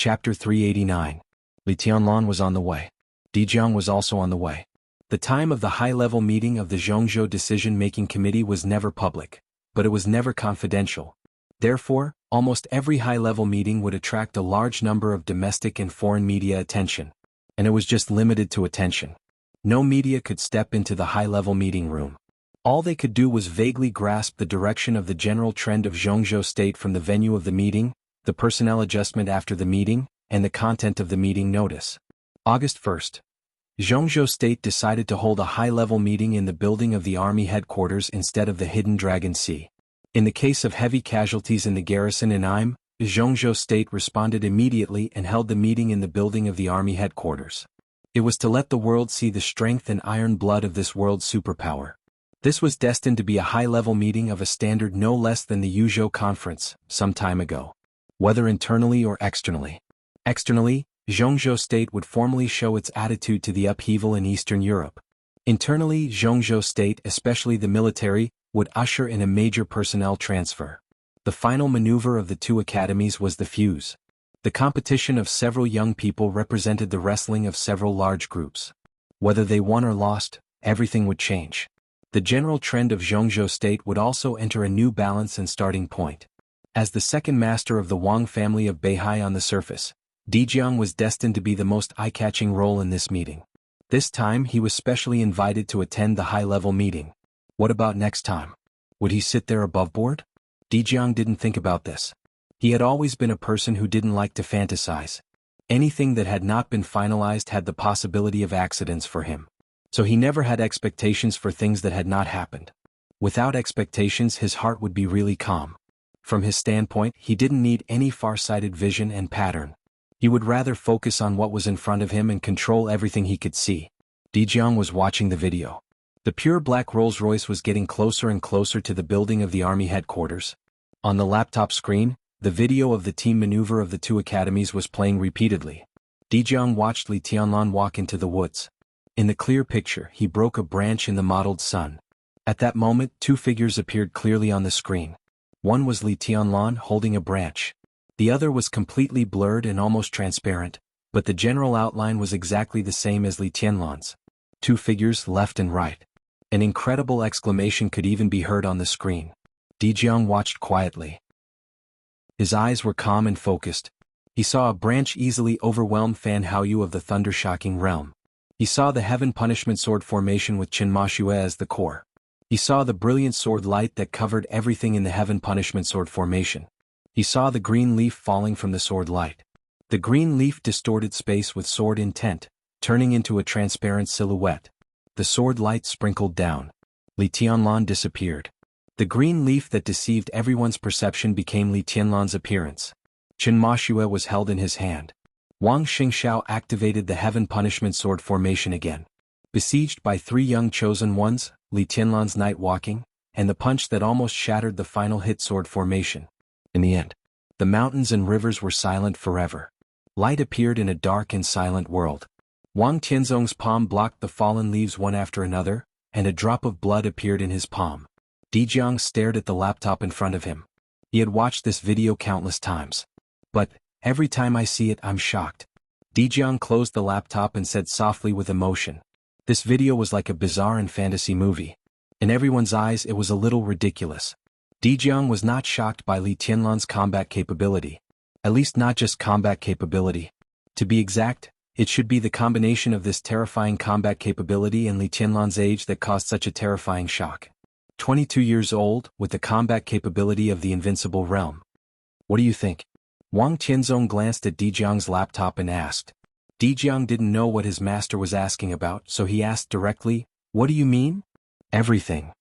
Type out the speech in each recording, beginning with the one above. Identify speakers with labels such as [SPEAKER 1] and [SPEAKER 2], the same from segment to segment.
[SPEAKER 1] Chapter 389. Li Tianlan was on the way. Di Jiang was also on the way. The time of the high-level meeting of the Zhongzhou Decision-Making Committee was never public, but it was never confidential. Therefore, almost every high-level meeting would attract a large number of domestic and foreign media attention. And it was just limited to attention. No media could step into the high-level meeting room. All they could do was vaguely grasp the direction of the general trend of Zhongzhou State from the venue of the meeting, the personnel adjustment after the meeting, and the content of the meeting notice. August 1st. Zhongzhou State decided to hold a high-level meeting in the building of the army headquarters instead of the Hidden Dragon Sea. In the case of heavy casualties in the garrison in Im, Zhongzhou State responded immediately and held the meeting in the building of the army headquarters. It was to let the world see the strength and iron blood of this world superpower. This was destined to be a high-level meeting of a standard no less than the Yuzhou Conference, some time ago. Whether internally or externally. Externally, Zhongzhou State would formally show its attitude to the upheaval in Eastern Europe. Internally, Zhongzhou State, especially the military, would usher in a major personnel transfer. The final maneuver of the two academies was the fuse. The competition of several young people represented the wrestling of several large groups. Whether they won or lost, everything would change. The general trend of Zhongzhou State would also enter a new balance and starting point. As the second master of the Wang family of Beihai on the surface, Di Jiang was destined to be the most eye-catching role in this meeting. This time he was specially invited to attend the high-level meeting. What about next time? Would he sit there above board? Di Jiang didn't think about this. He had always been a person who didn't like to fantasize. Anything that had not been finalized had the possibility of accidents for him. So he never had expectations for things that had not happened. Without expectations, his heart would be really calm. From his standpoint, he didn't need any far-sighted vision and pattern. He would rather focus on what was in front of him and control everything he could see. Di Jiang was watching the video. The pure black Rolls-Royce was getting closer and closer to the building of the army headquarters. On the laptop screen, the video of the team maneuver of the two academies was playing repeatedly. Di Jiang watched Li Tianlan walk into the woods. In the clear picture, he broke a branch in the mottled sun. At that moment, two figures appeared clearly on the screen. One was Li Tianlan holding a branch. The other was completely blurred and almost transparent, but the general outline was exactly the same as Li Tianlan's. Two figures left and right. An incredible exclamation could even be heard on the screen. Di Jiang watched quietly. His eyes were calm and focused. He saw a branch easily overwhelm Fan Haoyu of the thunder-shocking realm. He saw the heaven punishment sword formation with Qin Ma Xue as the core. He saw the brilliant sword light that covered everything in the heaven punishment sword formation. He saw the green leaf falling from the sword light. The green leaf distorted space with sword intent, turning into a transparent silhouette. The sword light sprinkled down. Li Tianlan disappeared. The green leaf that deceived everyone's perception became Li Tianlan's appearance. Qin Ma Xue was held in his hand. Wang Xingxiao activated the heaven punishment sword formation again. Besieged by three young chosen ones, Li Tianlan's night walking, and the punch that almost shattered the final hit sword formation. In the end, the mountains and rivers were silent forever. Light appeared in a dark and silent world. Wang Tianzong's palm blocked the fallen leaves one after another, and a drop of blood appeared in his palm. Di Jiang stared at the laptop in front of him. He had watched this video countless times. But, every time I see it, I'm shocked. Di Jiang closed the laptop and said softly with emotion. This video was like a bizarre and fantasy movie. In everyone's eyes, it was a little ridiculous. Di Jiang was not shocked by Li Tianlan's combat capability. At least not just combat capability. To be exact, it should be the combination of this terrifying combat capability and Li Tianlan's age that caused such a terrifying shock. 22 years old, with the combat capability of the invincible realm. What do you think? Wang Tianzong glanced at Di Jiang's laptop and asked. Di Jiang didn't know what his master was asking about, so he asked directly, "What do you mean?" "Everything."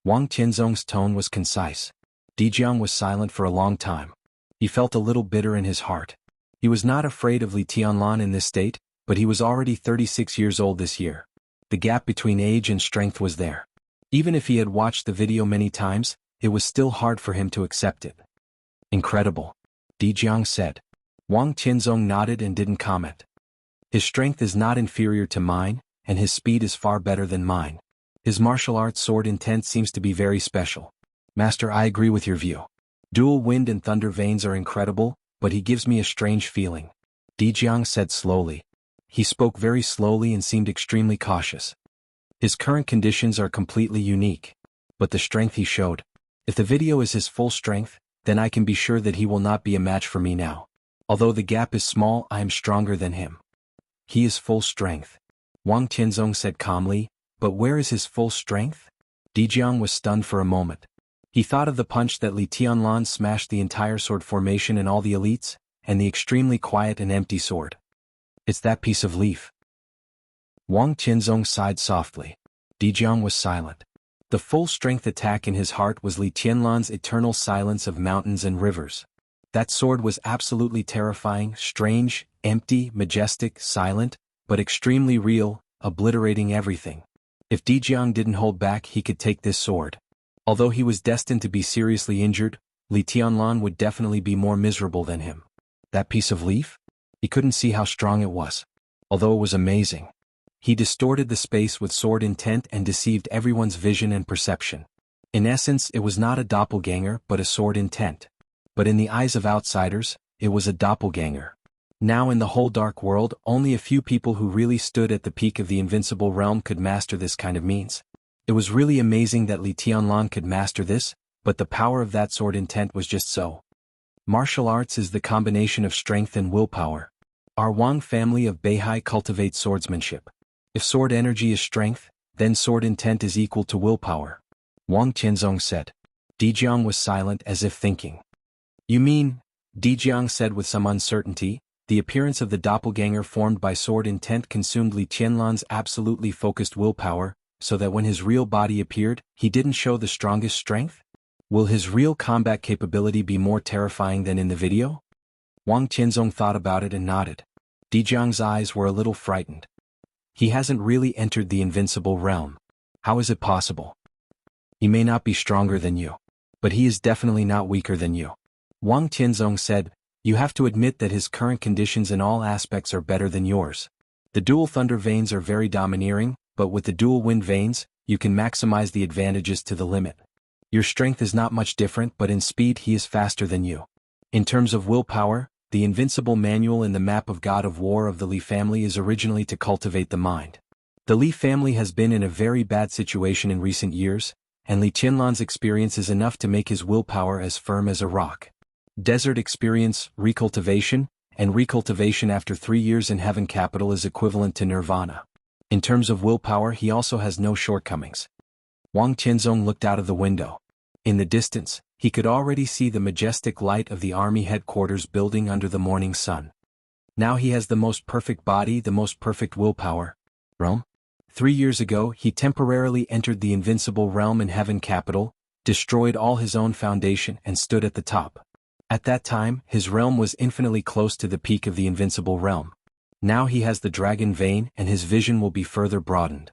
[SPEAKER 1] Wang Tianzong's tone was concise. Di Jiang was silent for a long time. He felt a little bitter in his heart. He was not afraid of Li Tianlan in this state, but he was already 36 years old this year. The gap between age and strength was there. Even if he had watched the video many times, it was still hard for him to accept it. "Incredible," Di Jiang said. Wang Tianzong nodded and didn't comment. "His strength is not inferior to mine, and his speed is far better than mine. His martial arts sword intent seems to be very special. Master, I agree with your view. Dual wind and thunder veins are incredible, but he gives me a strange feeling. Jiang said slowly. He spoke very slowly and seemed extremely cautious. His current conditions are completely unique. But the strength he showed. If the video is his full strength, then I can be sure that he will not be a match for me now. Although the gap is small, I am stronger than him. He is full strength. Wang Tianzong said calmly, but where is his full strength? Jiang was stunned for a moment. He thought of the punch that Li Tianlan smashed the entire sword formation and all the elites, and the extremely quiet and empty sword. It's that piece of leaf. Wang Tianzong sighed softly. Jiang was silent. The full-strength attack in his heart was Li Tianlan's eternal silence of mountains and rivers. That sword was absolutely terrifying, strange, empty, majestic, silent, but extremely real, obliterating everything. If Jiang didn't hold back, he could take this sword. Although he was destined to be seriously injured, Li Tianlan would definitely be more miserable than him. That piece of leaf? He couldn't see how strong it was. Although it was amazing. He distorted the space with sword intent and deceived everyone's vision and perception. In essence, it was not a doppelganger but a sword intent. But in the eyes of outsiders, it was a doppelganger. Now in the whole dark world, only a few people who really stood at the peak of the invincible realm could master this kind of means. It was really amazing that Li Tianlan could master this, but the power of that sword intent was just so. Martial arts is the combination of strength and willpower. Our Wang family of Beihai cultivates swordsmanship. If sword energy is strength, then sword intent is equal to willpower. Wang Tianzong said. Jiang was silent as if thinking. You mean, Jiang said with some uncertainty, the appearance of the doppelganger formed by sword intent consumed Li Tianlan's absolutely focused willpower, so that when his real body appeared, he didn't show the strongest strength? Will his real combat capability be more terrifying than in the video? Wang Tianzong thought about it and nodded. Jiang's eyes were a little frightened. He hasn't really entered the invincible realm. How is it possible? He may not be stronger than you. But he is definitely not weaker than you. Wang Tianzong said, you have to admit that his current conditions in all aspects are better than yours. The dual thunder veins are very domineering, but with the dual wind veins, you can maximize the advantages to the limit. Your strength is not much different, but in speed he is faster than you. In terms of willpower, the invincible manual in the map of God of War of the Li family is originally to cultivate the mind. The Li family has been in a very bad situation in recent years, and Li Tianlan's experience is enough to make his willpower as firm as a rock. Desert experience, recultivation, and recultivation after 3 years in Heaven Capital is equivalent to nirvana. In terms of willpower, he also has no shortcomings. Wang Tianzong looked out of the window. In the distance, he could already see the majestic light of the army headquarters building under the morning sun. Now he has the most perfect body, the most perfect willpower. Realm? 3 years ago, he temporarily entered the invincible realm in Heaven Capital, destroyed all his own foundation and stood at the top. At that time, his realm was infinitely close to the peak of the invincible realm. Now he has the dragon vein and his vision will be further broadened.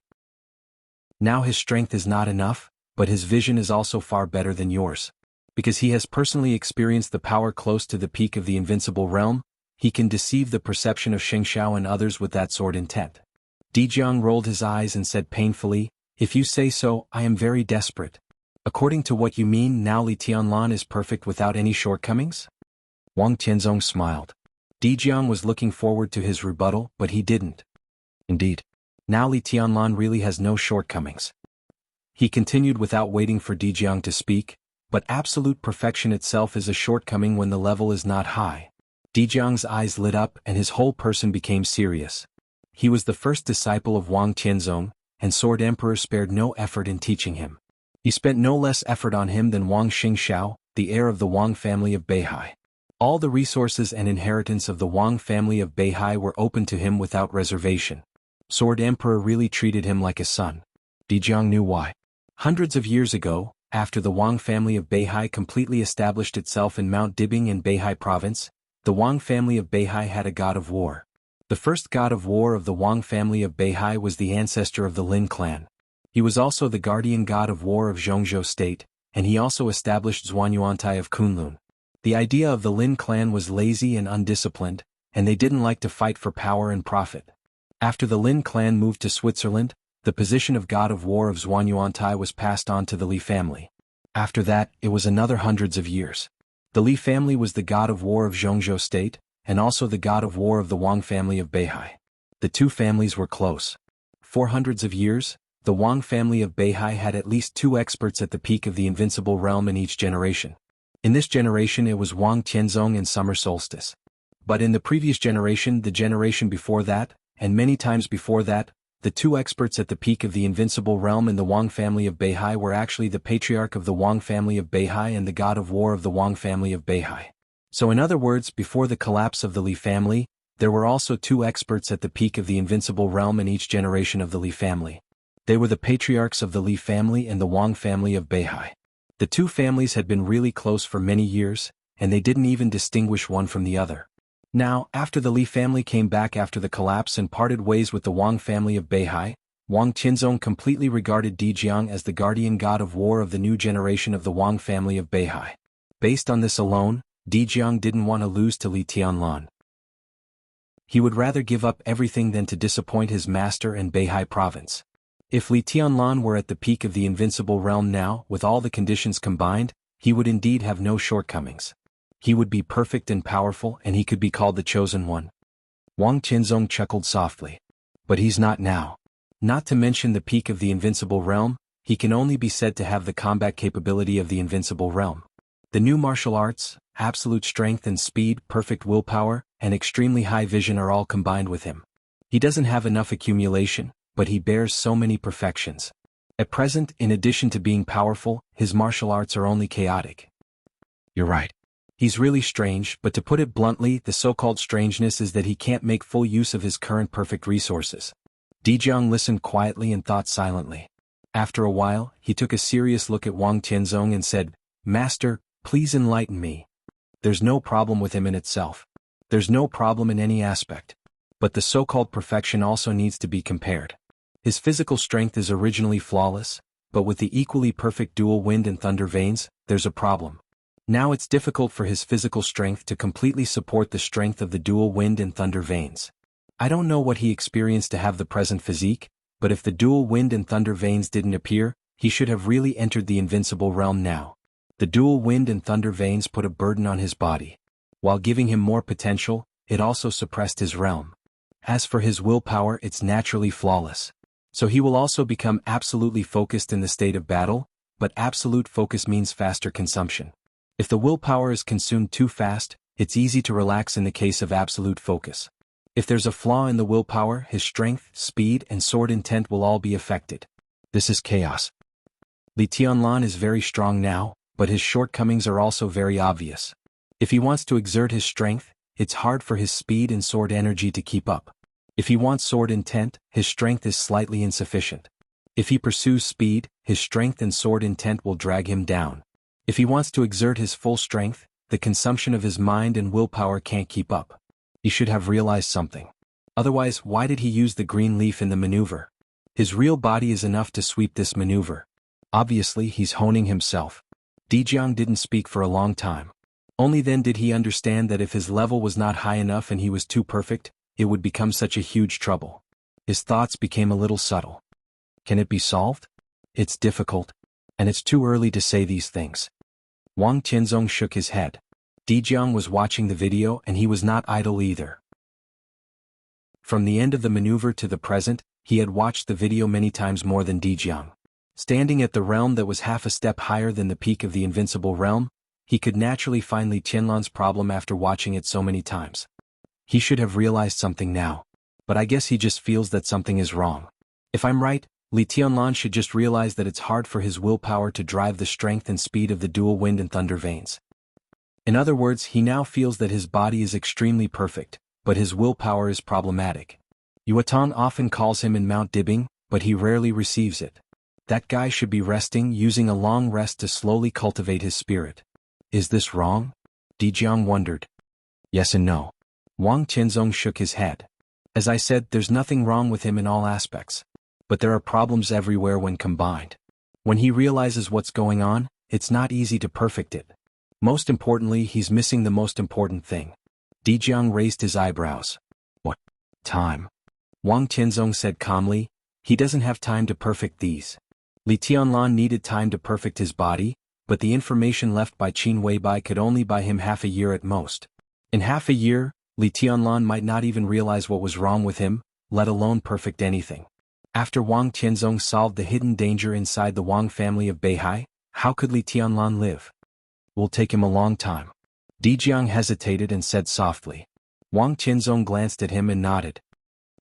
[SPEAKER 1] Now his strength is not enough, but his vision is also far better than yours. Because he has personally experienced the power close to the peak of the invincible realm, he can deceive the perception of Shengshao and others with that sword intent. Jiang rolled his eyes and said painfully, if you say so, I am very desperate. According to what you mean, now Li Tianlan is perfect without any shortcomings? Wang Tianzong smiled. Jiang was looking forward to his rebuttal, but he didn't. Indeed. Now Li Tianlan really has no shortcomings. He continued without waiting for Jiang to speak, but absolute perfection itself is a shortcoming when the level is not high. Jiang's eyes lit up and his whole person became serious. He was the first disciple of Wang Tianzong, and Sword Emperor spared no effort in teaching him. He spent no less effort on him than Wang Xingxiao, the heir of the Wang family of Beihai. All the resources and inheritance of the Wang family of Beihai were open to him without reservation. Sword Emperor really treated him like a son. Jiang knew why. Hundreds of years ago, after the Wang family of Beihai completely established itself in Mount Dibing in Beihai province, the Wang family of Beihai had a god of war. The first god of war of the Wang family of Beihai was the ancestor of the Lin clan. He was also the guardian god of war of Jianghu state, and he also established Zhuanyuantai of Kunlun. The idea of the Lin clan was lazy and undisciplined, and they didn't like to fight for power and profit. After the Lin clan moved to Switzerland, the position of god of war of Zhuanyuantai was passed on to the Li family. After that, it was another hundreds of years. The Li family was the god of war of Jianghu state, and also the god of war of the Wang family of Beihai. The two families were close. For hundreds of years, the Wang family of Beihai had at least two experts at the peak of the invincible realm in each generation. In this generation it was Wang Tianzong and Summer Solstice. But in the previous generation, the generation before that, and many times before that, the two experts at the peak of the invincible realm in the Wang family of Beihai were actually the patriarch of the Wang family of Beihai and the god of war of the Wang family of Beihai. So in other words, before the collapse of the Li family, there were also two experts at the peak of the invincible realm in each generation of the Li family. They were the patriarchs of the Li family and the Wang family of Beihai. The two families had been really close for many years, and they didn't even distinguish one from the other. Now, after the Li family came back after the collapse and parted ways with the Wang family of Beihai, Wang Tianzong completely regarded Dijiang as the guardian god of war of the new generation of the Wang family of Beihai. Based on this alone, Dijiang didn't want to lose to Li Tianlan. He would rather give up everything than to disappoint his master and Beihai province. If Li Tianlan were at the peak of the invincible realm now, with all the conditions combined, he would indeed have no shortcomings. He would be perfect and powerful, and he could be called the Chosen One. Wang Tianzong chuckled softly. But he's not now. Not to mention the peak of the invincible realm, he can only be said to have the combat capability of the invincible realm. The new martial arts, absolute strength and speed, perfect willpower, and extremely high vision are all combined with him. He doesn't have enough accumulation, but he bears so many perfections. At present, in addition to being powerful, his martial arts are only chaotic. You're right. He's really strange, but to put it bluntly, the so-called strangeness is that he can't make full use of his current perfect resources. Dijiang listened quietly and thought silently. After a while, he took a serious look at Wang Tianzong and said, "Master, please enlighten me. There's no problem with him in itself. There's no problem in any aspect. But the so-called perfection also needs to be compared. His physical strength is originally flawless, but with the equally perfect dual wind and thunder veins, there's a problem. Now it's difficult for his physical strength to completely support the strength of the dual wind and thunder veins. I don't know what he experienced to have the present physique, but if the dual wind and thunder veins didn't appear, he should have really entered the invincible realm now. The dual wind and thunder veins put a burden on his body. While giving him more potential, it also suppressed his realm. As for his willpower, it's naturally flawless. So he will also become absolutely focused in the state of battle, but absolute focus means faster consumption. If the willpower is consumed too fast, it's easy to relax in the case of absolute focus. If there's a flaw in the willpower, his strength, speed, and sword intent will all be affected. This is chaos. Li Tianlan is very strong now, but his shortcomings are also very obvious. If he wants to exert his strength, it's hard for his speed and sword energy to keep up. If he wants sword intent, his strength is slightly insufficient. If he pursues speed, his strength and sword intent will drag him down. If he wants to exert his full strength, the consumption of his mind and willpower can't keep up. He should have realized something. Otherwise, why did he use the green leaf in the maneuver? His real body is enough to sweep this maneuver. Obviously, he's honing himself. Dijiang didn't speak for a long time. Only then did he understand that if his level was not high enough and he was too perfect, it would become such a huge trouble. His thoughts became a little subtle. Can it be solved? It's difficult. And it's too early to say these things. Wang Tianzong shook his head. Dijiang was watching the video and he was not idle either. From the end of the maneuver to the present, he had watched the video many times more than Dijiang. Standing at the realm that was half a step higher than the peak of the invincible realm, he could naturally find Li Tianlan's problem after watching it so many times. He should have realized something now. But I guess he just feels that something is wrong. If I'm right, Li Tianlan should just realize that it's hard for his willpower to drive the strength and speed of the dual wind and thunder veins. In other words, he now feels that his body is extremely perfect, but his willpower is problematic. Yuatong often calls him in Mount Dibbing, but he rarely receives it. That guy should be resting, using a long rest to slowly cultivate his spirit. Is this wrong? Dijiang wondered. Yes and no. Wang Tianzong shook his head. As I said, there's nothing wrong with him in all aspects. But there are problems everywhere when combined. When he realizes what's going on, it's not easy to perfect it. Most importantly, he's missing the most important thing. Dijiang raised his eyebrows. What? Time? Wang Tianzong said calmly, he doesn't have time to perfect these. Li Tianlan needed time to perfect his body, but the information left by Qin Weibai could only buy him half a year at most. In half a year, Li Tianlan might not even realize what was wrong with him, let alone perfect anything. After Wang Tianzong solved the hidden danger inside the Wang family of Beihai, how could Li Tianlan live? Will take him a long time. Dijiang hesitated and said softly. Wang Tianzong glanced at him and nodded.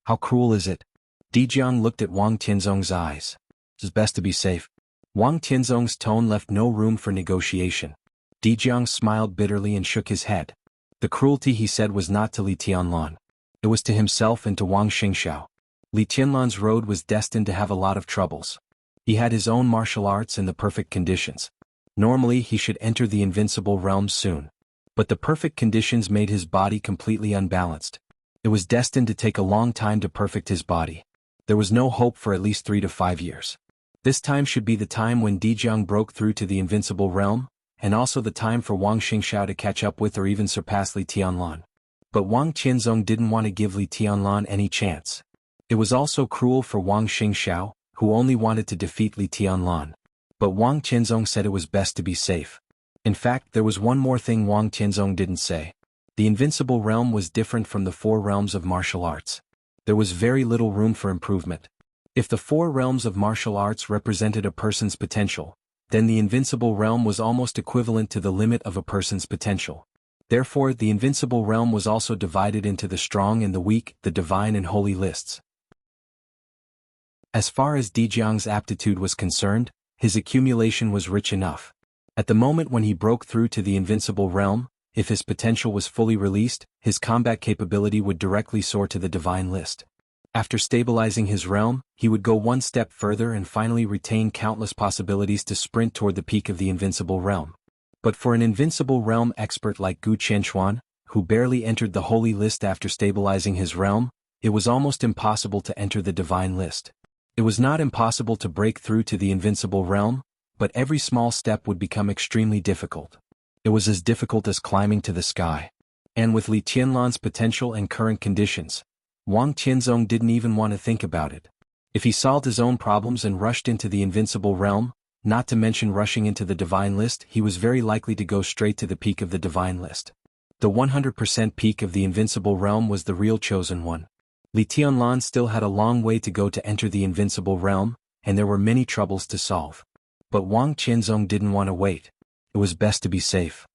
[SPEAKER 1] How cruel is it? Dijiang looked at Wang Tianzong's eyes. It's best to be safe. Wang Tianzong's tone left no room for negotiation. Dijiang smiled bitterly and shook his head. The cruelty he said was not to Li Tianlan. It was to himself and to Wang Xingxiao. Li Tianlan's road was destined to have a lot of troubles. He had his own martial arts in the perfect conditions. Normally he should enter the invincible realm soon. But the perfect conditions made his body completely unbalanced. It was destined to take a long time to perfect his body. There was no hope for at least 3 to 5 years. This time should be the time when Dijiang broke through to the invincible realm, and also the time for Wang Xingxiao to catch up with or even surpass Li Tianlan. But Wang Tianzong didn't want to give Li Tianlan any chance. It was also cruel for Wang Xingxiao, who only wanted to defeat Li Tianlan. But Wang Tianzong said it was best to be safe. In fact, there was one more thing Wang Tianzong didn't say. The invincible realm was different from the 4 realms of martial arts. There was very little room for improvement. If the 4 realms of martial arts represented a person's potential, then the invincible realm was almost equivalent to the limit of a person's potential. Therefore, the invincible realm was also divided into the strong and the weak, the divine and holy lists. As far as Dijiang's aptitude was concerned, his accumulation was rich enough. At the moment when he broke through to the invincible realm, if his potential was fully released, his combat capability would directly soar to the divine list. After stabilizing his realm, he would go one step further and finally retain countless possibilities to sprint toward the peak of the invincible realm. But for an invincible realm expert like Gu Qianchuan, who barely entered the holy list after stabilizing his realm, it was almost impossible to enter the divine list. It was not impossible to break through to the invincible realm, but every small step would become extremely difficult. It was as difficult as climbing to the sky. And with Li Tianlan's potential and current conditions, Wang Tianzong didn't even want to think about it. If he solved his own problems and rushed into the invincible realm, not to mention rushing into the divine list, he was very likely to go straight to the peak of the divine list. The 100% peak of the invincible realm was the real chosen one. Li Tianlan still had a long way to go to enter the invincible realm, and there were many troubles to solve. But Wang Tianzong didn't want to wait. It was best to be safe.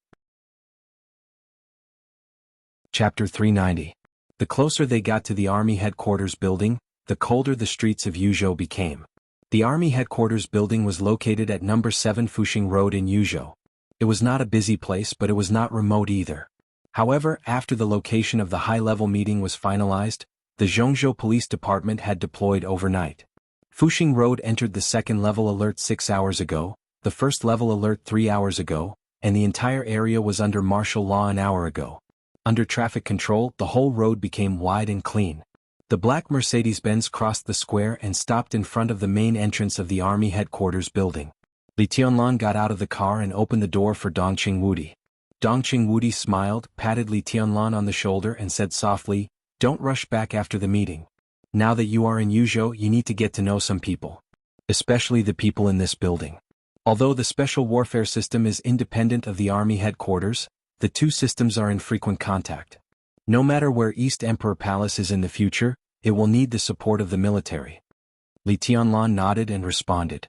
[SPEAKER 1] Chapter 390. The closer they got to the army headquarters building, the colder the streets of Yuzhou became. The army headquarters building was located at number 7 Fuxing Road in Yuzhou. It was not a busy place, but it was not remote either. However, after the location of the high-level meeting was finalized, the Jianghu Police Department had deployed overnight. Fuxing Road entered the second-level alert 6 hours ago, the first-level alert 3 hours ago, and the entire area was under martial law an hour ago. Under traffic control, the whole road became wide and clean. The black Mercedes-Benz crossed the square and stopped in front of the main entrance of the army headquarters building. Li Tianlan got out of the car and opened the door for Dongqing Wudi. Dongqing Wudi smiled, patted Li Tianlan on the shoulder and said softly, "Don't rush back after the meeting. Now that you are in Yuzhou, you need to get to know some people. Especially the people in this building. Although the special warfare system is independent of the army headquarters, the two systems are in frequent contact. No matter where East Emperor Palace is in the future, it will need the support of the military." Li Tianlan nodded and responded.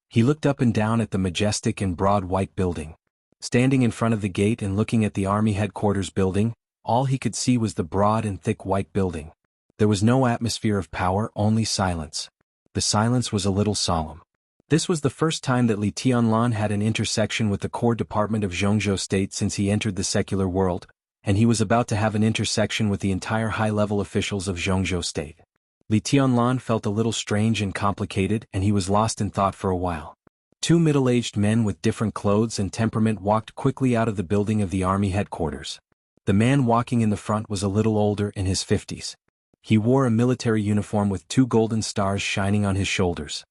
[SPEAKER 1] He looked up and down at the majestic and broad white building. Standing in front of the gate and looking at the army headquarters building, all he could see was the broad and thick white building. There was no atmosphere of power, only silence. The silence was a little solemn. This was the first time that Li Tianlan had an intersection with the core department of Jianghu State since he entered the secular world, and he was about to have an intersection with the entire high-level officials of Jianghu State. Li Tianlan felt a little strange and complicated, and he was lost in thought for a while. Two middle-aged men with different clothes and temperament walked quickly out of the building of the army headquarters. The man walking in the front was a little older, in his 50s. He wore a military uniform with 2 golden stars shining on his shoulders.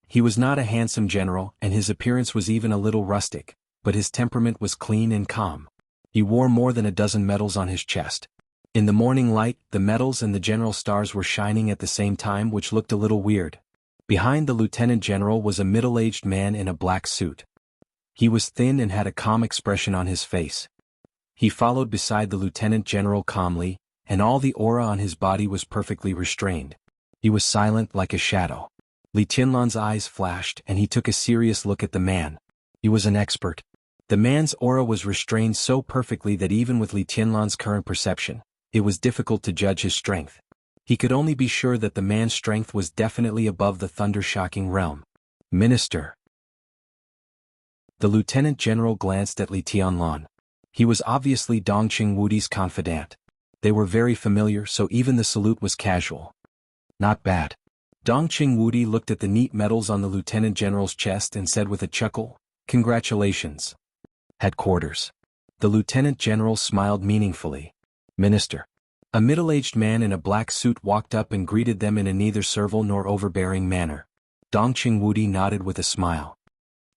[SPEAKER 1] He was not a handsome general, and his appearance was even a little rustic, but his temperament was clean and calm. He wore more than a dozen medals on his chest. In the morning light, the medals and the general stars were shining at the same time, which looked a little weird. Behind the lieutenant general was a middle-aged man in a black suit. He was thin and had a calm expression on his face. He followed beside the lieutenant general calmly, and all the aura on his body was perfectly restrained. He was silent like a shadow. Li Tianlan's eyes flashed and he took a serious look at the man. He was an expert. The man's aura was restrained so perfectly that even with Li Tianlan's current perception, it was difficult to judge his strength. He could only be sure that the man's strength was definitely above the thunder-shocking realm. Minister. The lieutenant general glanced at Li Tianlan. He was obviously Dongqing Wudi's confidant. They were very familiar, so even the salute was casual. Not bad. Dongqing Wudi looked at the neat medals on the lieutenant general's chest and said with a chuckle, "Congratulations." Headquarters. The lieutenant general smiled meaningfully. Minister. A middle-aged man in a black suit walked up and greeted them in a neither servile nor overbearing manner. Dongqing Wudi nodded with a smile.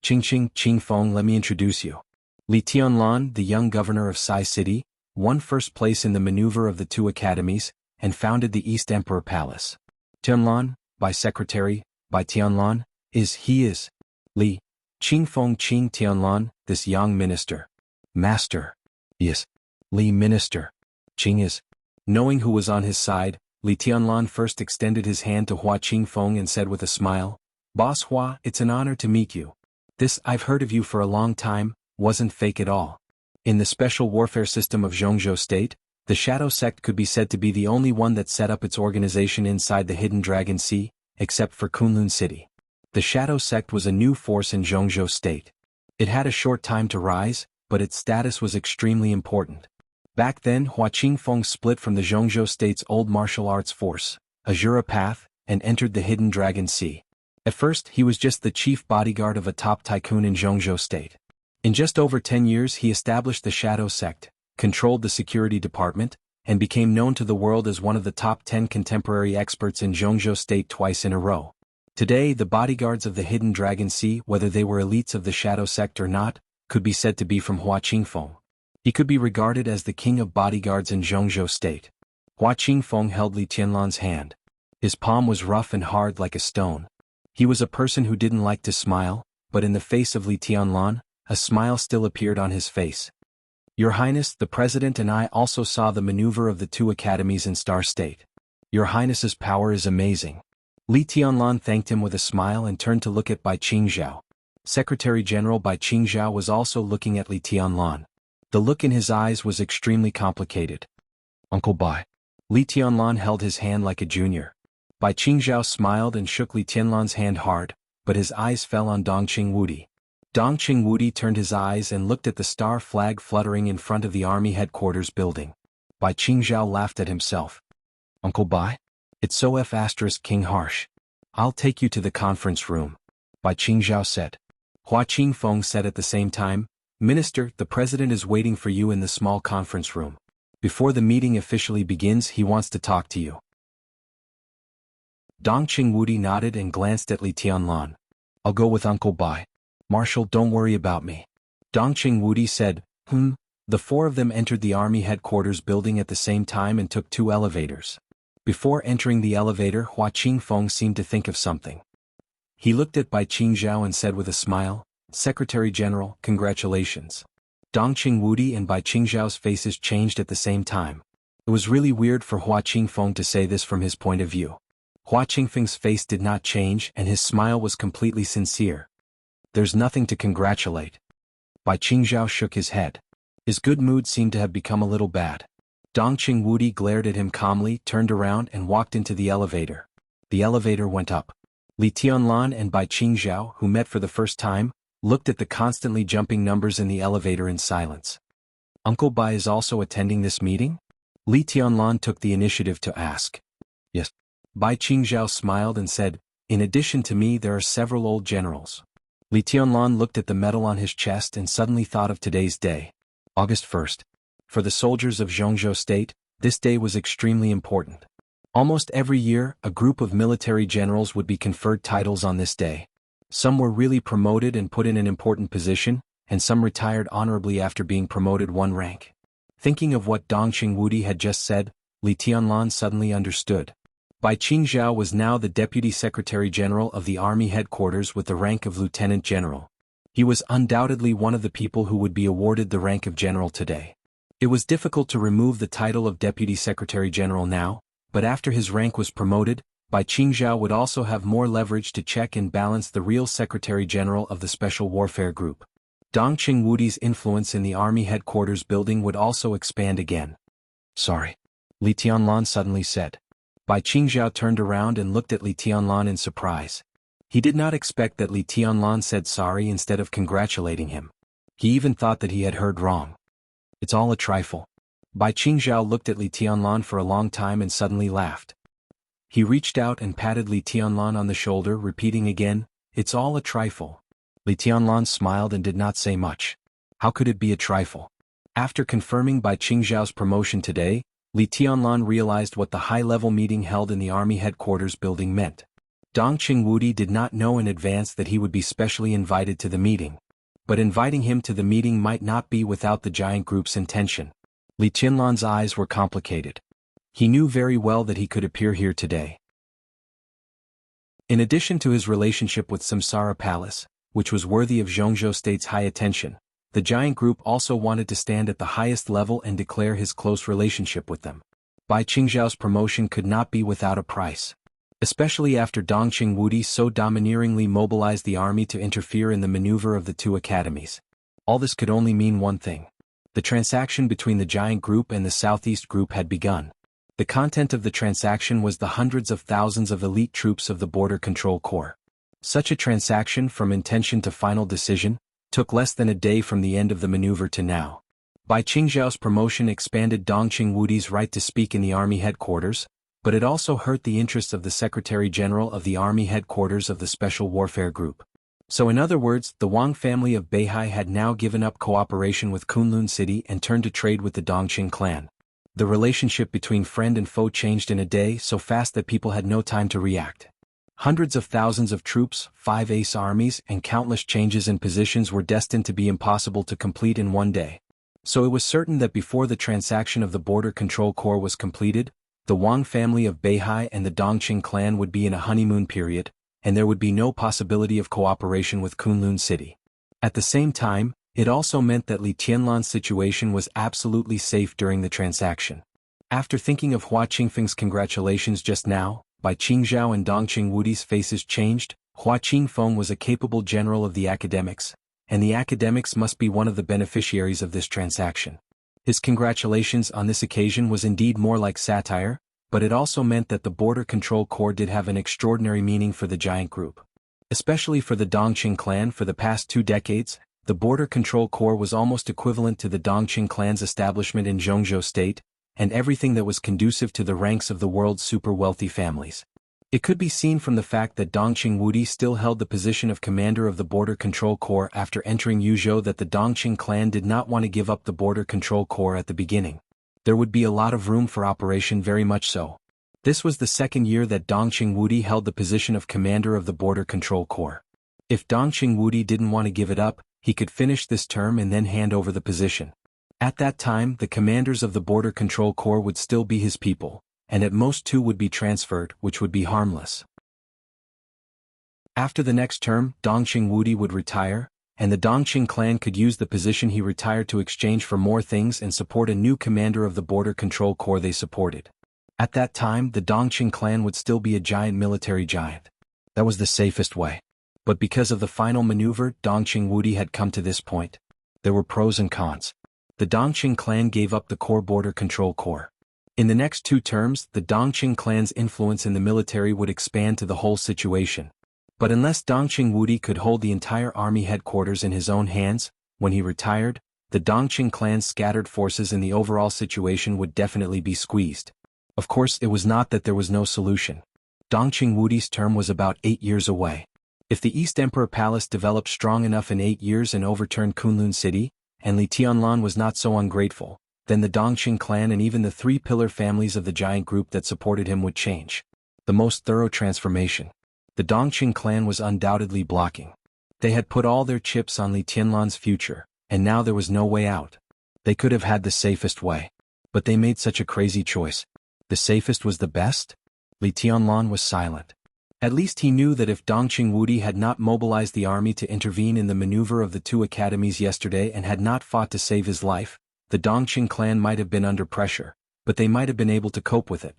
[SPEAKER 1] Qingfeng, let me introduce you. Li Tianlan, the young governor of Sai City, won first place in the maneuver of the two academies, and founded the East Emperor Palace. Tianlan, by secretary, by Tianlan, is Li. Qingfeng Tianlan, this young minister. Master. Yes. Li minister. Qing is. Knowing who was on his side, Li Tianlan first extended his hand to Hua Qingfeng and said with a smile, "Boss Hua, it's an honor to meet you. This, I've heard of you for a long time, wasn't fake at all." In the special warfare system of Jianghu State, the Shadow Sect could be said to be the only one that set up its organization inside the Hidden Dragon Sea, except for Kunlun City. The Shadow Sect was a new force in Jianghu State. It had a short time to rise, but its status was extremely important. Back then, Hua Qingfeng split from the Jianghu State's old martial arts force, Azura Path, and entered the Hidden Dragon Sea. At first, he was just the chief bodyguard of a top tycoon in Jianghu State. In just over 10 years he established the Shadow Sect, controlled the security department, and became known to the world as one of the top 10 contemporary experts in Jianghu State twice in a row. Today, the bodyguards of the Hidden Dragon Sea, whether they were elites of the Shadow Sect or not, could be said to be from Hua Qingfeng. He could be regarded as the king of bodyguards in Jianghu State. Hua Qingfeng held Li Tianlan's hand. His palm was rough and hard like a stone. He was a person who didn't like to smile, but in the face of Li Tianlan, a smile still appeared on his face. "Your Highness, the President and I also saw the maneuver of the two academies in Star State. Your Highness's power is amazing." Li Tianlan thanked him with a smile and turned to look at Bai Qingzhao. Secretary General Bai Qingzhao was also looking at Li Tianlan. The look in his eyes was extremely complicated. "Uncle Bai." Li Tianlan held his hand like a junior. Bai Qingzhao smiled and shook Li Tianlan's hand hard, but his eyes fell on Dongqing Wudi. Dongqing Wudi turned his eyes and looked at the star flag fluttering in front of the army headquarters building. Bai Qingzhao laughed at himself. "Uncle Bai? It's so King harsh. I'll take you to the conference room," Bai Qingzhao said. Hua Qingfeng said at the same time, "Minister, the President is waiting for you in the small conference room. Before the meeting officially begins, he wants to talk to you." Dongqing Wudi nodded and glanced at Li Tianlan. "I'll go with Uncle Bai. Marshal, don't worry about me." Dongqing Wudi said, The four of them entered the army headquarters building at the same time and took 2 elevators. Before entering the elevator, Hua Qingfeng seemed to think of something. He looked at Bai Qingzhao and said with a smile, "Secretary General, congratulations." Dongqing Wudi and Bai Qingzhao's faces changed at the same time. It was really weird for Hua Qingfeng to say this from his point of view. Hua Qingfeng's face did not change and his smile was completely sincere. "There's nothing to congratulate." Bai Qingzhao shook his head. His good mood seemed to have become a little bad. Dongqing Wudi glared at him calmly, turned around and walked into the elevator. The elevator went up. Li Tianlan and Bai Qingzhao, who met for the first time, looked at the constantly jumping numbers in the elevator in silence. "Uncle Bai is also attending this meeting?" Li Tianlan took the initiative to ask. "Yes." Bai Qingzhao smiled and said, "In addition to me there are several old generals." Li Tianlan looked at the medal on his chest and suddenly thought of today's day. August 1st. For the soldiers of Jianghu State, this day was extremely important. Almost every year, a group of military generals would be conferred titles on this day. Some were really promoted and put in an important position, and some retired honorably after being promoted 1 rank. Thinking of what Dongqing Wudi had just said, Li Tianlan suddenly understood. Bai Qingzhao was now the Deputy Secretary General of the Army Headquarters with the rank of Lieutenant General. He was undoubtedly one of the people who would be awarded the rank of general today. It was difficult to remove the title of Deputy Secretary General now, but after his rank was promoted, Bai Qingzhao would also have more leverage to check and balance the real Secretary General of the Special Warfare Group. Dong Qingwudi's influence in the army headquarters building would also expand again. Sorry. Li Tianlan suddenly said. Bai Qingzhao turned around and looked at Li Tianlan in surprise. He did not expect that Li Tianlan said sorry instead of congratulating him. He even thought that he had heard wrong. It's all a trifle. Bai Qingzhao looked at Li Tianlan for a long time and suddenly laughed. He reached out and patted Li Tianlan on the shoulder, repeating again, "It's all a trifle." Li Tianlan smiled and did not say much. How could it be a trifle? After confirming Bai Qingzhao's promotion today, Li Tianlan realized what the high-level meeting held in the army headquarters building meant. Dong Qingwudi did not know in advance that he would be specially invited to the meeting. But inviting him to the meeting might not be without the giant group's intention. Li Tianlan's eyes were complicated. He knew very well that he could appear here today. In addition to his relationship with Samsara Palace, which was worthy of Jianghu State's high attention, the giant group also wanted to stand at the highest level and declare his close relationship with them. Bai Qingzhao's promotion could not be without a price. Especially after Dong Qingwudi so domineeringly mobilized the army to interfere in the maneuver of the two academies. All this could only mean one thing. The transaction between the giant group and the southeast group had begun. The content of the transaction was the hundreds of thousands of elite troops of the Border Control Corps. Such a transaction from intention to final decision took less than a day from the end of the maneuver to now. Bai Qingzhao's promotion expanded Dong Qingwudi's right to speak in the army headquarters, but it also hurt the interests of the Secretary General of the Army Headquarters of the Special Warfare Group. So in other words, the Wang family of Beihai had now given up cooperation with Kunlun City and turned to trade with the Dongqing clan. The relationship between friend and foe changed in a day so fast that people had no time to react. Hundreds of thousands of troops, 5 ace armies, and countless changes in positions were destined to be impossible to complete in one day. So it was certain that before the transaction of the Border Control Corps was completed, the Wang family of Beihai and the Dongqing clan would be in a honeymoon period, and there would be no possibility of cooperation with Kunlun City. At the same time, it also meant that Li Tianlan's situation was absolutely safe during the transaction. After thinking of Hua Qingfeng's congratulations just now, Bai Qingzhao and Dong Qingwudi's faces changed. Hua Qingfeng was a capable general of the academics, and the academics must be one of the beneficiaries of this transaction. His congratulations on this occasion was indeed more like satire, but it also meant that the Border Control Corps did have an extraordinary meaning for the giant group. Especially for the Dongqing clan. For the past 2 decades, the Border Control Corps was almost equivalent to the Dongqing clan's establishment in Jianghu State, and everything that was conducive to the ranks of the world's super-wealthy families. It could be seen from the fact that Dong Qingwudi still held the position of commander of the Border Control Corps after entering Yuzhou that the Dongqing clan did not want to give up the Border Control Corps at the beginning. There would be a lot of room for operation, very much so. This was the second year that Dong Qingwudi held the position of commander of the Border Control Corps. If Dong Qingwudi didn't want to give it up, he could finish this term and then hand over the position. At that time, the commanders of the Border Control Corps would still be his people, and at most 2 would be transferred, which would be harmless. After the next term, Dong Qingwudi would retire, and the Dongqing clan could use the position he retired to exchange for more things and support a new commander of the Border Control Corps they supported. At that time, the Dongqing clan would still be a giant military giant. That was the safest way. But because of the final maneuver, Dong Qingwudi had come to this point. There were pros and cons. The Dongqing clan gave up the core Border Control Corps. In the next 2 terms, the Dongqing clan's influence in the military would expand to the whole situation. But unless Dong Qingwudi could hold the entire army headquarters in his own hands, when he retired, the Dongqing clan's scattered forces in the overall situation would definitely be squeezed. Of course, it was not that there was no solution. Dong Qingwudi's term was about 8 years away. If the East Emperor Palace developed strong enough in 8 years and overturned Kunlun City, and Li Tianlan was not so ungrateful, then the Dongqing clan and even the 3 pillar families of the giant group that supported him would change. The most thorough transformation. The Dongqing clan was undoubtedly blocking. They had put all their chips on Li Tianlan's future, and now there was no way out. They could have had the safest way. But they made such a crazy choice. The safest was the best? Li Tianlan was silent. At least he knew that if Dong Qingwudi had not mobilized the army to intervene in the maneuver of the 2 academies yesterday and had not fought to save his life, The Dongqing clan might have been under pressure, but they might have been able to cope with it.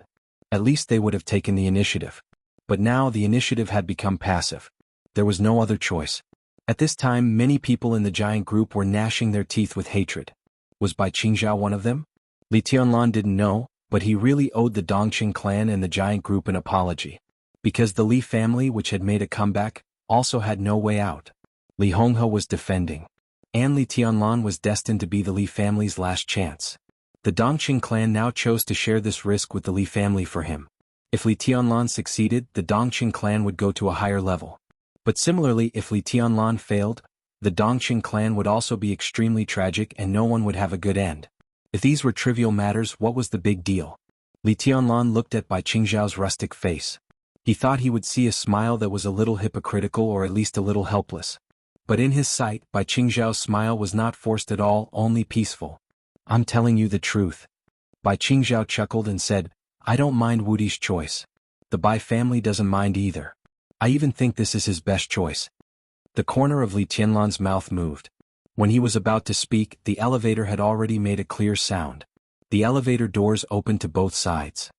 [SPEAKER 1] At least they would have taken the initiative. But now the initiative had become passive. There was no other choice. At this time many people in the giant group were gnashing their teeth with hatred. Was Bai Qingzhao one of them? Li Tianlan didn't know, but he really owed the Dongqing clan and the giant group an apology. Because the Li family, which had made a comeback, also had no way out. Li Honghe was defending. And Li Tianlan was destined to be the Li family's last chance. The Dongqing clan now chose to share this risk with the Li family for him. If Li Tianlan succeeded, the Dongqing clan would go to a higher level. But similarly, if Li Tianlan failed, the Dongqing clan would also be extremely tragic and no one would have a good end. If these were trivial matters, what was the big deal? Li Tianlan looked at Bai Qingzhao's rustic face. He thought he would see a smile that was a little hypocritical or at least a little helpless. But in his sight, Bai Qingzhao's smile was not forced at all, only peaceful. I'm telling you the truth. Bai Qingzhao chuckled and said, I don't mind Wudi's choice. The Bai family doesn't mind either. I even think this is his best choice. The corner of Li Tianlan's mouth moved. When he was about to speak, the elevator had already made a clear sound. The elevator doors opened to both sides.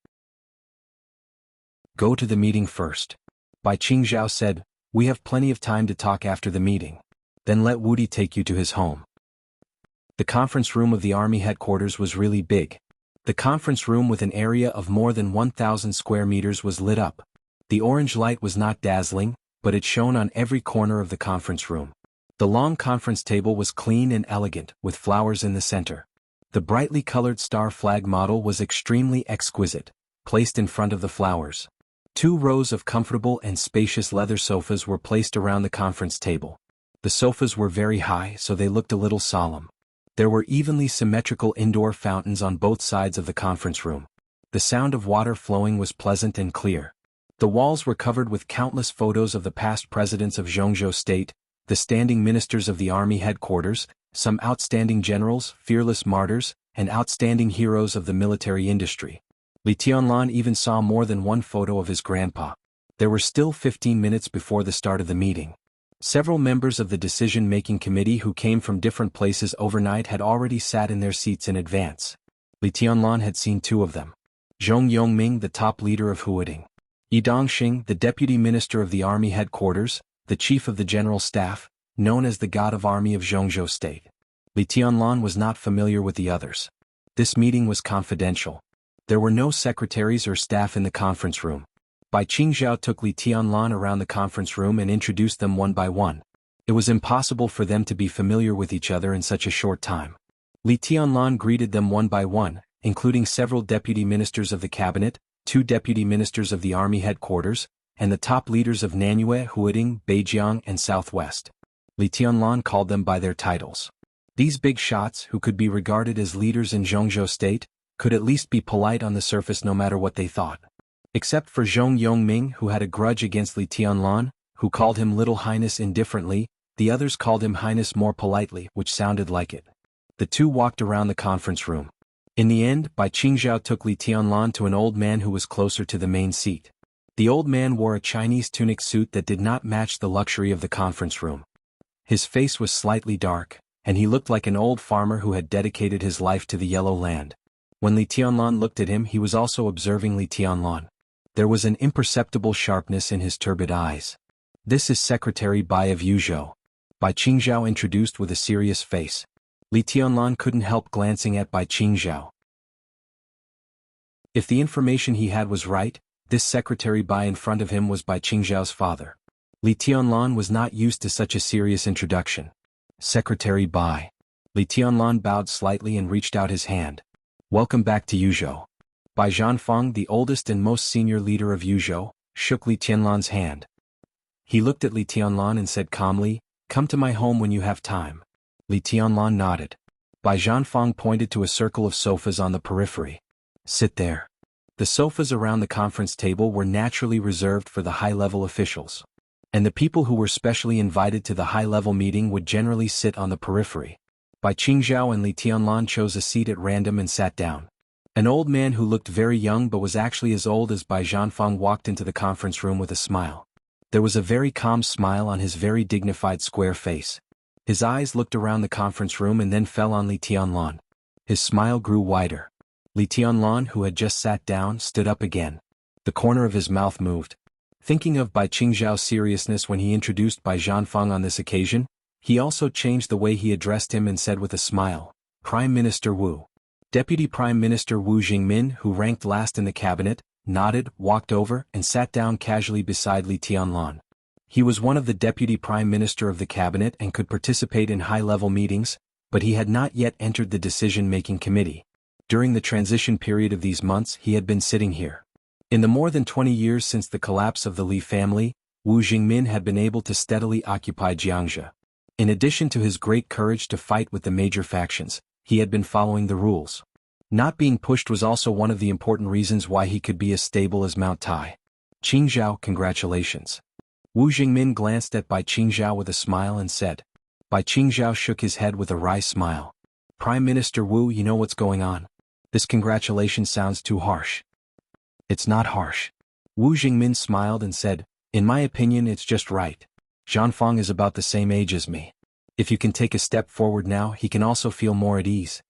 [SPEAKER 1] Go to the meeting first. Bai Qingzhao said, we have plenty of time to talk after the meeting. Then let Wudi take you to his home. The conference room of the army headquarters was really big. The conference room with an area of more than 1,000 square meters was lit up. The orange light was not dazzling, but it shone on every corner of the conference room. The long conference table was clean and elegant, with flowers in the center. The brightly colored star flag model was extremely exquisite, placed in front of the flowers. 2 rows of comfortable and spacious leather sofas were placed around the conference table. The sofas were very high, so they looked a little solemn. There were evenly symmetrical indoor fountains on both sides of the conference room. The sound of water flowing was pleasant and clear. The walls were covered with countless photos of the past presidents of Jianghu State, the standing ministers of the army headquarters, some outstanding generals, fearless martyrs, and outstanding heroes of the military industry. Li Tianlan even saw more than one photo of his grandpa. There were still 15 minutes before the start of the meeting. Several members of the decision-making committee who came from different places overnight had already sat in their seats in advance. Li Tianlan had seen 2 of them. Zhong Yongming, the top leader of Huading. Yi Dongxing, the deputy minister of the army headquarters, the chief of the general staff, known as the god of army of Jianghu State. Li Tianlan was not familiar with the others. This meeting was confidential. There were no secretaries or staff in the conference room. Bai Qingzhao took Li Tianlan around the conference room and introduced them one by one. It was impossible for them to be familiar with each other in such a short time. Li Tianlan greeted them one by one, including several deputy ministers of the cabinet, 2 deputy ministers of the army headquarters, and the top leaders of Nanyue, Huading, Beijiang, and Southwest. Li Tianlan called them by their titles. These big shots, who could be regarded as leaders in Jianghu State, could at least be polite on the surface no matter what they thought. Except for Zhong Yongming, who had a grudge against Li Tianlan, who called him Little Highness indifferently, the others called him Highness more politely, which sounded like it. The 2 walked around the conference room. In the end, Bai Qingzhao took Li Tianlan to an old man who was closer to the main seat. The old man wore a Chinese tunic suit that did not match the luxury of the conference room. His face was slightly dark, and he looked like an old farmer who had dedicated his life to the Yellow Land. When Li Tianlan looked at him, he was also observing Li Tianlan. There was an imperceptible sharpness in his turbid eyes. This is Secretary Bai of Yuzhou. Bai Qingzhao introduced with a serious face. Li Tianlan couldn't help glancing at Bai Qingzhao. If the information he had was right, this Secretary Bai in front of him was Bai Qingzhao's father. Li Tianlan was not used to such a serious introduction. Secretary Bai. Li Tianlan bowed slightly and reached out his hand. Welcome back to Yuzhou. Bai Zhanfeng, the oldest and most senior leader of Yuzhou, shook Li Tianlan's hand. He looked at Li Tianlan and said calmly, "Come to my home when you have time." Li Tianlan nodded. Bai Zhanfeng pointed to a circle of sofas on the periphery. "Sit there." The sofas around the conference table were naturally reserved for the high-level officials. And the people who were specially invited to the high-level meeting would generally sit on the periphery. Bai Qingzhao and Li Tianlan chose a seat at random and sat down. An old man who looked very young but was actually as old as Bai Zhanfeng walked into the conference room with a smile. There was a very calm smile on his very dignified square face. His eyes looked around the conference room and then fell on Li Tianlan. His smile grew wider. Li Tianlan, who had just sat down, stood up again. The corner of his mouth moved. Thinking of Bai Qingzhao's seriousness when he introduced Bai Zhanfang on this occasion, he also changed the way he addressed him and said with a smile, "Prime Minister Wu." Deputy Prime Minister Wu Jingmin, who ranked last in the cabinet, nodded, walked over, and sat down casually beside Li Tianlan. He was one of the deputy prime minister of the cabinet and could participate in high-level meetings, but he had not yet entered the decision-making committee. During the transition period of these months he had been sitting here. In the more than 20 years since the collapse of the Li family, Wu Jingmin had been able to steadily occupy Jianghu. In addition to his great courage to fight with the major factions, he had been following the rules. Not being pushed was also one of the important reasons why he could be as stable as Mount Tai. "Qingzhao, congratulations." Wu Jingmin glanced at Bai Qingzhao with a smile and said. Bai Qingzhao shook his head with a wry smile. "Prime Minister Wu, you know what's going on? This congratulation sounds too harsh." "It's not harsh." Wu Jingmin smiled and said, "In my opinion it's just right. Zhanfang is about the same age as me. If you can take a step forward now, he can also feel more at ease."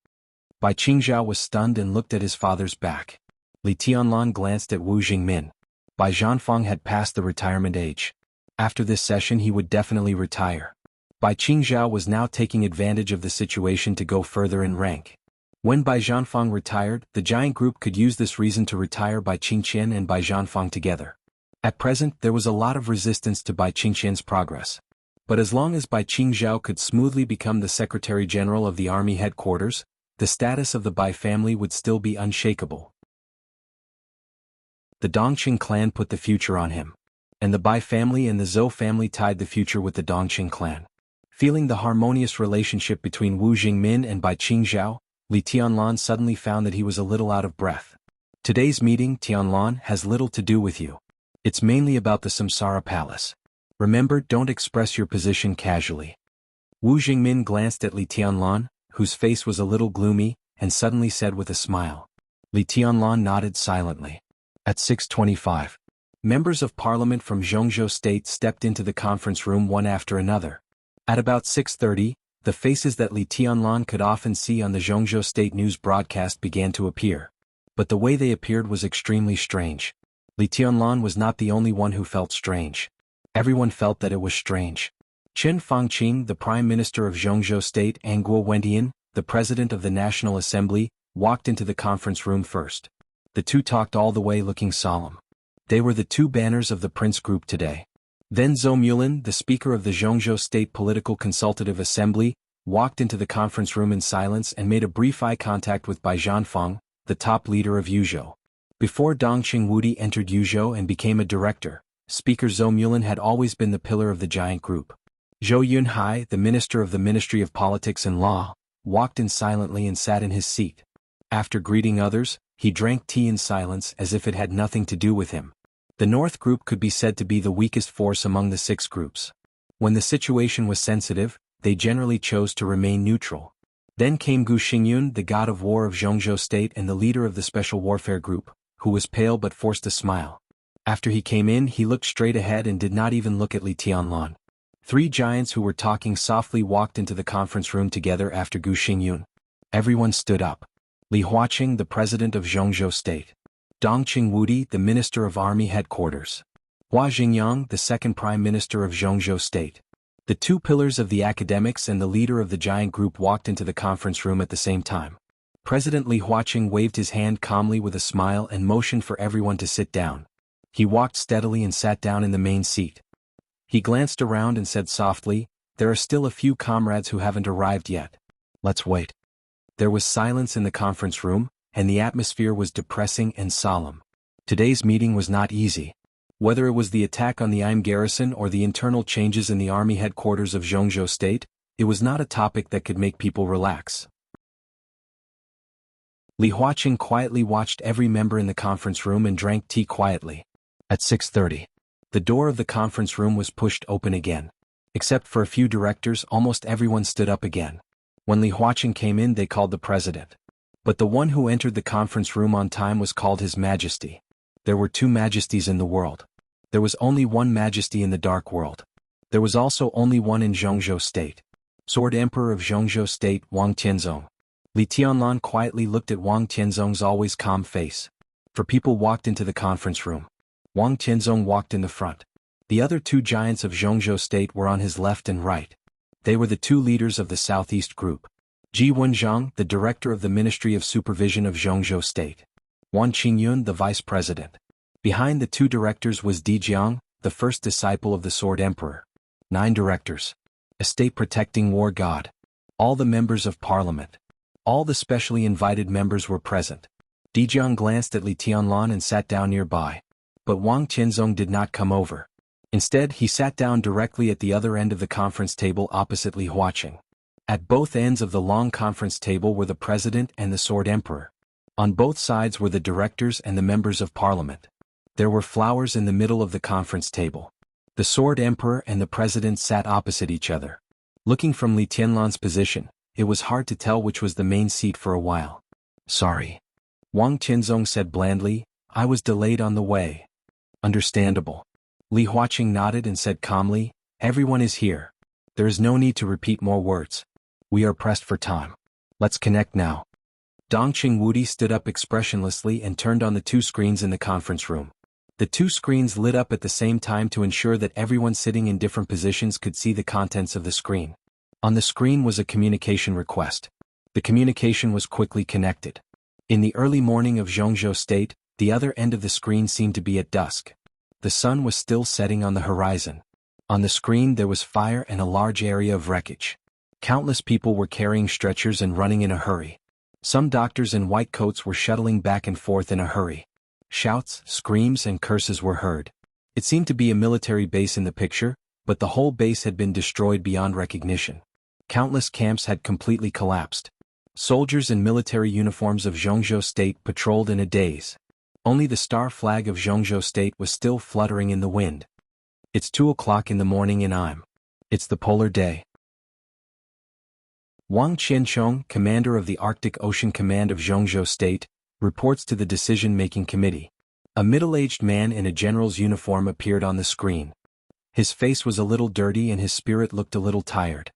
[SPEAKER 1] Bai Qingzhao was stunned and looked at his father's back. Li Tianlan glanced at Wu Jingmin. Bai Zhanfang had passed the retirement age. After this session he would definitely retire. Bai Qingzhao was now taking advantage of the situation to go further in rank. When Bai Zhanfang retired, the giant group could use this reason to retire Bai Qingqian and Bai Zhanfang together. At present there was a lot of resistance to Bai Qingqian's progress. But as long as Bai Qingzhao could smoothly become the Secretary General of the Army headquarters, the status of the Bai family would still be unshakable. The Dongqing clan put the future on him. And the Bai family and the Zhou family tied the future with the Dongqing clan. Feeling the harmonious relationship between Wu Jingmin and Bai Qingzhao, Li Tianlan suddenly found that he was a little out of breath. "Today's meeting, Tianlan, has little to do with you. It's mainly about the Samsara Palace. Remember, don't express your position casually." Wu Jingmin glanced at Li Tianlan, whose face was a little gloomy, and suddenly said with a smile. Li Tianlan nodded silently. At 6:25. Members of parliament from Jianghu state stepped into the conference room one after another. At about 6:30, the faces that Li Tianlan could often see on the Jianghu state news broadcast began to appear. But the way they appeared was extremely strange. Li Tianlan was not the only one who felt strange. Everyone felt that it was strange. Chen Fangqing, the Prime Minister of Jianghu State, and Guo Wentian, the President of the National Assembly, walked into the conference room first. The two talked all the way looking solemn. They were the two banners of the Prince Group today. Then Zhou Mulin, the Speaker of the Jianghu State Political Consultative Assembly, walked into the conference room in silence and made a brief eye contact with Bai Zhanfang, the top leader of Yuzhou. Before Dongqing Wudi entered Yuzhou and became a director, Speaker Zhou Mulin had always been the pillar of the giant group. Zhou Yunhai, the Minister of the Ministry of Politics and Law, walked in silently and sat in his seat. After greeting others, he drank tea in silence as if it had nothing to do with him. The North Group could be said to be the weakest force among the six groups. When the situation was sensitive, they generally chose to remain neutral. Then came Gu Xingyun, the god of war of Jianghu State and the leader of the Special Warfare Group, who was pale but forced a smile. After he came in, he looked straight ahead and did not even look at Li Tianlan. Three giants who were talking softly walked into the conference room together after Gu Xingyun. Everyone stood up. Li Huaqing, the president of Jianghu State. Dongqing Wudi, the minister of army headquarters. Hua Jingyang, the second prime minister of Jianghu State. The two pillars of the academics and the leader of the giant group walked into the conference room at the same time. President Li Huaqing waved his hand calmly with a smile and motioned for everyone to sit down. He walked steadily and sat down in the main seat. He glanced around and said softly, "There are still a few comrades who haven't arrived yet. Let's wait." There was silence in the conference room, and the atmosphere was depressing and solemn. Today's meeting was not easy. Whether it was the attack on the Im garrison or the internal changes in the army headquarters of Jianghu State, it was not a topic that could make people relax. Li Huaqing quietly watched every member in the conference room and drank tea quietly. At 6:30. The door of the conference room was pushed open again. Except for a few directors, almost everyone stood up again. When Li Huaqing came in, they called the president. But the one who entered the conference room on time was called His Majesty. There were two majesties in the world. There was only one majesty in the dark world. There was also only one in Jianghu State. Sword Emperor of Jianghu State, Wang Tianzong. Li Tianlan quietly looked at Wang Tianzong's always calm face. For people walked into the conference room. Wang Tianzong walked in the front. The other two giants of Jianghu state were on his left and right. They were the two leaders of the Southeast Group. Ji Wenzhang, the director of the Ministry of Supervision of Jianghu state. Wan Qingyun, the vice president. Behind the two directors was Di Jiang, the first disciple of the Sword Emperor. 9 directors. A state-protecting war god. All the members of parliament. All the specially invited members were present. Di Jiang glanced at Li Tianlan and sat down nearby. But Wang Tianzong did not come over. Instead, he sat down directly at the other end of the conference table opposite Li Huaqing. At both ends of the long conference table were the president and the Sword Emperor. On both sides were the directors and the members of parliament. There were flowers in the middle of the conference table. The Sword Emperor and the president sat opposite each other. Looking from Li Tianlan's position, it was hard to tell which was the main seat for a while. Sorry. Wang Tianzong said blandly, I was delayed on the way. Understandable. Li Huaqing nodded and said calmly, everyone is here. There is no need to repeat more words. We are pressed for time. Let's connect now. Dongqing Wudi stood up expressionlessly and turned on the 2 screens in the conference room. The 2 screens lit up at the same time to ensure that everyone sitting in different positions could see the contents of the screen. On the screen was a communication request. The communication was quickly connected. In the early morning of Jianghu state, the other end of the screen seemed to be at dusk. The sun was still setting on the horizon. On the screen there was fire and a large area of wreckage. Countless people were carrying stretchers and running in a hurry. Some doctors in white coats were shuttling back and forth in a hurry. Shouts, screams, and curses were heard. It seemed to be a military base in the picture, but the whole base had been destroyed beyond recognition. Countless camps had completely collapsed. Soldiers in military uniforms of Jianghu state patrolled in a daze. Only the star flag of Jianghu state was still fluttering in the wind. It's 2 o'clock in the morning and it's the polar day. Wang Qianchong, commander of the Arctic Ocean Command of Jianghu state, reports to the decision-making committee. A middle-aged man in a general's uniform appeared on the screen. His face was a little dirty and his spirit looked a little tired.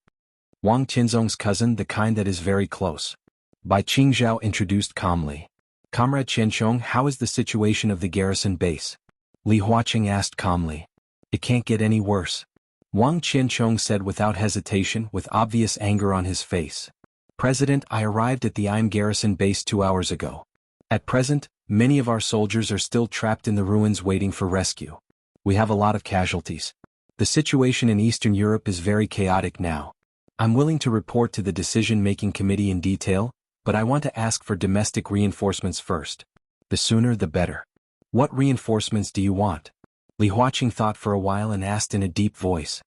[SPEAKER 1] Wang Tianzong's cousin, the kind that is very close. Bai Qingzhao introduced calmly. Comrade Qianchong, how is the situation of the garrison base? Li Huaqing asked calmly. It can't get any worse. Wang Qianchong said without hesitation, with obvious anger on his face. President, I arrived at the IM garrison base 2 hours ago. At present, many of our soldiers are still trapped in the ruins waiting for rescue. We have a lot of casualties. The situation in Eastern Europe is very chaotic now. I'm willing to report to the decision-making committee in detail, but I want to ask for domestic reinforcements first. The sooner the better. What reinforcements do you want? Li Huaqing thought for a while and asked in a deep voice.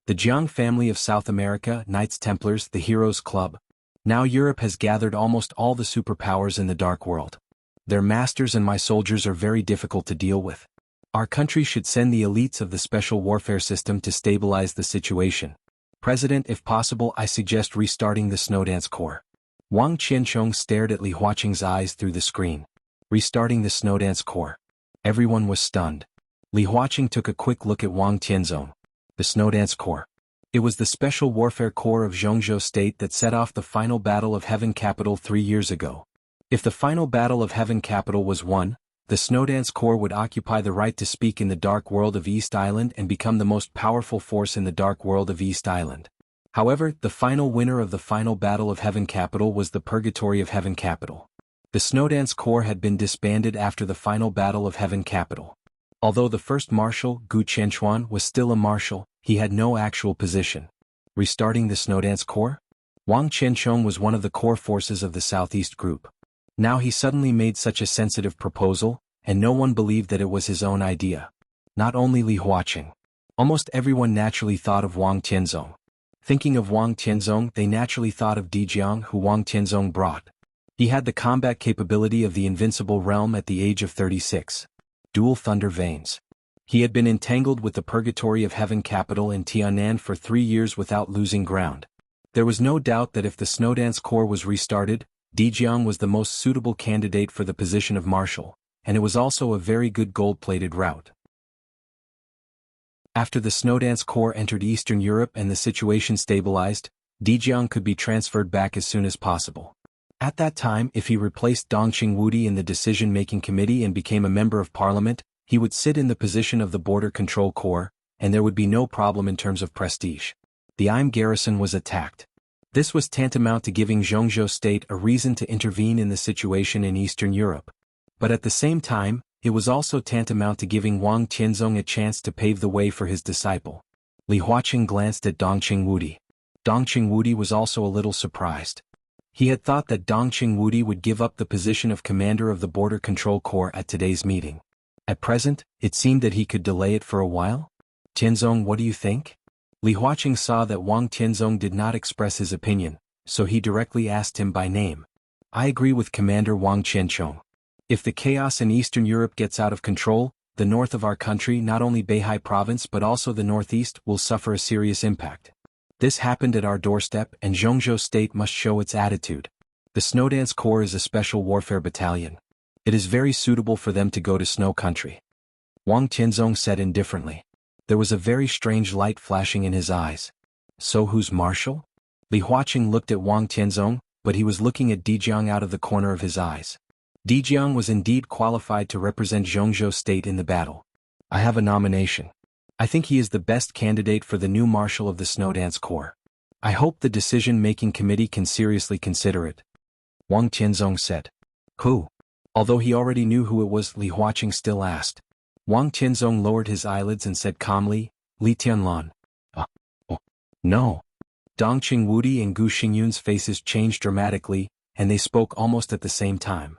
[SPEAKER 1] The Jiang family of South America, Knights Templars, the Heroes Club. Now Europe has gathered almost all the superpowers in the Dark World. Their masters and my soldiers are very difficult to deal with. Our country should send the elites of the special warfare system to stabilize the situation. President, if possible, I suggest restarting the Snowdance Corps. Wang Qianchong stared at Li Huaqing's eyes through the screen. Restarting the Snowdance Corps. Everyone was stunned. Li Huaqing took a quick look at Wang Tianzong. The Snowdance Corps. It was the Special Warfare Corps of Jianghu State that set off the final Battle of Heaven Capital 3 years ago. If the final Battle of Heaven Capital was won, the Snowdance Corps would occupy the right to speak in the Dark World of East Island and become the most powerful force in the Dark World of East Island. However, the final winner of the final Battle of Heaven Capital was the Purgatory of Heaven Capital. The Snowdance Corps had been disbanded after the final Battle of Heaven Capital. Although the first marshal, Gu Qianchuan, was still a marshal, he had no actual position. Restarting the Snowdance Corps? Wang Qianchong was one of the core forces of the Southeast Group. Now he suddenly made such a sensitive proposal, and no one believed that it was his own idea. Not only Li Huaqing. Almost everyone naturally thought of Wang Tianzong. Thinking of Wang Tianzong, they naturally thought of Di Jiang, who Wang Tianzong brought. He had the combat capability of the invincible realm at the age of 36. Dual thunder veins. He had been entangled with the Purgatory of Heaven Capital in Tianan for 3 years without losing ground. There was no doubt that if the Snowdance Corps was restarted, Di Jiang was the most suitable candidate for the position of marshal, and it was also a very good gold-plated route. After the Snowdance Corps entered Eastern Europe and the situation stabilized, Di Jiang could be transferred back as soon as possible. At that time, if he replaced Dongqing Wudi in the decision-making committee and became a member of parliament, he would sit in the position of the Border Control Corps, and there would be no problem in terms of prestige. The Im garrison was attacked. This was tantamount to giving Jianghu state a reason to intervene in the situation in Eastern Europe. But at the same time, it was also tantamount to giving Wang Tianzong a chance to pave the way for his disciple. Li Huaqing glanced at Dongqing Wudi. Dongqing Wudi was also a little surprised. He had thought that Dongqing Wudi would give up the position of commander of the Border Control Corps at today's meeting. At present, it seemed that he could delay it for a while. Tianzong, what do you think? Li Huaqing saw that Wang Tianzong did not express his opinion, so he directly asked him by name. I agree with Commander Wang Tianchong. If the chaos in Eastern Europe gets out of control, the north of our country, not only Beihai province but also the northeast, will suffer a serious impact. This happened at our doorstep, and Jianghu state must show its attitude. The Snowdance Corps is a special warfare battalion. It is very suitable for them to go to snow country. Wang Tianzong said indifferently. There was a very strange light flashing in his eyes. So who's marshal? Li Huaqing looked at Wang Tianzong, but he was looking at Dijiang out of the corner of his eyes. Dijiang was indeed qualified to represent Jianghu state in the battle. I have a nomination. I think he is the best candidate for the new marshal of the Snowdance Corps. I hope the decision-making committee can seriously consider it. Wang Tianzong said. Who? Although he already knew who it was, Li Huaqing still asked. Wang Tianzong lowered his eyelids and said calmly, Li Tianlan. Oh, no. Dongqing Wudi and Gu Xingyun's faces changed dramatically, and they spoke almost at the same time.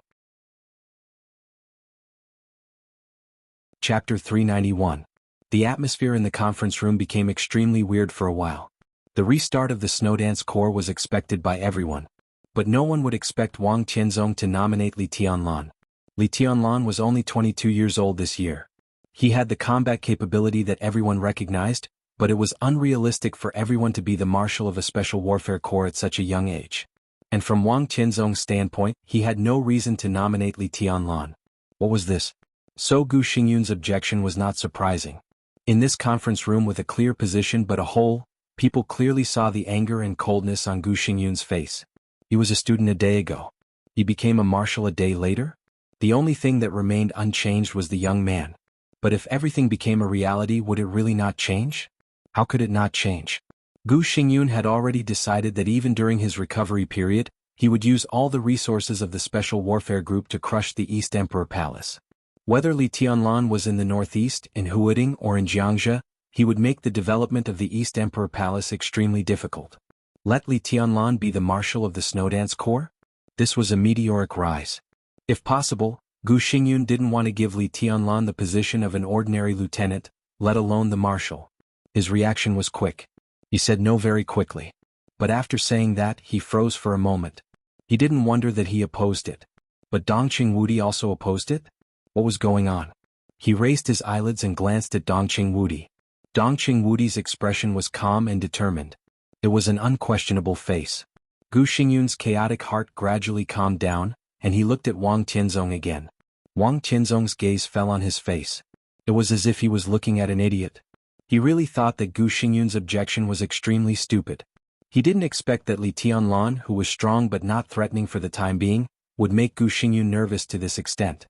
[SPEAKER 1] Chapter 391. The atmosphere in the conference room became extremely weird for a while. The restart of the Snowdance Corps was expected by everyone. But no one would expect Wang Tianzong to nominate Li Tianlan. Li Tianlan was only 22 years old this year. He had the combat capability that everyone recognized, but it was unrealistic for everyone to be the marshal of a special warfare corps at such a young age. And from Wang Tianzong's standpoint, he had no reason to nominate Li Tianlan. What was this? So Gu Xingyun's objection was not surprising. In this conference room with a clear position but a hole, people clearly saw the anger and coldness on Gu Xingyun's face. He was a student a day ago. He became a marshal a day later? The only thing that remained unchanged was the young man. But if everything became a reality, would it really not change? How could it not change? Gu Xingyun had already decided that even during his recovery period, he would use all the resources of the Special Warfare Group to crush the East Emperor Palace. Whether Li Tianlan was in the northeast, in Huading, or in Jianghu, he would make the development of the East Emperor Palace extremely difficult. Let Li Tianlan be the marshal of the Snowdance Corps? This was a meteoric rise. If possible, Gu Xingyun didn't want to give Li Tianlan the position of an ordinary lieutenant, let alone the marshal. His reaction was quick. He said no very quickly. But after saying that, he froze for a moment. He didn't wonder that he opposed it. But Dongqing Wudi also opposed it? What was going on? He raised his eyelids and glanced at Dongqing Wudi. Dongqing Wudi's expression was calm and determined. It was an unquestionable face. Gu Xingyun's chaotic heart gradually calmed down, and he looked at Wang Tianzong again. Wang Tianzong's gaze fell on his face. It was as if he was looking at an idiot. He really thought that Gu Xingyun's objection was extremely stupid. He didn't expect that Li Tianlan, who was strong but not threatening for the time being, would make Gu Xingyun nervous to this extent.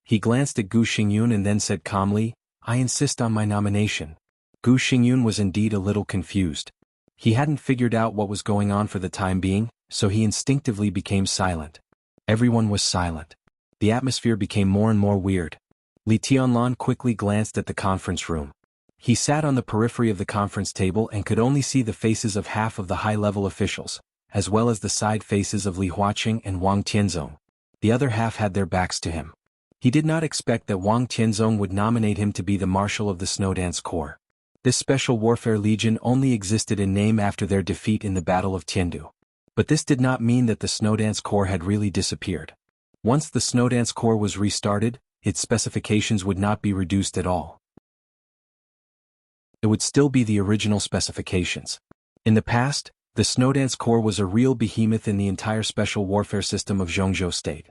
[SPEAKER 1] He glanced at Gu Xingyun and then said calmly, I insist on my nomination. Gu Xingyun was indeed a little confused. He hadn't figured out what was going on for the time being, so he instinctively became silent. Everyone was silent. The atmosphere became more and more weird. Li Tianlan quickly glanced at the conference room. He sat on the periphery of the conference table and could only see the faces of half of the high-level officials, as well as the side faces of Li Huaqing and Wang Tianzong. The other half had their backs to him. He did not expect that Wang Tianzong would nominate him to be the marshal of the Snowdance Corps. This Special Warfare Legion only existed in name after their defeat in the Battle of Tiandu. But this did not mean that the Snowdance Corps had really disappeared. Once the Snowdance Corps was restarted, its specifications would not be reduced at all. It would still be the original specifications. In the past, the Snowdance Corps was a real behemoth in the entire special warfare system of Jianghu state.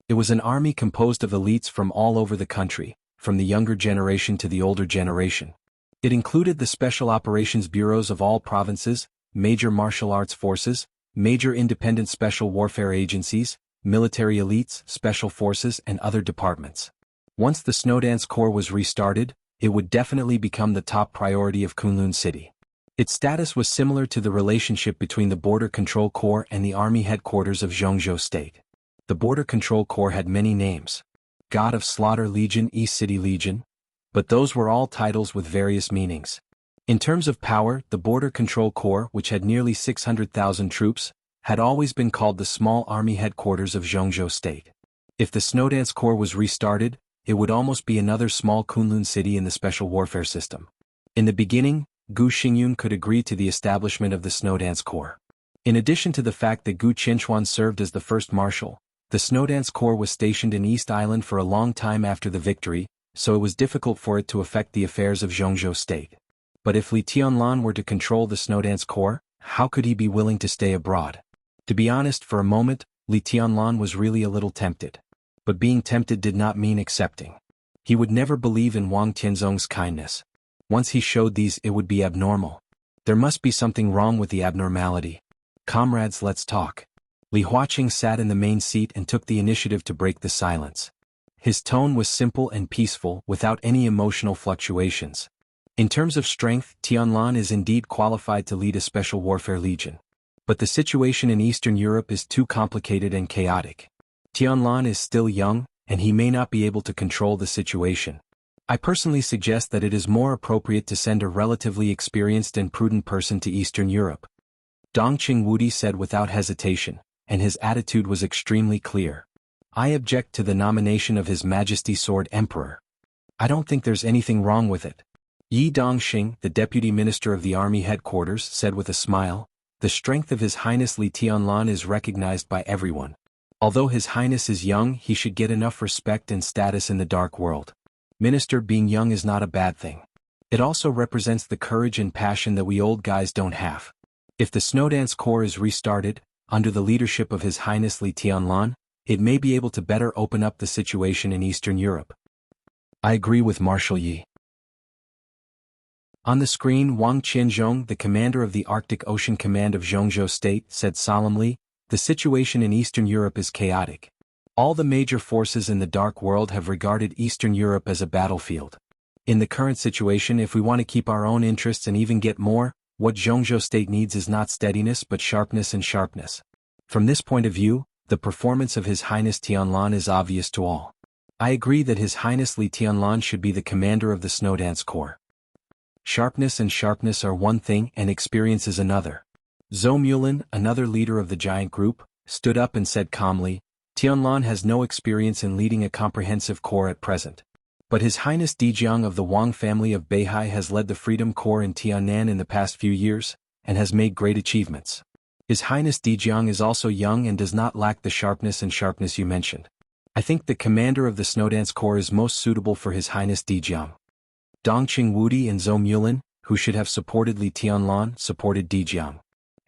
[SPEAKER 1] It was an army composed of elites from all over the country, from the younger generation to the older generation. It included the special operations bureaus of all provinces, major martial arts forces, major independent special warfare agencies, military elites, special forces, and other departments. Once the Snowdance Corps was restarted, it would definitely become the top priority of Kunlun City. Its status was similar to the relationship between the Border Control Corps and the army headquarters of Jianghu State. The Border Control Corps had many names: God of Slaughter Legion, East City Legion, but those were all titles with various meanings. In terms of power, the Border Control Corps, which had nearly 600,000 troops, had always been called the small army headquarters of Jianghu State. If the Snowdance Corps was restarted, it would almost be another small Kunlun city in the special warfare system. In the beginning, Gu Xingyun could agree to the establishment of the Snowdance Corps. In addition to the fact that Gu Qinchuan served as the first marshal, the Snowdance Corps was stationed in East Island for a long time after the victory, so it was difficult for it to affect the affairs of Jianghu State. But if Li Tianlan were to control the Snowdance Corps, how could he be willing to stay abroad? To be honest, for a moment, Li Tianlan was really a little tempted. But being tempted did not mean accepting. He would never believe in Wang Tianzong's kindness. Once he showed these, it would be abnormal. There must be something wrong with the abnormality. Comrades, let's talk. Li Huaqing sat in the main seat and took the initiative to break the silence. His tone was simple and peaceful, without any emotional fluctuations. In terms of strength, Tianlan is indeed qualified to lead a special warfare legion. But the situation in Eastern Europe is too complicated and chaotic. Tianlan is still young, and he may not be able to control the situation. I personally suggest that it is more appropriate to send a relatively experienced and prudent person to Eastern Europe. Dongqing Wudi said without hesitation, and his attitude was extremely clear. I object to the nomination of His Majesty Sword Emperor. I don't think there's anything wrong with it. Yi Dongxing, the deputy minister of the army headquarters, said with a smile, the strength of His Highness Li Tianlan is recognized by everyone. Although His Highness is young, he should get enough respect and status in the dark world. Minister, being young is not a bad thing. It also represents the courage and passion that we old guys don't have. If the Snowdance Corps is restarted, under the leadership of His Highness Li Tianlan, it may be able to better open up the situation in Eastern Europe. I agree with Marshal Yi. On the screen, Wang Qianzhong, the commander of the Arctic Ocean Command of Jianghu State, said solemnly, the situation in Eastern Europe is chaotic. All the major forces in the Dark World have regarded Eastern Europe as a battlefield. In the current situation, if we want to keep our own interests and even get more, what Jianghu State needs is not steadiness but sharpness and sharpness. From this point of view, the performance of His Highness Tianlan is obvious to all. I agree that His Highness Li Tianlan should be the commander of the Snowdance Corps. Sharpness and sharpness are one thing and experience is another. Zhou Mulin, another leader of the giant group, stood up and said calmly, Tianlan has no experience in leading a comprehensive corps at present. But His Highness Dijiang of the Wang family of Beihai has led the Freedom Corps in Tiannan in the past few years, and has made great achievements. His Highness Dijiang is also young and does not lack the sharpness you mentioned. I think the commander of the Snowdance Corps is most suitable for His Highness Dijiang. Dongqing Wudi and Zhou Mulin, who should have supported Li Tianlan, supported Dijiang.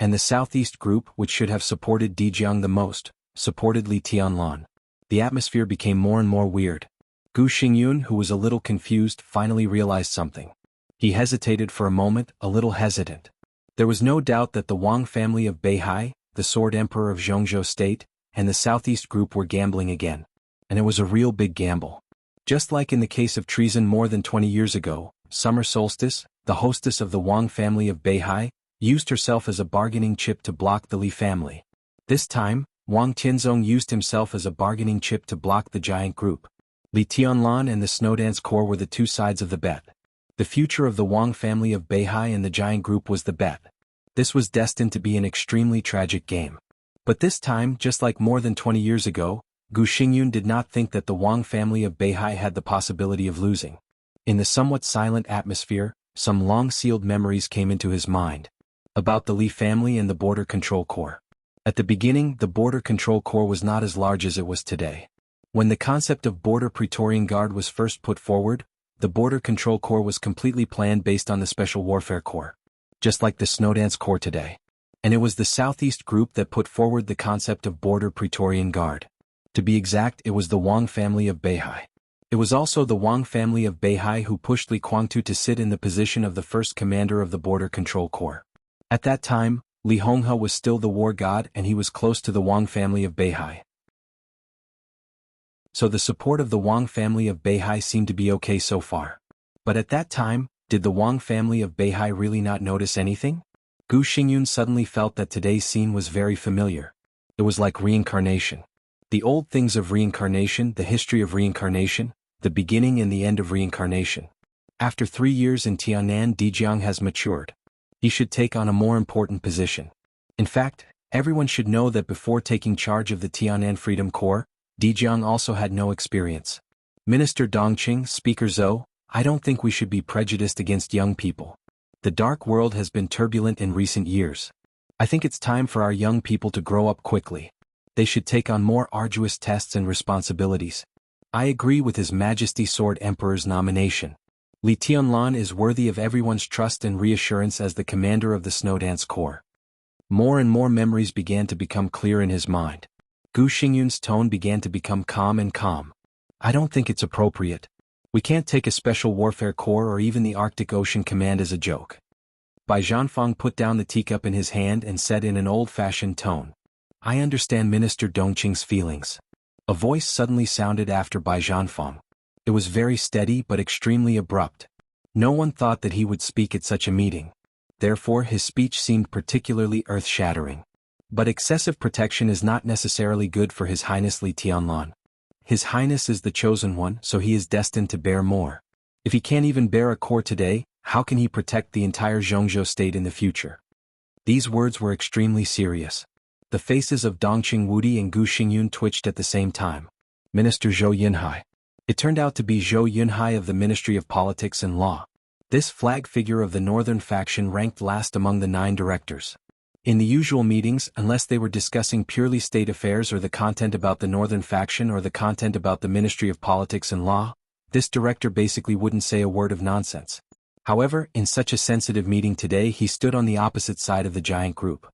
[SPEAKER 1] And the Southeast Group, which should have supported Dijiang the most, supported Li Tianlan. The atmosphere became more and more weird. Gu Xingyun, who was a little confused, finally realized something. He hesitated for a moment, a little hesitant. There was no doubt that the Wang family of Beihai, the Sword Emperor of Jianghu State, and the Southeast Group were gambling again. And it was a real big gamble. Just like in the case of treason more than 20 years ago, Summer Solstice, the hostess of the Wang family of Beihai, used herself as a bargaining chip to block the Li family. This time, Wang Tianzong used himself as a bargaining chip to block the giant group. Li Tianlan and the Snowdance Corps were the two sides of the bet. The future of the Wang family of Beihai and the giant group was the bet. This was destined to be an extremely tragic game. But this time, just like more than 20 years ago, Gu Xingyun did not think that the Wang family of Beihai had the possibility of losing. In the somewhat silent atmosphere, some long-sealed memories came into his mind. About the Li family and the Border Control Corps. At the beginning, the Border Control Corps was not as large as it was today. When the concept of Border Praetorian Guard was first put forward, the Border Control Corps was completely planned based on the Special Warfare Corps. Just like the Snowdance Corps today. And it was the Southeast Group that put forward the concept of Border Praetorian Guard. To be exact, it was the Wang family of Beihai. It was also the Wang family of Beihai who pushed Li Guangtu to sit in the position of the first commander of the Border Control Corps. At that time, Li Honghe was still the war god and he was close to the Wang family of Beihai. So the support of the Wang family of Beihai seemed to be okay so far. But at that time, did the Wang family of Beihai really not notice anything? Gu Xingyun suddenly felt that today's scene was very familiar. It was like reincarnation. The old things of reincarnation, the history of reincarnation, the beginning and the end of reincarnation. After 3 years in Tianan, Jianghu has matured. He should take on a more important position. In fact, everyone should know that before taking charge of the Tianan Freedom Corps, Jianghu also had no experience. Minister Dongqing, Speaker Zhou, I don't think we should be prejudiced against young people. The dark world has been turbulent in recent years. I think it's time for our young people to grow up quickly. They should take on more arduous tests and responsibilities. I agree with His Majesty Sword Emperor's nomination. Li Tianlan is worthy of everyone's trust and reassurance as the commander of the Snowdance Corps. More and more memories began to become clear in his mind. Gu Xingyun's tone began to become calm. I don't think it's appropriate. We can't take a special warfare corps or even the Arctic Ocean Command as a joke. Bai Zhanfeng put down the teacup in his hand and said in an old-fashioned tone, I understand Minister Dongqing's feelings. A voice suddenly sounded after Bai Zhanfeng. It was very steady but extremely abrupt. No one thought that he would speak at such a meeting. Therefore his speech seemed particularly earth-shattering. But excessive protection is not necessarily good for His Highness Li Tianlan. His Highness is the chosen one, so he is destined to bear more. If he can't even bear a corps today, how can he protect the entire Jianghu state in the future? These words were extremely serious. The faces of Dongqing Wudi and Gu Xingyun twitched at the same time. Minister Zhou Yunhai. It turned out to be Zhou Yunhai of the Ministry of Politics and Law. This flag figure of the northern faction ranked last among the 9 directors. In the usual meetings, unless they were discussing purely state affairs or the content about the northern faction or the content about the Ministry of Politics and Law, this director basically wouldn't say a word of nonsense. However, in such a sensitive meeting today he stood on the opposite side of the giant group.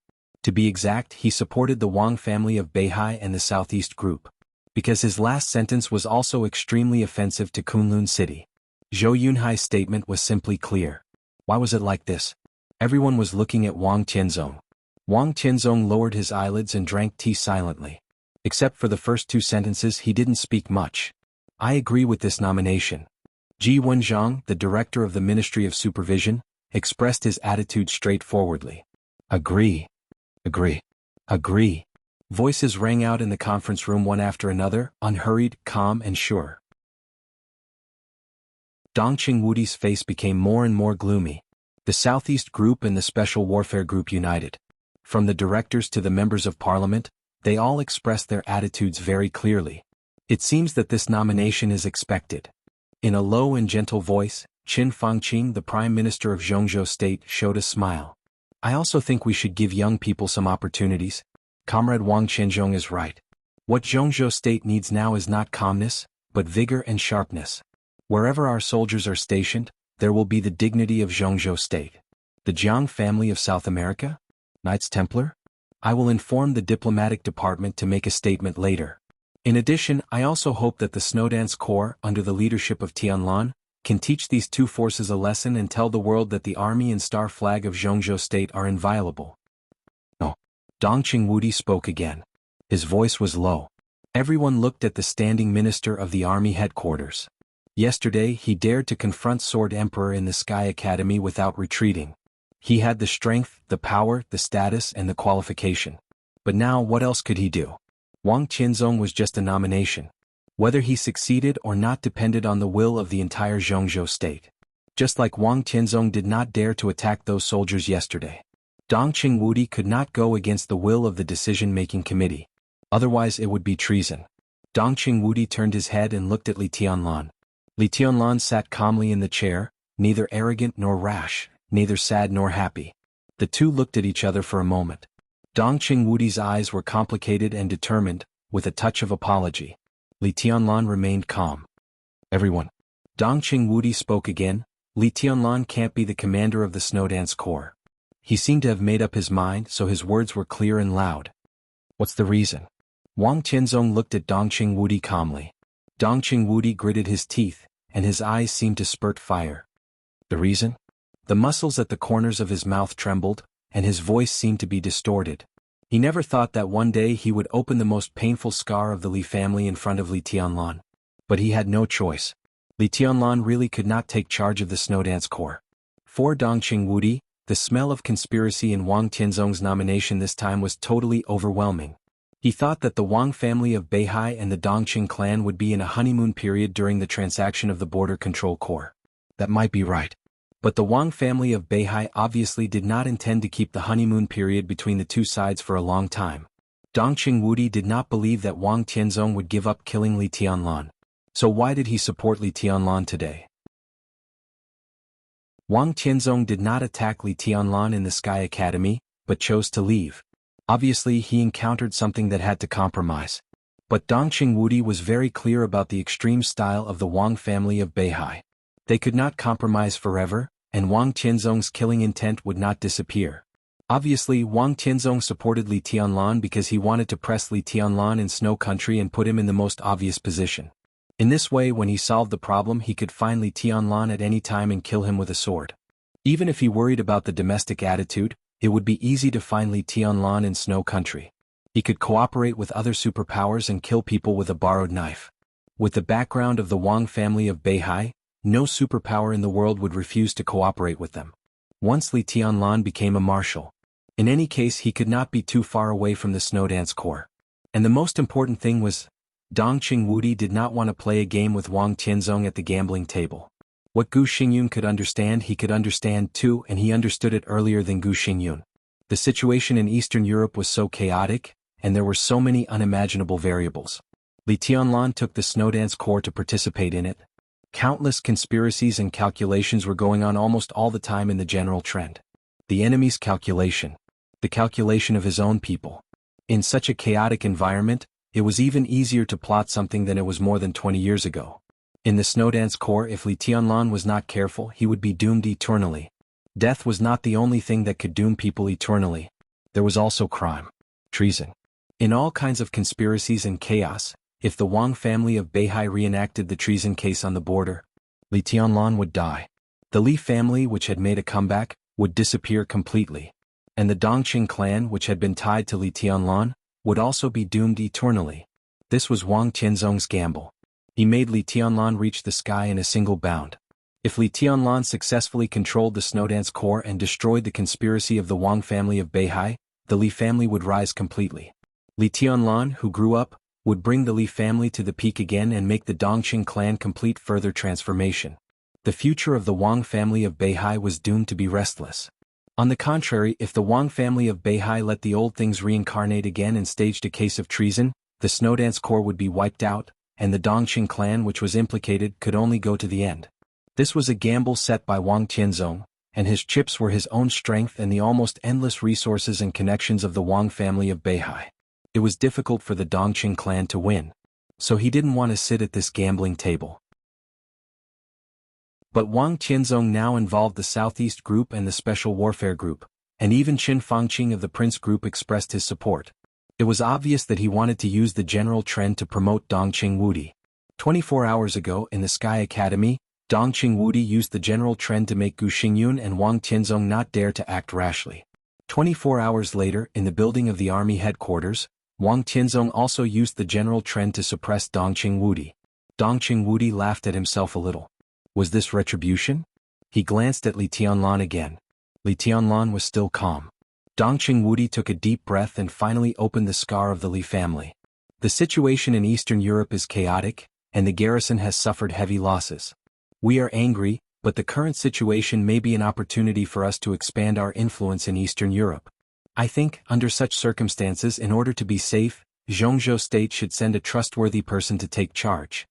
[SPEAKER 1] To be exact, he supported the Wang family of Beihai and the Southeast group. Because his last sentence was also extremely offensive to Kunlun City. Zhou Yunhai's statement was simply clear. Why was it like this? Everyone was looking at Wang Tianzong. Wang Tianzong lowered his eyelids and drank tea silently. Except for the first 2 sentences he didn't speak much. I agree with this nomination. Ji Wenzhang, the director of the Ministry of Supervision, expressed his attitude straightforwardly. Agree. Voices rang out in the conference room one after another, unhurried, calm and sure. Dongqing Wudi's face became more and more gloomy. The Southeast Group and the Special Warfare Group united. From the directors to the members of parliament, they all expressed their attitudes very clearly. It seems that this nomination is expected. In a low and gentle voice, Qin Fangqing, the Prime Minister of Jianghu State, showed a smile. I also think we should give young people some opportunities. Comrade Wang Qianzhong is right. What Jianghu State needs now is not calmness, but vigor and sharpness. Wherever our soldiers are stationed, there will be the dignity of Jianghu State. The Jiang family of South America? Knights Templar? I will inform the diplomatic department to make a statement later. In addition, I also hope that the Snowdance Corps, under the leadership of Tianlan, can teach these 2 forces a lesson and tell the world that the army and star flag of Jianghu State are inviolable. No. Dongqing Wudi spoke again. His voice was low. Everyone looked at the standing minister of the army headquarters. Yesterday he dared to confront Sword Emperor in the Sky Academy without retreating. He had the strength, the power, the status and the qualification. But now what else could he do? Wang Tianzong was just a nomination. Whether he succeeded or not depended on the will of the entire Jianghu state. Just like Wang Tianzong did not dare to attack those soldiers yesterday. Dongqing Wudi could not go against the will of the decision-making committee. Otherwise it would be treason. Dongqing Wudi turned his head and looked at Li Tianlan. Li Tianlan sat calmly in the chair, neither arrogant nor rash, neither sad nor happy. The 2 looked at each other for a moment. Dongqing Wudi's eyes were complicated and determined, with a touch of apology. Li Tianlan remained calm. Everyone. Dongqing Wudi spoke again. Li Tianlan can't be the commander of the Snowdance Corps. He seemed to have made up his mind, so his words were clear and loud. What's the reason? Wang Tianzong looked at Dongqing Wudi calmly. Dongqing Wudi gritted his teeth, and his eyes seemed to spurt fire. The reason? The muscles at the corners of his mouth trembled, and his voice seemed to be distorted. He never thought that one day he would open the most painful scar of the Li family in front of Li Tianlan. But he had no choice. Li Tianlan really could not take charge of the Snowdance Corps. For Dongqing Wudi, the smell of conspiracy in Wang Tianzong's nomination this time was totally overwhelming. He thought that the Wang family of Beihai and the Dongqing clan would be in a honeymoon period during the transaction of the Border Control Corps. That might be right. But the Wang family of Beihai obviously did not intend to keep the honeymoon period between the two sides for a long time. Dongqing Wudi did not believe that Wang Tianzong would give up killing Li Tianlan. So why did he support Li Tianlan today? Wang Tianzong did not attack Li Tianlan in the Sky Academy, but chose to leave. Obviously he encountered something that had to compromise. But Dongqing Wudi was very clear about the extreme style of the Wang family of Beihai. They could not compromise forever, and Wang Tianzong's killing intent would not disappear. Obviously Wang Tianzong supported Li Tianlan because he wanted to press Li Tianlan in Snow Country and put him in the most obvious position. In this way, when he solved the problem, he could find Li Tianlan at any time and kill him with a sword. Even if he worried about the domestic attitude, it would be easy to find Li Tianlan in Snow Country. He could cooperate with other superpowers and kill people with a borrowed knife. With the background of the Wang family of Beihai, no superpower in the world would refuse to cooperate with them. Once Li Tianlan became a marshal. In any case, he could not be too far away from the Snowdance Corps. And the most important thing was, Dongqing Wudi did not want to play a game with Wang Tianzong at the gambling table. What Gu Xingyun could understand he could understand too, and he understood it earlier than Gu Xingyun. The situation in Eastern Europe was so chaotic, and there were so many unimaginable variables. Li Tianlan took the Snowdance Corps to participate in it. Countless conspiracies and calculations were going on almost all the time in the general trend. The enemy's calculation. The calculation of his own people. In such a chaotic environment, it was even easier to plot something than it was more than 20 years ago. In the Snowdance Corps, if Li Tianlan was not careful, he would be doomed eternally. Death was not the only thing that could doom people eternally. There was also crime. Treason. In all kinds of conspiracies and chaos, if the Wang family of Beihai reenacted the treason case on the border, Li Tianlan would die. The Li family, which had made a comeback, would disappear completely. And the Dongqing clan, which had been tied to Li Tianlan, would also be doomed eternally. This was Wang Tianzong's gamble. He made Li Tianlan reach the sky in a single bound. If Li Tianlan successfully controlled the Snowdance Corps and destroyed the conspiracy of the Wang family of Beihai, the Li family would rise completely. Li Tianlan, who grew up, would bring the Li family to the peak again and make the Dongqing clan complete further transformation. The future of the Wang family of Beihai was doomed to be restless. On the contrary, if the Wang family of Beihai let the old things reincarnate again and staged a case of treason, the Snowdance Corps would be wiped out, and the Dongqing clan which was implicated could only go to the end. This was a gamble set by Wang Tianzong, and his chips were his own strength and the almost endless resources and connections of the Wang family of Beihai. It was difficult for the Dongqing clan to win. So he didn't want to sit at this gambling table. But Wang Tianzong now involved the Southeast Group and the Special Warfare Group, and even Qin Fangqing of the Prince Group expressed his support. It was obvious that he wanted to use the general trend to promote Dongqing Wudi. 24 hours ago in the Sky Academy, Dongqing Wudi used the general trend to make Gu Xingyun and Wang Tianzong not dare to act rashly. 24 hours later, in the building of the army headquarters, Wang Tianzong also used the general trend to suppress Dongqing Wudi. Dongqing Wudi laughed at himself a little. Was this retribution? He glanced at Li Tianlan again. Li Tianlan was still calm. Dongqing Wudi took a deep breath and finally opened the scar of the Li family. The situation in Eastern Europe is chaotic, and the garrison has suffered heavy losses. We are angry, but the current situation may be an opportunity for us to expand our influence in Eastern Europe. I think, under such circumstances, in order to be safe, Jianghu state should send a trustworthy person to take charge.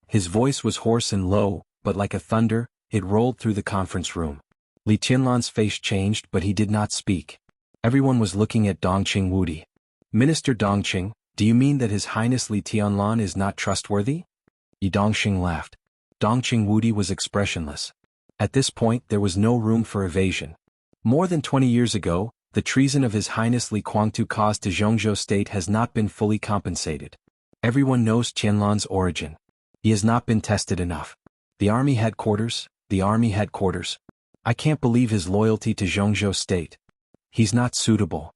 [SPEAKER 1] His voice was hoarse and low, but like a thunder, it rolled through the conference room. Li Tianlan's face changed, but he did not speak. Everyone was looking at Dongqing Wudi. Minister Dongqing, do you mean that His Highness Li Tianlan is not trustworthy? Yi Dongqing laughed. Dongqing Wudi was expressionless. At this point there was no room for evasion. More than 20 years ago, the treason of His Highness Li Guangtu caused to Jianghu state has not been fully compensated. Everyone knows Tianlan's origin. He has not been tested enough. The army headquarters. I can't believe his loyalty to Jianghu state. He's not suitable.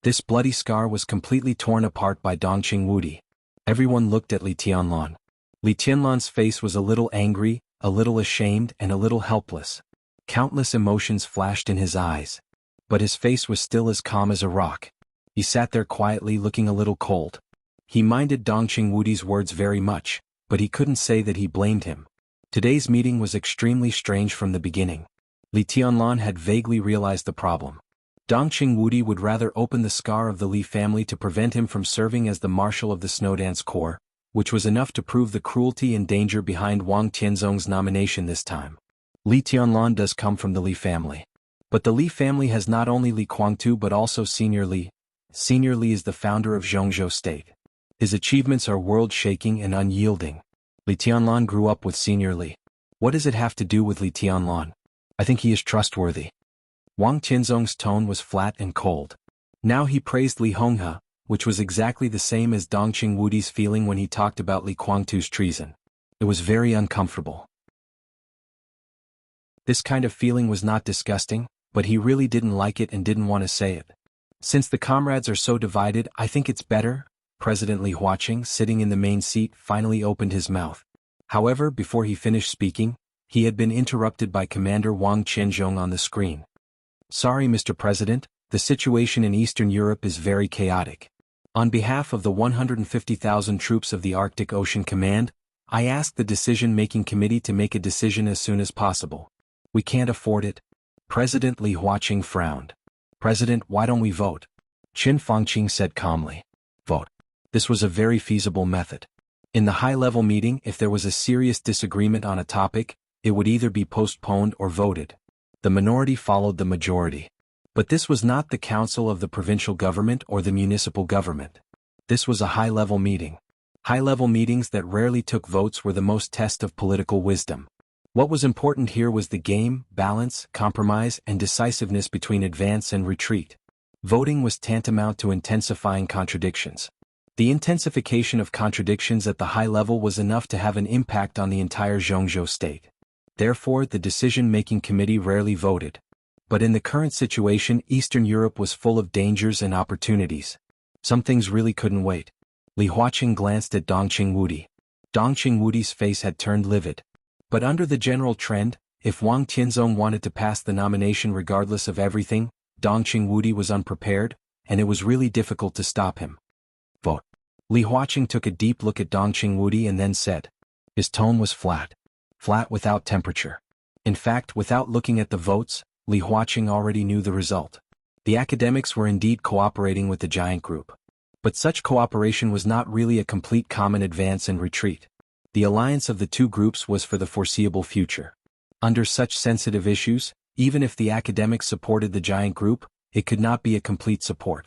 [SPEAKER 1] This bloody scar was completely torn apart by Dongqing Wudi. Everyone looked at Li Tianlan. Li Tianlan's face was a little angry, a little ashamed, and a little helpless. Countless emotions flashed in his eyes. But his face was still as calm as a rock. He sat there quietly, looking a little cold. He minded Dongqing Wudi's words very much, but he couldn't say that he blamed him. Today's meeting was extremely strange from the beginning. Li Tianlan had vaguely realized the problem. Dongqing Wudi would rather open the scar of the Li family to prevent him from serving as the marshal of the Snowdance Corps, which was enough to prove the cruelty and danger behind Wang Tianzong's nomination this time. Li Tianlan does come from the Li family. But the Li family has not only Li Guangtu but also Senior Li. Senior Li is the founder of Jianghu State. His achievements are world-shaking and unyielding. Li Tianlan grew up with Senior Li. What does it have to do with Li Tianlan? I think he is trustworthy. Wang Tianzong's tone was flat and cold. Now he praised Li Honghe, which was exactly the same as Dongqing Wudi's feeling when he talked about Li Guangtu's treason. It was very uncomfortable. This kind of feeling was not disgusting, but he really didn't like it and didn't want to say it. Since the comrades are so divided, I think it's better. President Li Huaqing, sitting in the main seat, finally opened his mouth. However, before he finished speaking, he had been interrupted by Commander Wang Qianzhong on the screen. Sorry, Mr. President, the situation in Eastern Europe is very chaotic. On behalf of the 150,000 troops of the Arctic Ocean Command, I ask the decision-making committee to make a decision as soon as possible. We can't afford it. President Li Huaqing frowned. President, why don't we vote? Qin Fangqing said calmly. Vote. This was a very feasible method. In the high-level meeting, if there was a serious disagreement on a topic, it would either be postponed or voted. The minority followed the majority. But this was not the council of the provincial government or the municipal government. This was a high-level meeting. High-level meetings that rarely took votes were the most test of political wisdom. What was important here was the game, balance, compromise, and decisiveness between advance and retreat. Voting was tantamount to intensifying contradictions. The intensification of contradictions at the high level was enough to have an impact on the entire Jianghu state. Therefore, the decision-making committee rarely voted. But in the current situation, Eastern Europe was full of dangers and opportunities. Some things really couldn't wait. Li Huaqing glanced at Dongqing Wudi. Dongqing Wudi's face had turned livid. But under the general trend, if Wang Tianzong wanted to pass the nomination regardless of everything, Dongqing Wudi was unprepared, and it was really difficult to stop him. Vote. Li Huaqing took a deep look at Dongqing Wudi and then said. His tone was flat. Flat without temperature. In fact, without looking at the votes, Li Huaqing already knew the result. The academics were indeed cooperating with the giant group. But such cooperation was not really a complete common advance and retreat. The alliance of the two groups was for the foreseeable future. Under such sensitive issues, even if the academics supported the giant group, it could not be a complete support.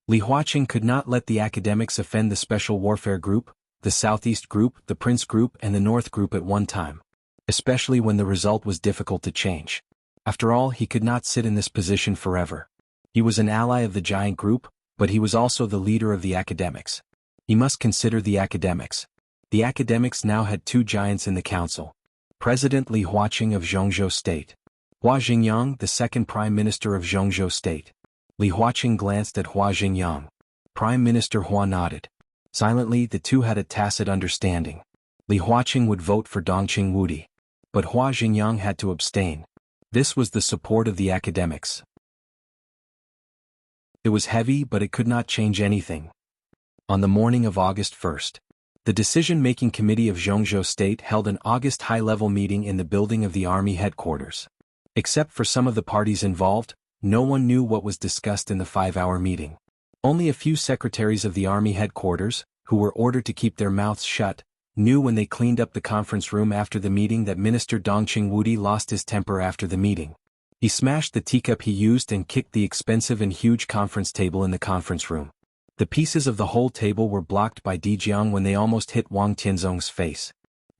[SPEAKER 1] Li Huaqing could not let the academics offend the Special Warfare Group, the Southeast Group, the Prince Group, and the North Group at one time. Especially when the result was difficult to change. After all, he could not sit in this position forever. He was an ally of the giant group, but he was also the leader of the academics. He must consider the academics. The academics now had two giants in the council. President Li Huaqing of Jianghu State. Hua Xingyang, the second Prime Minister of Jianghu State. Li Huaqing glanced at Hua Xingyang. Prime Minister Hua nodded. Silently, the two had a tacit understanding. Li Huaqing would vote for Dongqing Wudi. But Hua Xingyang had to abstain. This was the support of the academics. It was heavy, but it could not change anything. On the morning of August 1st, the decision-making committee of Jianghu State held an August high-level meeting in the building of the army headquarters. Except for some of the parties involved, no one knew what was discussed in the 5-hour meeting. Only a few secretaries of the army headquarters, who were ordered to keep their mouths shut, knew when they cleaned up the conference room after the meeting that Minister Dongqing Wudi lost his temper after the meeting. He smashed the teacup he used and kicked the expensive and huge conference table in the conference room. The pieces of the whole table were blocked by Jianghu when they almost hit Wang Tianzong's face.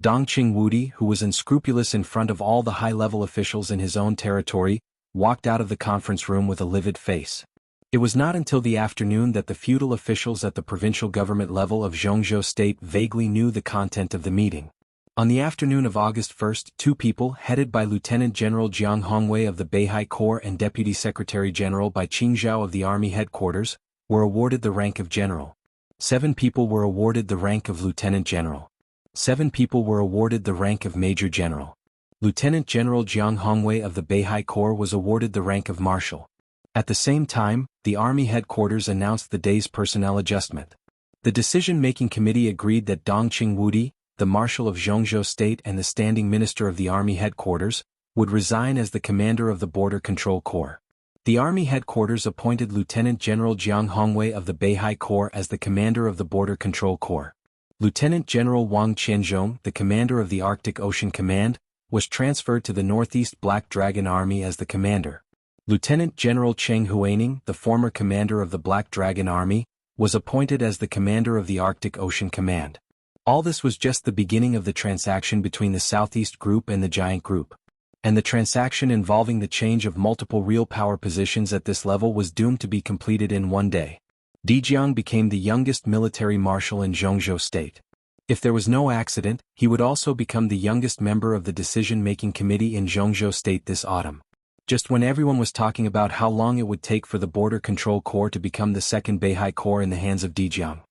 [SPEAKER 1] Dongqing Wudi, who was unscrupulous in front of all the high-level officials in his own territory, walked out of the conference room with a livid face. It was not until the afternoon that the feudal officials at the provincial government level of Jianghu State vaguely knew the content of the meeting. On the afternoon of August 1st, two people, headed by Lieutenant General Jiang Hongwei of the Beihai Corps and Deputy Secretary General by Qing Zhao of the Army Headquarters, were awarded the rank of general. 7 people were awarded the rank of lieutenant general. 7 people were awarded the rank of major general. Lieutenant General Jiang Hongwei of the Beihai Corps was awarded the rank of marshal. At the same time, the Army Headquarters announced the day's personnel adjustment. The decision-making committee agreed that Dongqing Wudi, the Marshal of Jianghu State and the Standing Minister of the Army Headquarters, would resign as the commander of the Border Control Corps. The Army Headquarters appointed Lieutenant General Jiang Hongwei of the Beihai Corps as the commander of the Border Control Corps. Lieutenant General Wang Qianzhong, the commander of the Arctic Ocean Command, was transferred to the Northeast Black Dragon Army as the commander. Lieutenant General Cheng Huaining, the former commander of the Black Dragon Army, was appointed as the commander of the Arctic Ocean Command. All this was just the beginning of the transaction between the Southeast Group and the Giant Group. And the transaction involving the change of multiple real power positions at this level was doomed to be completed in one day. Dijiang became the youngest military marshal in Jianghu State. If there was no accident, he would also become the youngest member of the decision-making committee in Jianghu State this autumn. Just when everyone was talking about how long it would take for the Border Control Corps to become the second Beihai Corps in the hands of Dijiang.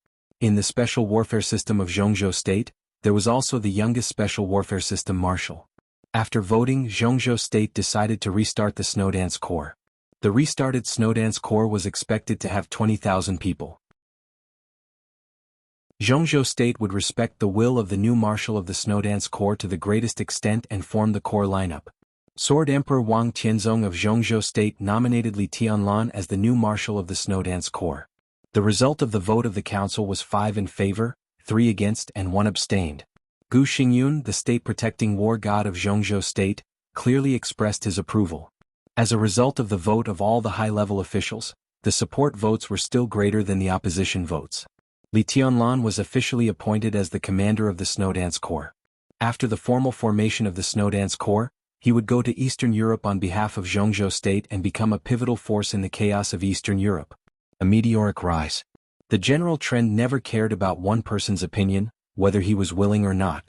[SPEAKER 1] In the Special Warfare System of Jianghu State, there was also the youngest Special Warfare System Marshal. After voting, Jianghu State decided to restart the Snowdance Corps. The restarted Snowdance Corps was expected to have 20,000 people. Jianghu State would respect the will of the new Marshal of the Snowdance Corps to the greatest extent and form the Corps lineup. Sword Emperor Wang Tianzong of Jianghu State nominated Li Tianlan as the new Marshal of the Snowdance Corps. The result of the vote of the council was 5 in favor, 3 against and 1 abstained. Gu Xingyun, the state-protecting war god of Jianghu State, clearly expressed his approval. As a result of the vote of all the high-level officials, the support votes were still greater than the opposition votes. Li Tianlan was officially appointed as the commander of the Snowdance Corps. After the formal formation of the Snowdance Corps, he would go to Eastern Europe on behalf of Jianghu State and become a pivotal force in the chaos of Eastern Europe. A meteoric rise. The general trend never cared about one person's opinion, whether he was willing or not.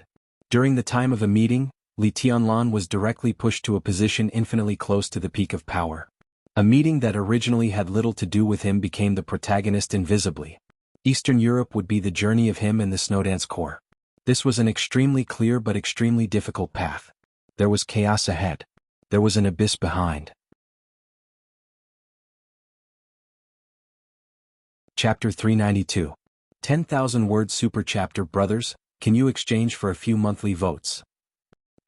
[SPEAKER 1] During the time of a meeting, Li Tianlan was directly pushed to a position infinitely close to the peak of power. A meeting that originally had little to do with him became the protagonist invisibly. Eastern Europe would be the journey of him and the Snowdance Corps. This was an extremely clear but extremely difficult path. There was chaos ahead. There was an abyss behind. Chapter 392. 10,000 word super chapter. Brothers, can you exchange for a few monthly votes?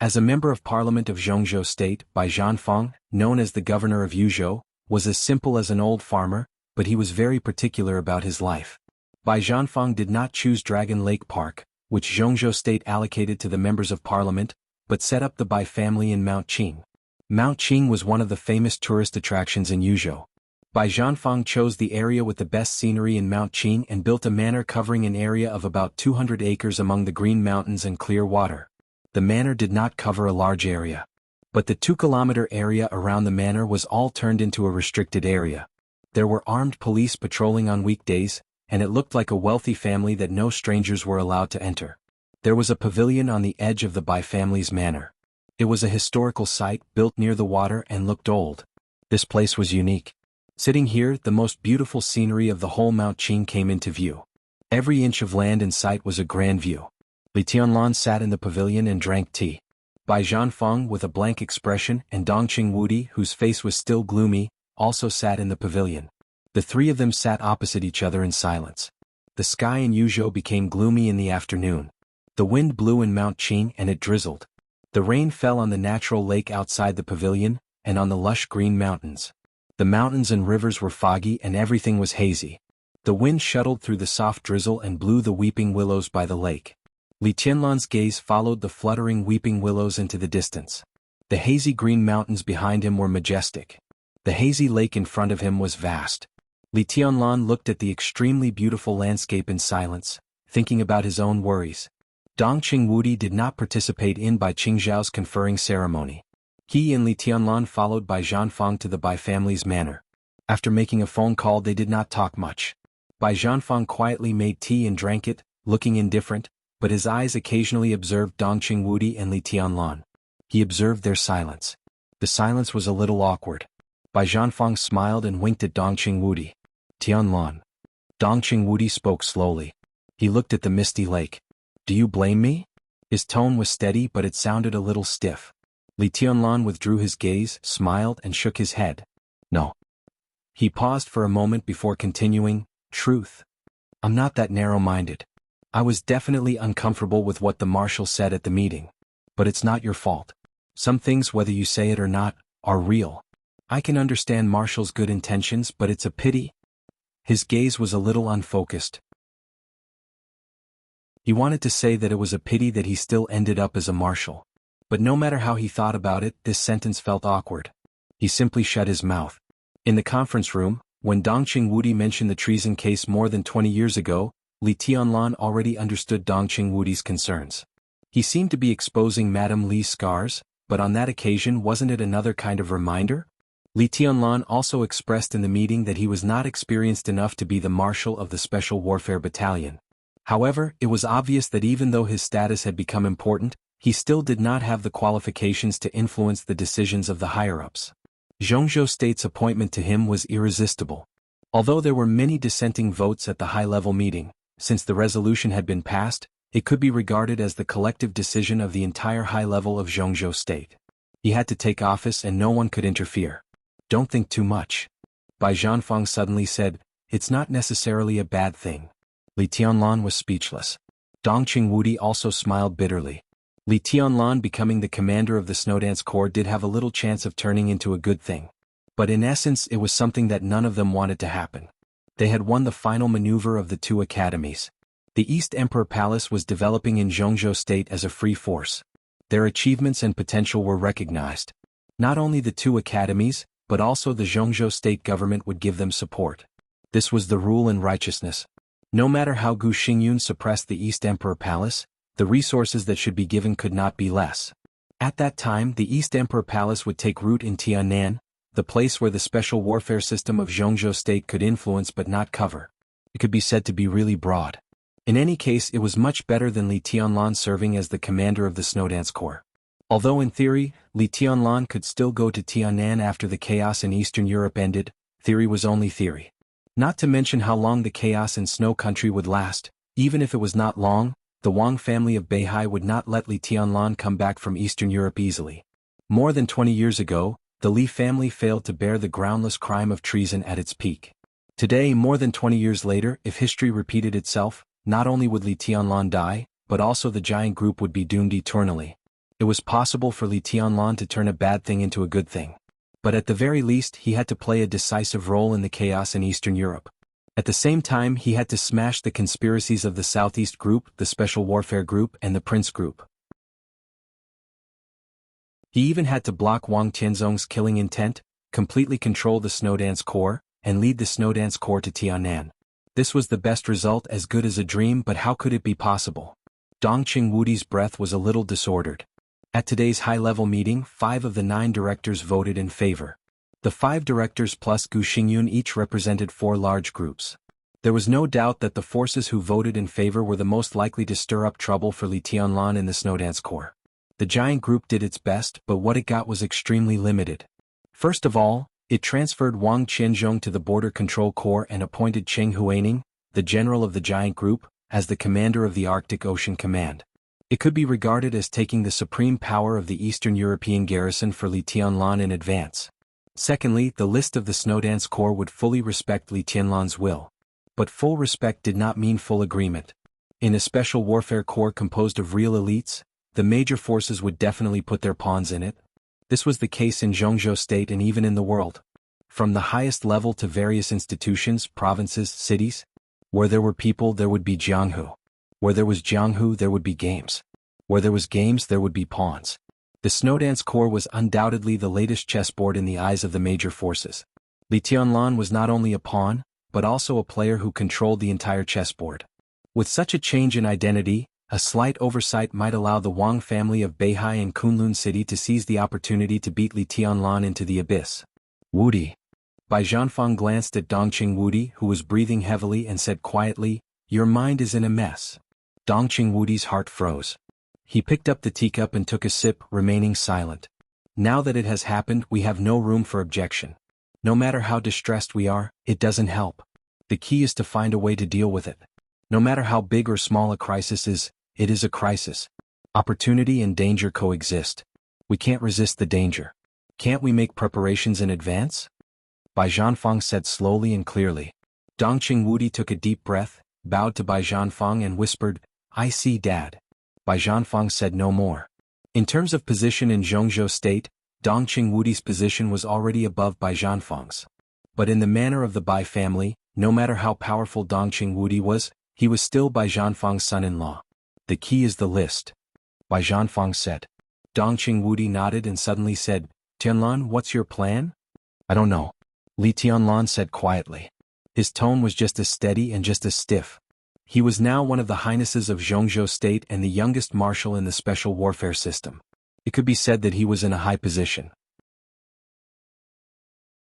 [SPEAKER 1] As a member of Parliament of Jianghu State, Bai Zhanfang, known as the governor of Yuzhou, was as simple as an old farmer, but he was very particular about his life. Bai Zhanfang did not choose Dragon Lake Park, which Jianghu State allocated to the members of Parliament, but set up the Bai family in Mount Qing. Mount Qing was one of the famous tourist attractions in Yuzhou. Bai Zhanfang chose the area with the best scenery in Mount Qing and built a manor covering an area of about 200 acres among the green mountains and clear water. The manor did not cover a large area. But the 2-kilometer area around the manor was all turned into a restricted area. There were armed police patrolling on weekdays, and it looked like a wealthy family that no strangers were allowed to enter. There was a pavilion on the edge of the Bai family's manor. It was a historical site built near the water and looked old. This place was unique. Sitting here, the most beautiful scenery of the whole Mount Qing came into view. Every inch of land in sight was a grand view. Li Tianlan sat in the pavilion and drank tea. Bai Zhanfang, with a blank expression, and Dongqing Wudi, whose face was still gloomy, also sat in the pavilion. The three of them sat opposite each other in silence. The sky in Yuzhou became gloomy in the afternoon. The wind blew in Mount Qing and it drizzled. The rain fell on the natural lake outside the pavilion, and on the lush green mountains. The mountains and rivers were foggy and everything was hazy. The wind shuttled through the soft drizzle and blew the weeping willows by the lake. Li Tianlan's gaze followed the fluttering weeping willows into the distance. The hazy green mountains behind him were majestic. The hazy lake in front of him was vast. Li Tianlan looked at the extremely beautiful landscape in silence, thinking about his own worries. Dongqing Wudi did not participate in Bai Qingzhao's conferring ceremony. He and Li Tianlan followed Bai Zhanfang to the Bai family's manor. After making a phone call, they did not talk much. Bai Zhanfang quietly made tea and drank it, looking indifferent, but his eyes occasionally observed Dongqing Wudi and Li Tianlan. He observed their silence. The silence was a little awkward. Bai Zhanfang smiled and winked at Dongqing Wudi. Tianlan. Dongqing Wudi spoke slowly. He looked at the misty lake. Do you blame me? His tone was steady but it sounded a little stiff. Li Tianlan withdrew his gaze, smiled and shook his head. No. He paused for a moment before continuing, Truth. I'm not that narrow-minded. I was definitely uncomfortable with what the marshal said at the meeting. But it's not your fault. Some things, whether you say it or not, are real. I can understand Marshal's good intentions, but it's a pity. His gaze was a little unfocused. He wanted to say that it was a pity that he still ended up as a marshal. But no matter how he thought about it, this sentence felt awkward. He simply shut his mouth. In the conference room, when Dongqing Wudi mentioned the treason case more than 20 years ago, Li Tianlan already understood Dongqing Wudi's concerns. He seemed to be exposing Madame Li's scars, but on that occasion wasn't it another kind of reminder? Li Tianlan also expressed in the meeting that he was not experienced enough to be the marshal of the Special Warfare Battalion. However, it was obvious that even though his status had become important, he still did not have the qualifications to influence the decisions of the higher-ups. Jianghu State's appointment to him was irresistible. Although there were many dissenting votes at the high-level meeting, since the resolution had been passed, it could be regarded as the collective decision of the entire high level of Jianghu State. He had to take office and no one could interfere. Don't think too much. Bai Zhanfang suddenly said, It's not necessarily a bad thing. Li Tianlan was speechless. Dongqing Wudi also smiled bitterly. Li Tianlan becoming the commander of the Snowdance Corps did have a little chance of turning into a good thing. But in essence it was something that none of them wanted to happen. They had won the final maneuver of the two academies. The East Emperor Palace was developing in Jianghu State as a free force. Their achievements and potential were recognized. Not only the two academies, but also the Jianghu State government would give them support. This was the rule and righteousness. No matter how Gu Xingyun suppressed the East Emperor Palace, the resources that should be given could not be less. At that time the East Emperor Palace would take root in Tiannan, the place where the special warfare system of Jianghu State could influence but not cover. It could be said to be really broad. In any case it was much better than Li Tianlan serving as the commander of the Snowdance Corps. Although in theory, Li Tianlan could still go to Tiannan after the chaos in Eastern Europe ended, theory was only theory. Not to mention how long the chaos in Snow Country would last. Even if it was not long, the Wang family of Beihai would not let Li Tianlan come back from Eastern Europe easily. More than 20 years ago, the Li family failed to bear the groundless crime of treason at its peak. Today, more than 20 years later, if history repeated itself, not only would Li Tianlan die, but also the giant group would be doomed eternally. It was possible for Li Tianlan to turn a bad thing into a good thing. But at the very least he had to play a decisive role in the chaos in Eastern Europe. At the same time he had to smash the conspiracies of the Southeast Group, the Special Warfare Group and the Prince Group. He even had to block Wang Tianzong's killing intent, completely control the Snowdance Corps, and lead the Snowdance Corps to Tiannan. This was the best result, as good as a dream, but how could it be possible? Dongqing Wudi's breath was a little disordered. At today's high-level meeting, 5 of the 9 directors voted in favor. The 5 directors plus Gu Xingyun each represented 4 large groups. There was no doubt that the forces who voted in favor were the most likely to stir up trouble for Li Tianlan in the Snowdance Corps. The giant group did its best, but what it got was extremely limited. First of all, it transferred Wang Qianzhong to the Border Control Corps and appointed Cheng Huaining, the general of the giant group, as the commander of the Arctic Ocean Command. It could be regarded as taking the supreme power of the Eastern European garrison for Li Tianlan in advance. Secondly, the list of the Snowdance Corps would fully respect Li Tianlan's will. But full respect did not mean full agreement. In a special warfare corps composed of real elites, the major forces would definitely put their pawns in it. This was the case in Jianghu State and even in the world. From the highest level to various institutions, provinces, cities. Where there were people there would be Jianghu. Where there was Jianghu there would be games. Where there was games there would be pawns. The Snowdance Corps was undoubtedly the latest chessboard in the eyes of the major forces. Li Tianlan was not only a pawn, but also a player who controlled the entire chessboard. With such a change in identity, a slight oversight might allow the Wang family of Beihai and Kunlun City to seize the opportunity to beat Li Tianlan into the abyss. Wudi. Bai Zhanfang glanced at Dongqing Wudi, who was breathing heavily, and said quietly, "Your mind is in a mess." Dongqing Wudi's heart froze. He picked up the teacup and took a sip, remaining silent. Now that it has happened, we have no room for objection. No matter how distressed we are, it doesn't help. The key is to find a way to deal with it. No matter how big or small a crisis is, it is a crisis. Opportunity and danger coexist. We can't resist the danger. Can't we make preparations in advance? Bai Zhanfang said slowly and clearly. Dongqing Wudi took a deep breath, bowed to Bai Zhanfang and whispered, "I see, Dad." Bai Zhanfang said no more. In terms of position in Jianghu state, Dongqing Wudi's position was already above Bai Zhanfang's. But in the manner of the Bai family, no matter how powerful Dongqing Wudi was, he was still Bai Zhanfang's son-in-law. The key is the list. Bai Zhanfang said. Dongqing Wudi nodded and suddenly said, "Tianlan, what's your plan?" "I don't know," Li Tianlan said quietly. His tone was just as steady and just as stiff. He was now one of the highnesses of Jianghu state and the youngest marshal in the special warfare system. It could be said that he was in a high position.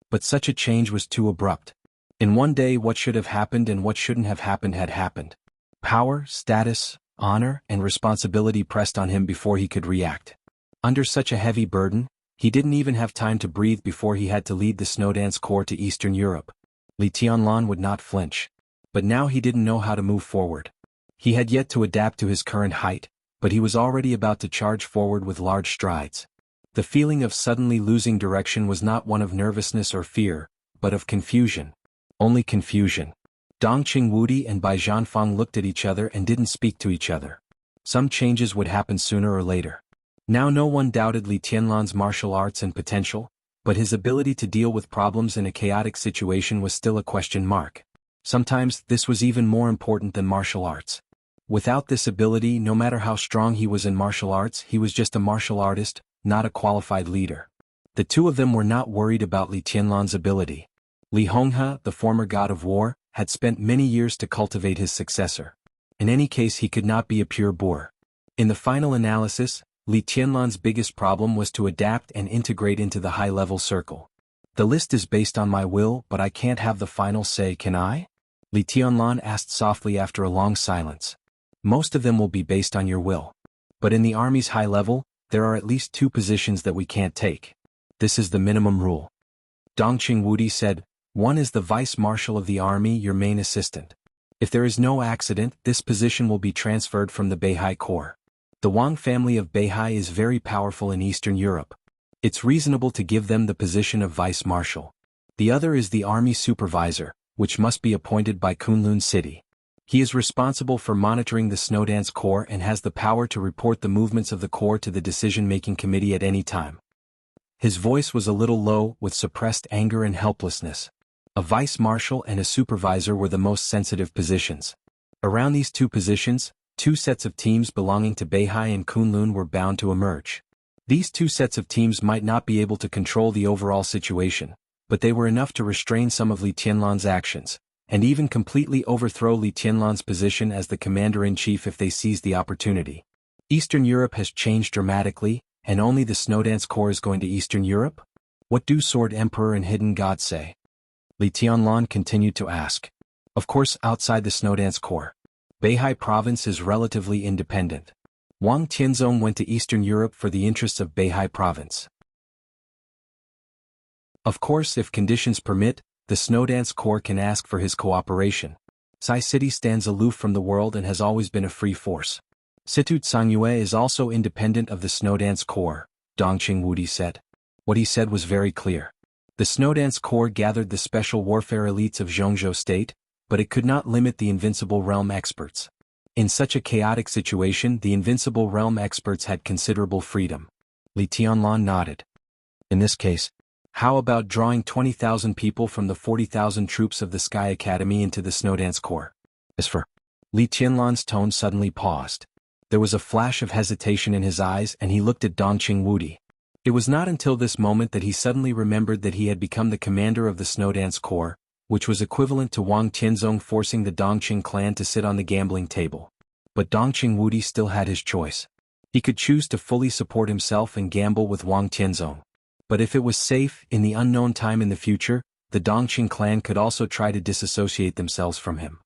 [SPEAKER 1] But such a change was too abrupt. In one day what should have happened and what shouldn't have happened had happened. Power, status, honor, and responsibility pressed on him before he could react. Under such a heavy burden, he didn't even have time to breathe before he had to lead the Snowdance Corps to Eastern Europe. Li Tianlan would not flinch. But now he didn't know how to move forward. He had yet to adapt to his current height, but he was already about to charge forward with large strides. The feeling of suddenly losing direction was not one of nervousness or fear, but of confusion. Only confusion. Dongqing Wudi and Bai Zhanfang looked at each other and didn't speak to each other. Some changes would happen sooner or later. Now no one doubted Li Tianlan's martial arts and potential, but his ability to deal with problems in a chaotic situation was still a question mark. Sometimes this was even more important than martial arts. Without this ability, no matter how strong he was in martial arts, he was just a martial artist, not a qualified leader. The two of them were not worried about Li Tianlan's ability. Li Honghe, the former god of war, had spent many years to cultivate his successor. In any case, he could not be a pure boor. In the final analysis, Li Tianlan's biggest problem was to adapt and integrate into the high-level circle. "The list is based on my will, but I can't have the final say, can I?" Li Tianlan asked softly after a long silence. "Most of them will be based on your will. But in the army's high level, there are at least 2 positions that we can't take. This is the minimum rule." Dongqing Wudi said, "One is the vice marshal of the army, your main assistant. If there is no accident, this position will be transferred from the Beihai Corps. The Wang family of Beihai is very powerful in Eastern Europe. It's reasonable to give them the position of vice marshal. The other is the army supervisor, which must be appointed by Kunlun City. He is responsible for monitoring the Snowdance Corps and has the power to report the movements of the Corps to the decision-making committee at any time." His voice was a little low, with suppressed anger and helplessness. A vice marshal and a supervisor were the most sensitive positions. Around these 2 positions, 2 sets of teams belonging to Beihai and Kunlun were bound to emerge. These 2 sets of teams might not be able to control the overall situation, but they were enough to restrain some of Li Tianlan's actions, and even completely overthrow Li Tianlan's position as the commander-in-chief if they seized the opportunity. Eastern Europe has changed dramatically, and only the Snowdance Corps is going to Eastern Europe? What do Sword Emperor and Hidden God say? Li Tianlan continued to ask. Of course, outside the Snowdance Corps. Beihai province is relatively independent. Wang Tianzong went to Eastern Europe for the interests of Beihai province. Of course, if conditions permit, the Snowdance Corps can ask for his cooperation. Sai City stands aloof from the world and has always been a free force. Situ Tsangyue is also independent of the Snowdance Corps, Dongqing Wudi said. What he said was very clear. The Snowdance Corps gathered the special warfare elites of Jianghu state, but it could not limit the Invincible Realm experts. In such a chaotic situation, the Invincible Realm experts had considerable freedom. Li Tianlan nodded. In this case, how about drawing 20,000 people from the 40,000 troops of the Sky Academy into the Snowdance Corps? As for Li Tianlan's tone suddenly paused. There was a flash of hesitation in his eyes and he looked at Dongqing Wudi. It was not until this moment that he suddenly remembered that he had become the commander of the Snowdance Corps, which was equivalent to Wang Tianzong forcing the Dongqing clan to sit on the gambling table. But Dongqing Wudi still had his choice. He could choose to fully support himself and gamble with Wang Tianzong. But if it was safe, in the unknown time in the future, the Dongqing clan could also try to disassociate themselves from him.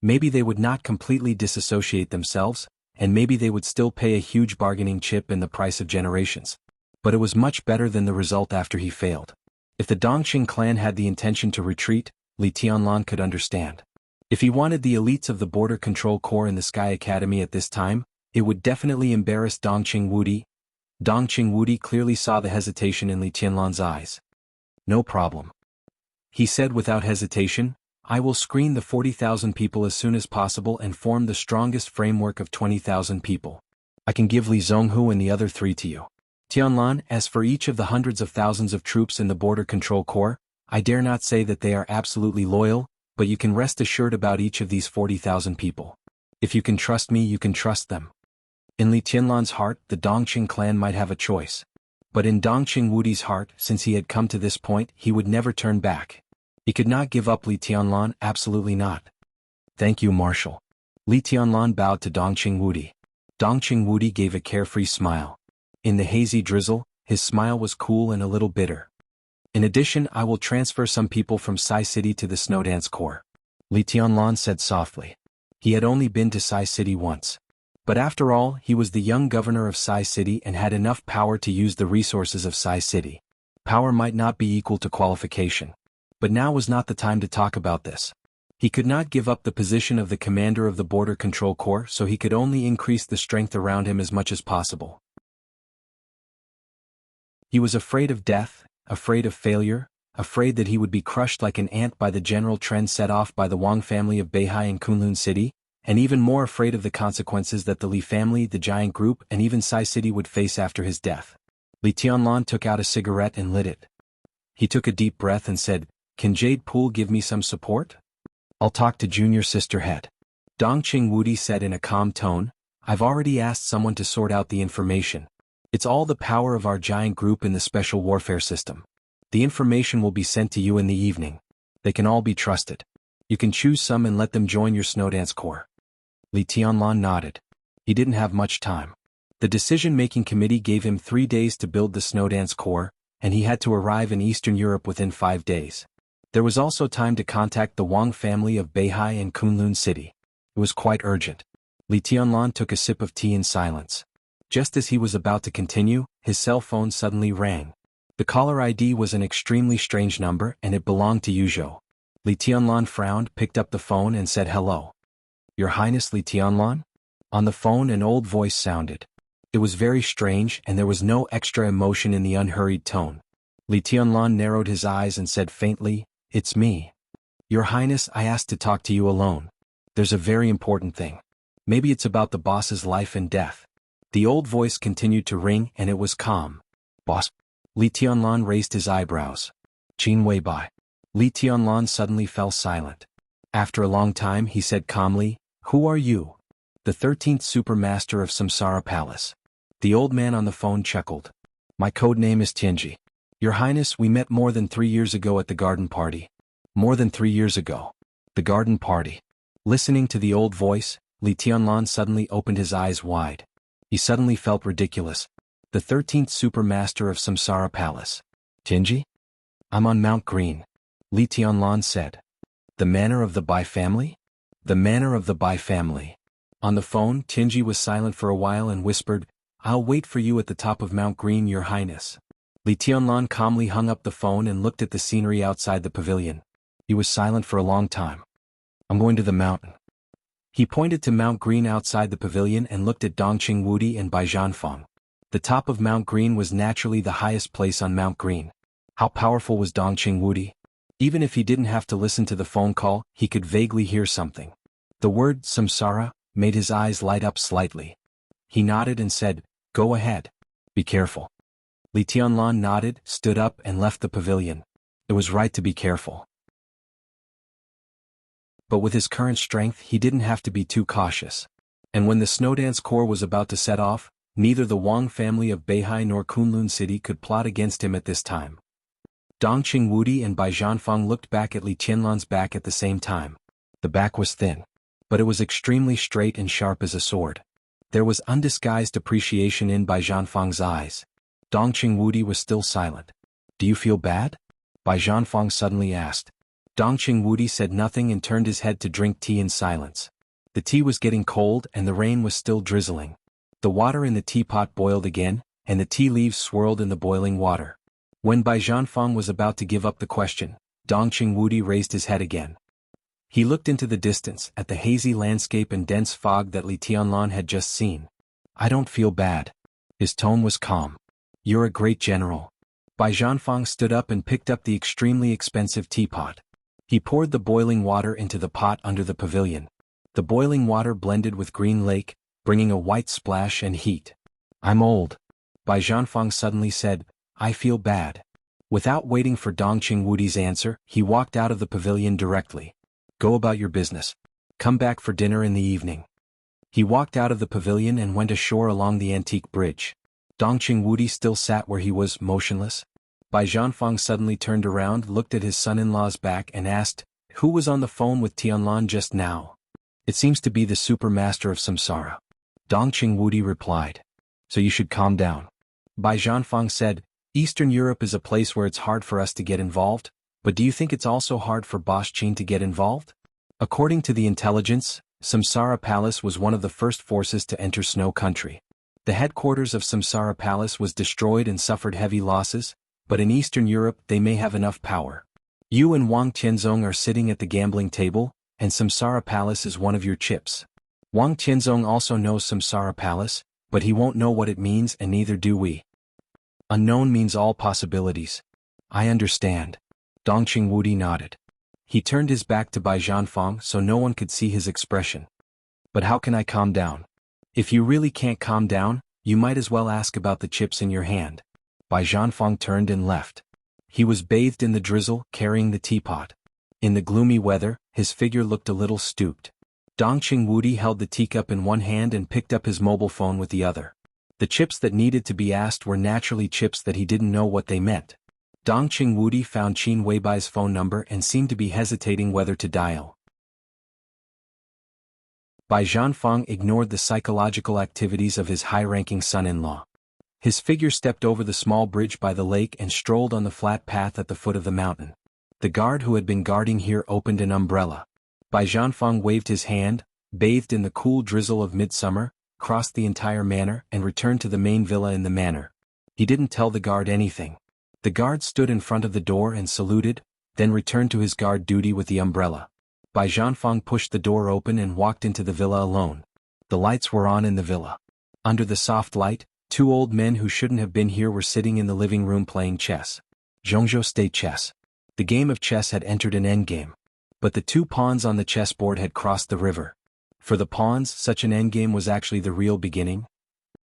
[SPEAKER 1] Maybe they would not completely disassociate themselves, and maybe they would still pay a huge bargaining chip in the price of generations. But it was much better than the result after he failed. If the Dongqing clan had the intention to retreat, Li Tianlan could understand. If he wanted the elites of the Border Control Corps in the Sky Academy at this time, it would definitely embarrass Dongqing Wudi. Dongqing Wudi clearly saw the hesitation in Li Tianlan's eyes. No problem. He said without hesitation, I will screen the 40,000 people as soon as possible and form the strongest framework of 20,000 people. I can give Li Zhonghu and the other 3 to you. Tianlan, as for each of the hundreds of thousands of troops in the Border Control Corps, I dare not say that they are absolutely loyal, but you can rest assured about each of these 40,000 people. If you can trust me, you can trust them. In Li Tianlan's heart, the Dongqing clan might have a choice. But in Dongqing Wudi's heart, since he had come to this point, he would never turn back. He could not give up Li Tianlan, absolutely not. Thank you, Marshal. Li Tianlan bowed to Dongqing Wudi. Dongqing Wudi gave a carefree smile. In the hazy drizzle, his smile was cool and a little bitter. In addition, I will transfer some people from Sai City to the Snowdance Corps. Li Tianlan said softly. He had only been to Sai City once. But after all, he was the young governor of Sai City and had enough power to use the resources of Sai City. Power might not be equal to qualification. But now was not the time to talk about this. He could not give up the position of the commander of the Border Control Corps, so he could only increase the strength around him as much as possible. He was afraid of death, afraid of failure, afraid that he would be crushed like an ant by the general trend set off by the Wang family of Beihai and Kunlun City, and even more afraid of the consequences that the Li family, the giant group, and even Sai City would face after his death. Li Tianlan took out a cigarette and lit it. He took a deep breath and said, Can Jade Pool give me some support? I'll talk to Junior Sister Head. Dongqing Wudi said in a calm tone, I've already asked someone to sort out the information. It's all the power of our giant group in the special warfare system. The information will be sent to you in the evening. They can all be trusted. You can choose some and let them join your Snowdance Corps. Li Tianlan nodded. He didn't have much time. The decision-making committee gave him 3 days to build the Snowdance Corps, and he had to arrive in Eastern Europe within 5 days. There was also time to contact the Wang family of Beihai and Kunlun City. It was quite urgent. Li Tianlan took a sip of tea in silence. Just as he was about to continue, his cell phone suddenly rang. The caller ID was an extremely strange number and it belonged to Yuzhou. Li Tianlan frowned, picked up the phone and said hello. Your Highness Li Tianlan? On the phone an old voice sounded. It was very strange and there was no extra emotion in the unhurried tone. Li Tianlan narrowed his eyes and said faintly, It's me. Your Highness, I asked to talk to you alone. There's a very important thing. Maybe it's about the boss's life and death. The old voice continued to ring and it was calm. Boss? Li Tianlan raised his eyebrows. Qin Wei Bai. Li Tianlan suddenly fell silent. After a long time he said calmly, Who are you? The 13th Supermaster of Samsara Palace. The old man on the phone chuckled. My code name is Tianji. Your Highness, we met more than 3 years ago at the garden party. More than 3 years ago. The garden party. Listening to the old voice, Li Tianlan suddenly opened his eyes wide. He suddenly felt ridiculous. The 13th Supermaster of Samsara Palace. Tianji? I'm on Mount Green. Li Tianlan said. The manor of the Bai family? The manor of the Bai family. On the phone, Tianji was silent for a while and whispered, I'll wait for you at the top of Mount Green, Your Highness. Li Tianlan calmly hung up the phone and looked at the scenery outside the pavilion. He was silent for a long time. I'm going to the mountain. He pointed to Mount Green outside the pavilion and looked at Dongqing Wudi and Bai Zhanfang. The top of Mount Green was naturally the highest place on Mount Green. How powerful was Dongqing Wudi? Even if he didn't have to listen to the phone call, he could vaguely hear something. The word samsara made his eyes light up slightly. He nodded and said, Go ahead. Be careful. Li Tianlan nodded, stood up and left the pavilion. It was right to be careful. But with his current strength he didn't have to be too cautious. And when the Snowdance Corps was about to set off, neither the Wang family of Beihai nor Kunlun City could plot against him at this time. Dongqing Wudi and Bai Zhanfang looked back at Li Tianlan's back at the same time. The back was thin. But it was extremely straight and sharp as a sword. There was undisguised appreciation in Bai Zhanfang's eyes. Dongqing Wudi was still silent. Do you feel bad? Bai Zhanfang suddenly asked. Dongqing Wudi said nothing and turned his head to drink tea in silence. The tea was getting cold and the rain was still drizzling. The water in the teapot boiled again, and the tea leaves swirled in the boiling water. When Bai Zhanfang was about to give up the question, Dongqing Wudi raised his head again. He looked into the distance, at the hazy landscape and dense fog that Li Tianlan had just seen. I don't feel bad. His tone was calm. You're a great general. Bai Zhanfang stood up and picked up the extremely expensive teapot. He poured the boiling water into the pot under the pavilion. The boiling water blended with green lake, bringing a white splash and heat. I'm old. Bai Zhanfang suddenly said, I feel bad. Without waiting for Dongqing Wudi's answer, he walked out of the pavilion directly. Go about your business. Come back for dinner in the evening. He walked out of the pavilion and went ashore along the antique bridge. Dongqing Wudi still sat where he was, motionless. Bai Zhanfang suddenly turned around, looked at his son-in-law's back and asked, Who was on the phone with Tianlan just now? It seems to be the supermaster of samsara. Dongqing Wudi replied. So you should calm down. Bai Zhanfang said, Eastern Europe is a place where it's hard for us to get involved, but do you think it's also hard for Bosch Qin to get involved? According to the intelligence, Samsara Palace was one of the first forces to enter Snow Country. The headquarters of Samsara Palace was destroyed and suffered heavy losses, but in Eastern Europe they may have enough power. You and Wang Tianzong are sitting at the gambling table, and Samsara Palace is one of your chips. Wang Tianzong also knows Samsara Palace, but he won't know what it means and neither do we. Unknown means all possibilities. I understand. Dongqing Wudi nodded. He turned his back to Bai Zhanfang so no one could see his expression. But how can I calm down? If you really can't calm down, you might as well ask about the chips in your hand. Bai Zhanfang turned and left. He was bathed in the drizzle, carrying the teapot. In the gloomy weather, his figure looked a little stooped. Dongqing Wudi held the teacup in one hand and picked up his mobile phone with the other. The chips that needed to be asked were naturally chips that he didn't know what they meant. Dongqing Wudi found Qin Weibai's phone number and seemed to be hesitating whether to dial. Bai Zhanfang ignored the psychological activities of his high-ranking son-in-law. His figure stepped over the small bridge by the lake and strolled on the flat path at the foot of the mountain. The guard who had been guarding here opened an umbrella. Bai Zhanfang waved his hand, bathed in the cool drizzle of midsummer, crossed the entire manor and returned to the main villa in the manor. He didn't tell the guard anything. The guard stood in front of the door and saluted, then returned to his guard duty with the umbrella. Bai Zhanfang pushed the door open and walked into the villa alone. The lights were on in the villa. Under the soft light, two old men who shouldn't have been here were sitting in the living room playing chess. Jianghu State chess. The game of chess had entered an endgame. But the two pawns on the chessboard had crossed the river. For the pawns, such an endgame was actually the real beginning.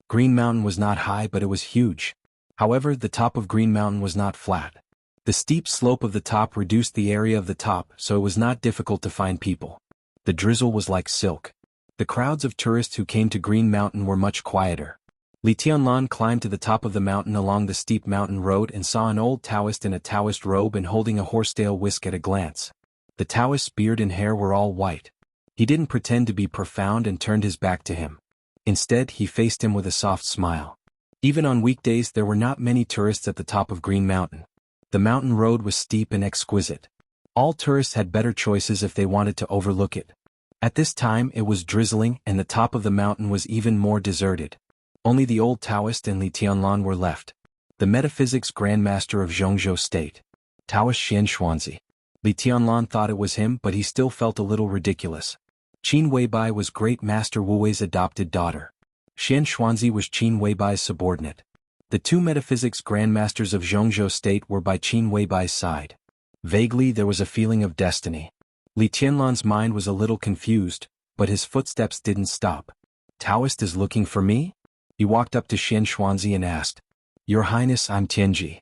[SPEAKER 1] Green Mountain was not high, but it was huge. However, the top of Green Mountain was not flat. The steep slope of the top reduced the area of the top, so it was not difficult to find people. The drizzle was like silk. The crowds of tourists who came to Green Mountain were much quieter. Li Tianlan climbed to the top of the mountain along the steep mountain road and saw an old Taoist in a Taoist robe and holding a horsetail whisk at a glance. The Taoist's beard and hair were all white. He didn't pretend to be profound and turned his back to him. Instead, he faced him with a soft smile. Even on weekdays there were not many tourists at the top of Green Mountain. The mountain road was steep and exquisite. All tourists had better choices if they wanted to overlook it. At this time it was drizzling and the top of the mountain was even more deserted. Only the old Taoist and Li Tianlan were left. The metaphysics grandmaster of Jianghu State. Taoist Xian Xuanzi. Li Tianlan thought it was him, but he still felt a little ridiculous. Qin Weibai was Great Master Wu Wei's adopted daughter. Xian Xuanzi was Qin Weibai's subordinate. The two metaphysics grandmasters of Jianghu State were by Qin Weibai's side. Vaguely there was a feeling of destiny. Li Tianlan's mind was a little confused, but his footsteps didn't stop. Taoist is looking for me? He walked up to Xian Xuanzi and asked. Your Highness, I'm Tianji.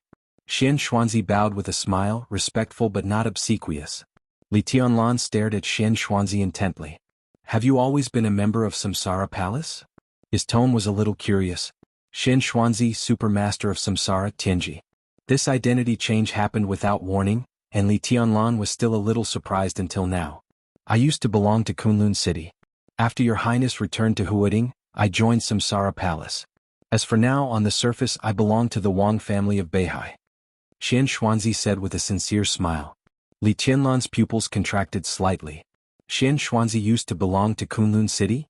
[SPEAKER 1] Xian Xuanzi bowed with a smile, respectful but not obsequious. Li Tianlan stared at Xian Xuanzi intently. Have you always been a member of Samsara Palace? His tone was a little curious. Xian Xuanzi, Supermaster of Samsara, Tianji. This identity change happened without warning, and Li Tianlan was still a little surprised until now. I used to belong to Kunlun City. After your Highness returned to Huading, I joined Samsara Palace. As for now, on the surface I belong to the Wang family of Beihai. Xian Xuanzi said with a sincere smile. Li Tianlan's pupils contracted slightly. Xian Xuanzi used to belong to Kunlun City?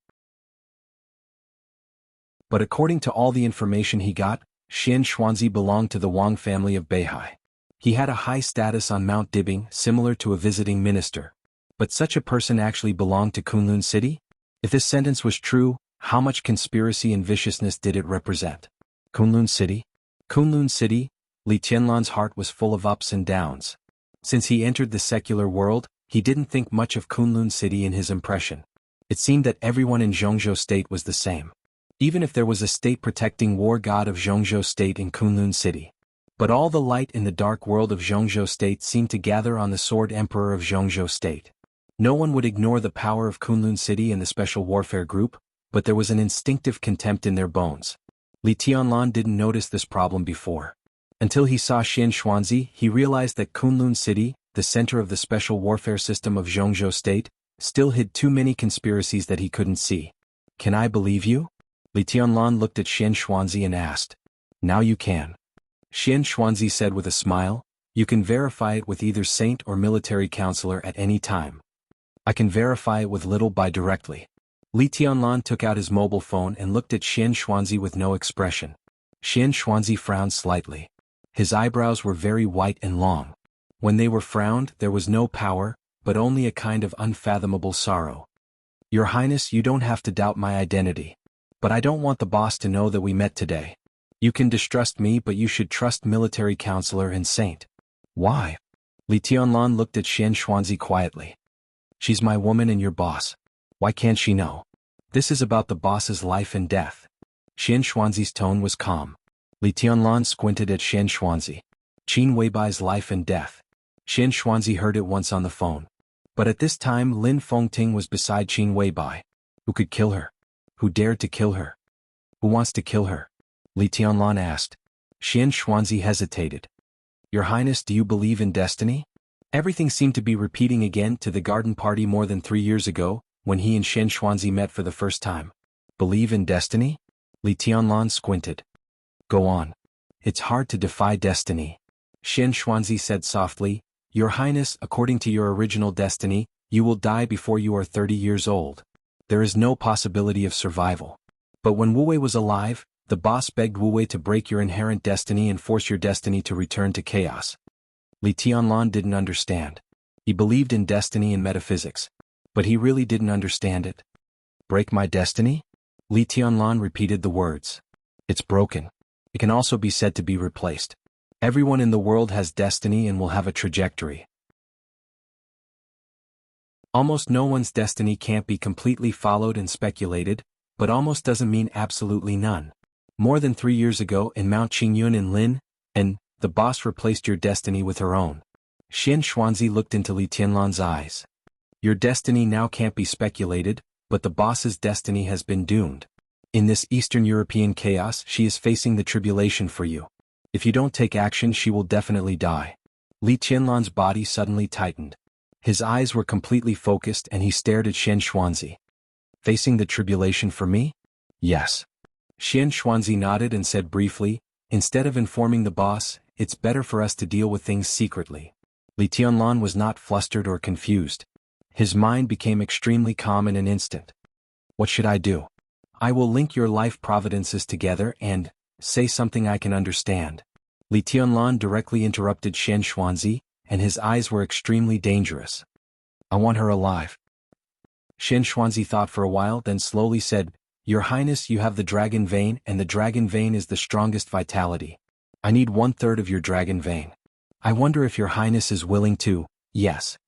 [SPEAKER 1] But according to all the information he got, Xian Xuanzi belonged to the Wang family of Beihai. He had a high status on Mount Dibing, similar to a visiting minister. But such a person actually belonged to Kunlun City? If this sentence was true, how much conspiracy and viciousness did it represent? Kunlun City? Kunlun City? Li Tianlan's heart was full of ups and downs. Since he entered the secular world, he didn't think much of Kunlun City in his impression. It seemed that everyone in Jianghu State was the same. Even if there was a state-protecting war god of Jianghu State in Kunlun City. But all the light in the dark world of Jianghu State seemed to gather on the Sword Emperor of Jianghu State. No one would ignore the power of Kunlun City and the Special Warfare Group, but there was an instinctive contempt in their bones. Li Tianlan didn't notice this problem before. Until he saw Xian Xuanzi, he realized that Kunlun City, the center of the special warfare system of Jianghu State, still hid too many conspiracies that he couldn't see. Can I believe you? Li Tianlan looked at Xian Xuanzi and asked. Now you can. Xian Xuanzi said with a smile, you can verify it with either saint or military counselor at any time. I can verify it with little by directly. Li Tianlan took out his mobile phone and looked at Xian Xuanzi with no expression. Xian Xuanzi frowned slightly. His eyebrows were very white and long. When they were frowned, there was no power, but only a kind of unfathomable sorrow. Your Highness, you don't have to doubt my identity. But I don't want the boss to know that we met today. You can distrust me, but you should trust military counselor and saint. Why? Li Tianlan looked at Xian Xuanzi quietly. She's my woman and your boss. Why can't she know? This is about the boss's life and death. Xian Xuanzi's tone was calm. Li Tianlan squinted at Xian Xuanzi. Qin Weibai's life and death. Xian Xuanzi heard it once on the phone. But at this time Lin Fengting was beside Qin Weibai. Who could kill her? Who dared to kill her? Who wants to kill her? Li Tianlan asked. Xian Xuanzi hesitated. Your Highness, do you believe in destiny? Everything seemed to be repeating again to the garden party more than 3 years ago, when he and Xian Xuanzi met for the first time. Believe in destiny? Li Tianlan squinted. Go on. It's hard to defy destiny. Xian Xuanzi said softly, Your Highness, according to your original destiny, you will die before you are 30 years old. There is no possibility of survival. But when Wu Wei was alive, the boss begged Wu Wei to break your inherent destiny and force your destiny to return to chaos. Li Tianlan didn't understand. He believed in destiny and metaphysics. But he really didn't understand it. Break my destiny? Li Tianlan repeated the words. It's broken. It can also be said to be replaced. Everyone in the world has destiny and will have a trajectory. Almost no one's destiny can't be completely followed and speculated, but almost doesn't mean absolutely none. More than 3 years ago in Mount Qingyun in Lin, and the boss replaced your destiny with her own. Xian Xuanzi looked into Li Tianlan's eyes. Your destiny now can't be speculated, but the boss's destiny has been doomed. In this Eastern European chaos, she is facing the tribulation for you. If you don't take action, she will definitely die. Li Tianlan's body suddenly tightened. His eyes were completely focused and he stared at Xian Xuanzi. Facing the tribulation for me? Yes. Xian Xuanzi nodded and said briefly, instead of informing the boss, it's better for us to deal with things secretly. Li Tianlan was not flustered or confused. His mind became extremely calm in an instant. What should I do? I will link your life providences together and say something I can understand. Li Tianlan directly interrupted Xian Xuanzi, and his eyes were extremely dangerous. I want her alive. Xian Xuanzi thought for a while, then slowly said, Your Highness, you have the dragon vein, and the dragon vein is the strongest vitality. I need 1/3 of your dragon vein. I wonder if your Highness is willing to. Yes.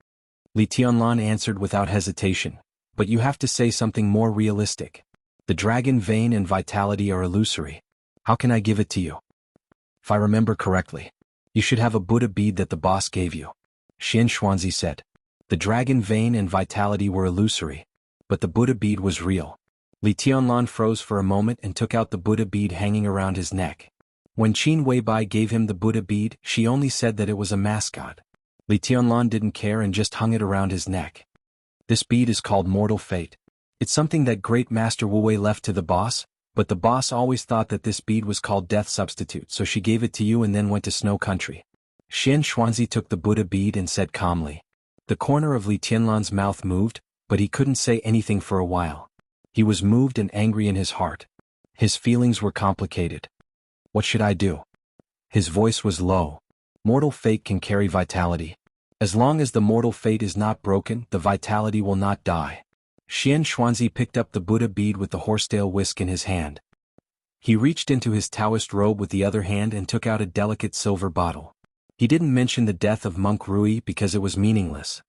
[SPEAKER 1] Li Tianlan answered without hesitation, but you have to say something more realistic. The dragon vein and vitality are illusory. How can I give it to you? If I remember correctly, you should have a Buddha bead that the boss gave you. Xian Xuanzi said. The dragon vein and vitality were illusory, but the Buddha bead was real. Li Tianlan froze for a moment and took out the Buddha bead hanging around his neck. When Qin Weibai gave him the Buddha bead, she only said that it was a mascot. Li Tianlan didn't care and just hung it around his neck. This bead is called Mortal Fate. It's something that Great Master Wu Wei left to the boss, but the boss always thought that this bead was called Death Substitute, so she gave it to you and then went to Snow Country. Xian Xuanzi took the Buddha bead and said calmly. The corner of Li Tianlan's mouth moved, but he couldn't say anything for a while. He was moved and angry in his heart. His feelings were complicated. What should I do? His voice was low. Mortal fate can carry vitality. As long as the mortal fate is not broken, the vitality will not die. Xian Xuanzi picked up the Buddha bead with the horsetail whisk in his hand. He reached into his Taoist robe with the other hand and took out a delicate silver bottle. He didn't mention the death of Monk Rui because it was meaningless.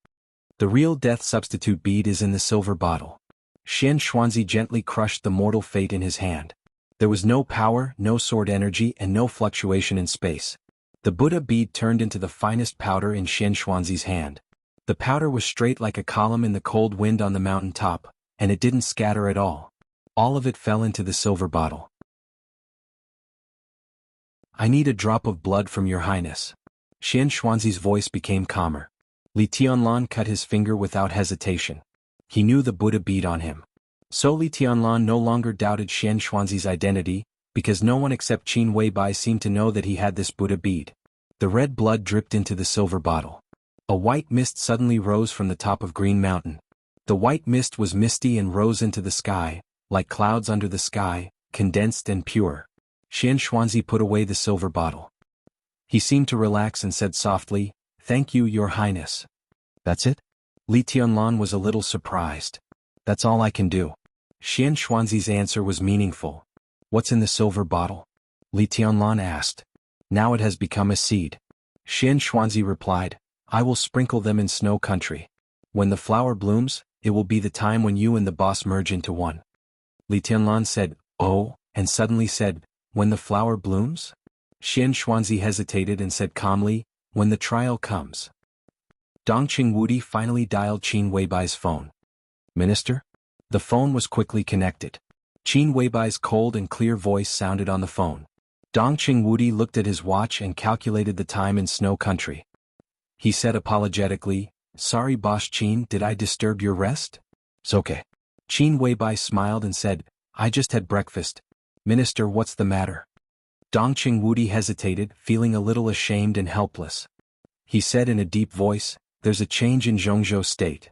[SPEAKER 1] The real death substitute bead is in the silver bottle. Xian Xuanzi gently crushed the mortal fate in his hand. There was no power, no sword energy, and no fluctuation in space. The Buddha bead turned into the finest powder in Xian Xuanzi's hand. The powder was straight like a column in the cold wind on the mountain top, and it didn't scatter at all. All of it fell into the silver bottle. I need a drop of blood from your highness. Xian Xuanzi's voice became calmer. Li Tianlan cut his finger without hesitation. He knew the Buddha bead on him. So Li Tianlan no longer doubted Xian Xuanzi's identity, because no one except Qin Weibai seemed to know that he had this Buddha bead. The red blood dripped into the silver bottle. A white mist suddenly rose from the top of Green Mountain. The white mist was misty and rose into the sky, like clouds under the sky, condensed and pure. Xian Xuanzi put away the silver bottle. He seemed to relax and said softly, "Thank you, your highness." That's it? Li Tianlan was a little surprised. That's all I can do. Xian Xuanzi's answer was meaningful. What's in the silver bottle? Li Tianlan asked. Now it has become a seed. Xian Xuanzi replied, I will sprinkle them in snow country. When the flower blooms, it will be the time when you and the boss merge into one. Li Tianlan said, oh, and suddenly said, when the flower blooms? Xian Xuanzi hesitated and said calmly, when the trial comes. Dongqing Wudi finally dialed Qin Weibai's phone. Minister? The phone was quickly connected. Qin Weibai's cold and clear voice sounded on the phone. Dongqing Wudi looked at his watch and calculated the time in snow country. He said apologetically, sorry boss Qin, did I disturb your rest? It's okay. Qin Weibai smiled and said, I just had breakfast. Minister, what's the matter? Dongqing Wudi hesitated, feeling a little ashamed and helpless. He said in a deep voice, there's a change in Jianghu state.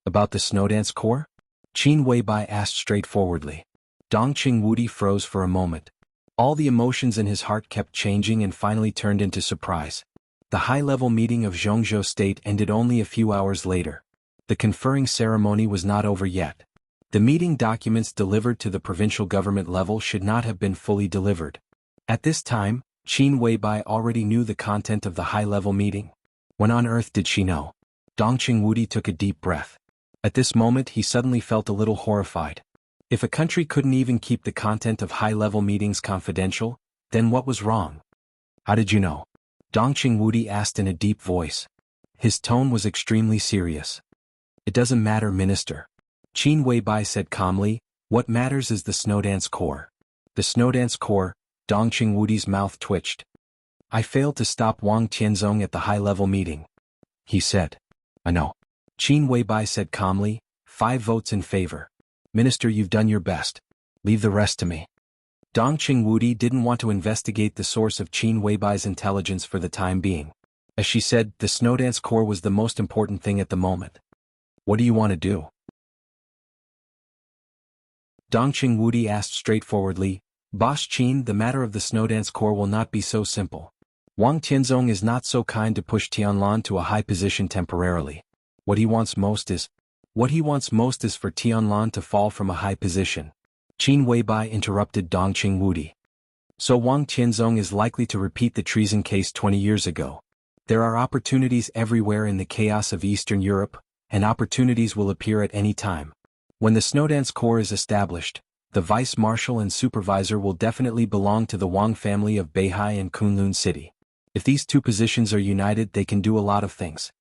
[SPEAKER 1] About the Snowdance Corps? Qin Weibai asked straightforwardly. Dongqing Wudi froze for a moment. All the emotions in his heart kept changing and finally turned into surprise. The high-level meeting of Jianghu state ended only a few hours later. The conferring ceremony was not over yet. The meeting documents delivered to the provincial government level should not have been fully delivered. At this time, Qin Weibai already knew the content of the high-level meeting. When on earth did she know? Dongqing Wudi took a deep breath. At this moment he suddenly felt a little horrified. If a country couldn't even keep the content of high-level meetings confidential, then what was wrong? How did you know? Dongqing Wudi asked in a deep voice. His tone was extremely serious. It doesn't matter, minister. Qin Weibai said calmly, what matters is the Snowdance Corps. The Snowdance Corps, Dongqing Wudi's mouth twitched. I failed to stop Wang Tianzong at the high-level meeting. He said. I know. Qin Weibai said calmly, 5 votes in favor. Minister, you've done your best. Leave the rest to me. Dongqing Wudi didn't want to investigate the source of Qin Weibai's intelligence for the time being. As she said, the Snowdance Corps was the most important thing at the moment. What do you want to do? Dongqing Wudi asked straightforwardly, Boss Qin, the matter of the Snowdance Corps will not be so simple. Wang Tianzong is not so kind to push Tianlan to a high position temporarily. What he wants most is for Tianlan to fall from a high position. Qin Weibai interrupted Dongqing Wudi. So Wang Tianzong is likely to repeat the treason case 20 years ago. There are opportunities everywhere in the chaos of Eastern Europe, and opportunities will appear at any time. When the Snowdance Corps is established, the vice-marshal and supervisor will definitely belong to the Wang family of Beihai and Kunlun City. If these two positions are united, they can do a lot of things.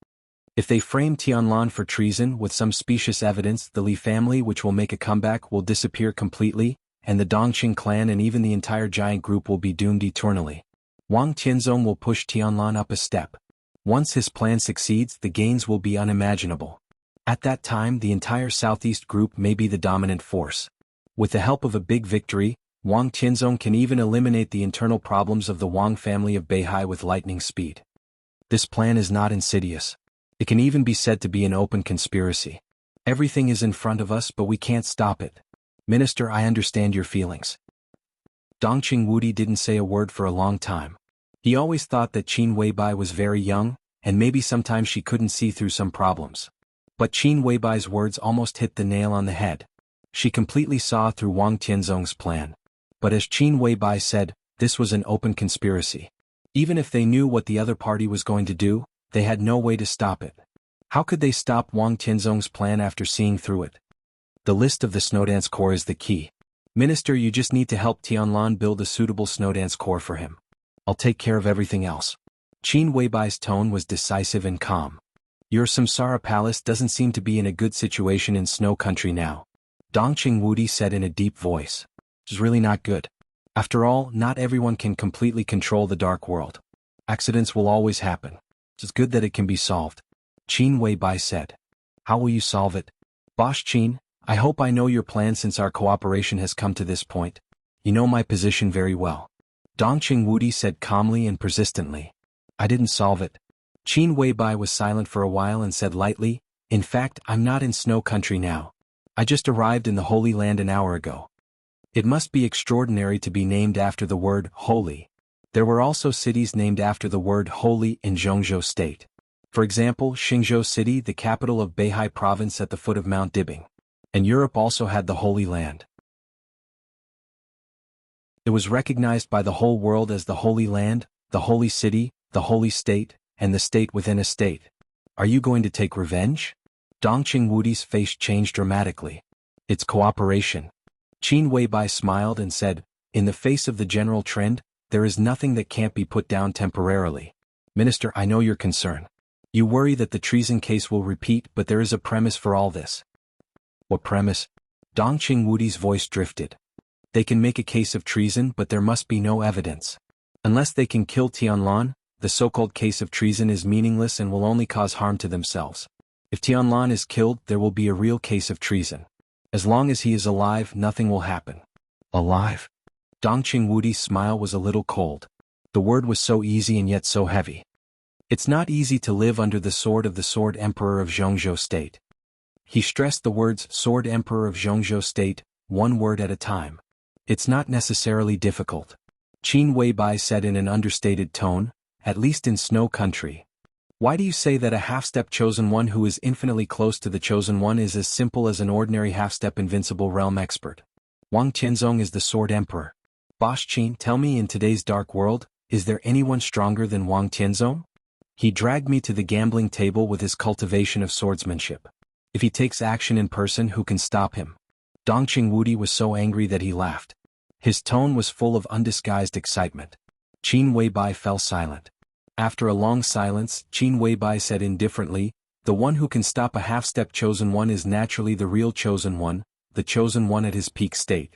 [SPEAKER 1] If they frame Tianlan for treason with some specious evidence, the Li family, which will make a comeback, will disappear completely, and the Dongqing clan and even the entire giant group will be doomed eternally. Wang Tianzong will push Tianlan up a step. Once his plan succeeds, the gains will be unimaginable. At that time, the entire Southeast group may be the dominant force. With the help of a big victory, Wang Tianzong can even eliminate the internal problems of the Wang family of Beihai with lightning speed. This plan is not insidious. It can even be said to be an open conspiracy. Everything is in front of us, but we can't stop it. Minister, I understand your feelings. Dongqing Wudi didn't say a word for a long time. He always thought that Qin Weibai was very young, and maybe sometimes she couldn't see through some problems. But Qin Weibai's words almost hit the nail on the head. She completely saw through Wang Tianzong's plan. But as Qin Weibai said, this was an open conspiracy. Even if they knew what the other party was going to do, they had no way to stop it. How could they stop Wang Tianzong's plan after seeing through it? The list of the Snowdance Corps is the key. Minister, you just need to help Tianlan build a suitable Snowdance Corps for him. I'll take care of everything else. Qin Weibai's tone was decisive and calm. Your Samsara Palace doesn't seem to be in a good situation in Snow Country now. Dongqing Wudi said in a deep voice. It's really not good. After all, not everyone can completely control the dark world. Accidents will always happen. It's good that it can be solved. Qin Weibai said. How will you solve it? Boss Qin, I hope I know your plan since our cooperation has come to this point. You know my position very well. Dongqing Wudi said calmly and persistently. I didn't solve it. Qin Weibai was silent for a while and said lightly, in fact, I'm not in Snow Country now. I just arrived in the Holy Land an hour ago. It must be extraordinary to be named after the word holy. There were also cities named after the word holy in Jianghu State. For example, Xingzhou City, the capital of Beihai Province at the foot of Mount Dibing. And Europe also had the Holy Land. It was recognized by the whole world as the Holy Land, the Holy City, the Holy State, and the state within a state. Are you going to take revenge? Dongqing Wudi's face changed dramatically. It's cooperation. Qin Weibai smiled and said, in the face of the general trend, there is nothing that can't be put down temporarily. Minister, I know your concern. You worry that the treason case will repeat, but there is a premise for all this. What premise? Dongqing Wudi's voice drifted. They can make a case of treason, but there must be no evidence. Unless they can kill Tianlan, the so-called case of treason is meaningless and will only cause harm to themselves. If Tianlan is killed, there will be a real case of treason. As long as he is alive, nothing will happen. Alive? Dongqing Wudi's smile was a little cold. The word was so easy and yet so heavy. It's not easy to live under the sword of the Sword Emperor of Jianghu State. He stressed the words Sword Emperor of Jianghu State, one word at a time. It's not necessarily difficult. Qin Weibai said in an understated tone, at least in Snow Country. Why do you say that a half-step chosen one who is infinitely close to the chosen one is as simple as an ordinary half-step invincible realm expert? Wang Tianzong is the Sword Emperor. Boss Qin, tell me, in today's dark world, is there anyone stronger than Wang Tianzong? He dragged me to the gambling table with his cultivation of swordsmanship. If he takes action in person, who can stop him? Dongqing Wudi was so angry that he laughed. His tone was full of undisguised excitement. Qin Weibai fell silent. After a long silence, Qin Weibai said indifferently, the one who can stop a half-step chosen one is naturally the real chosen one, the chosen one at his peak state.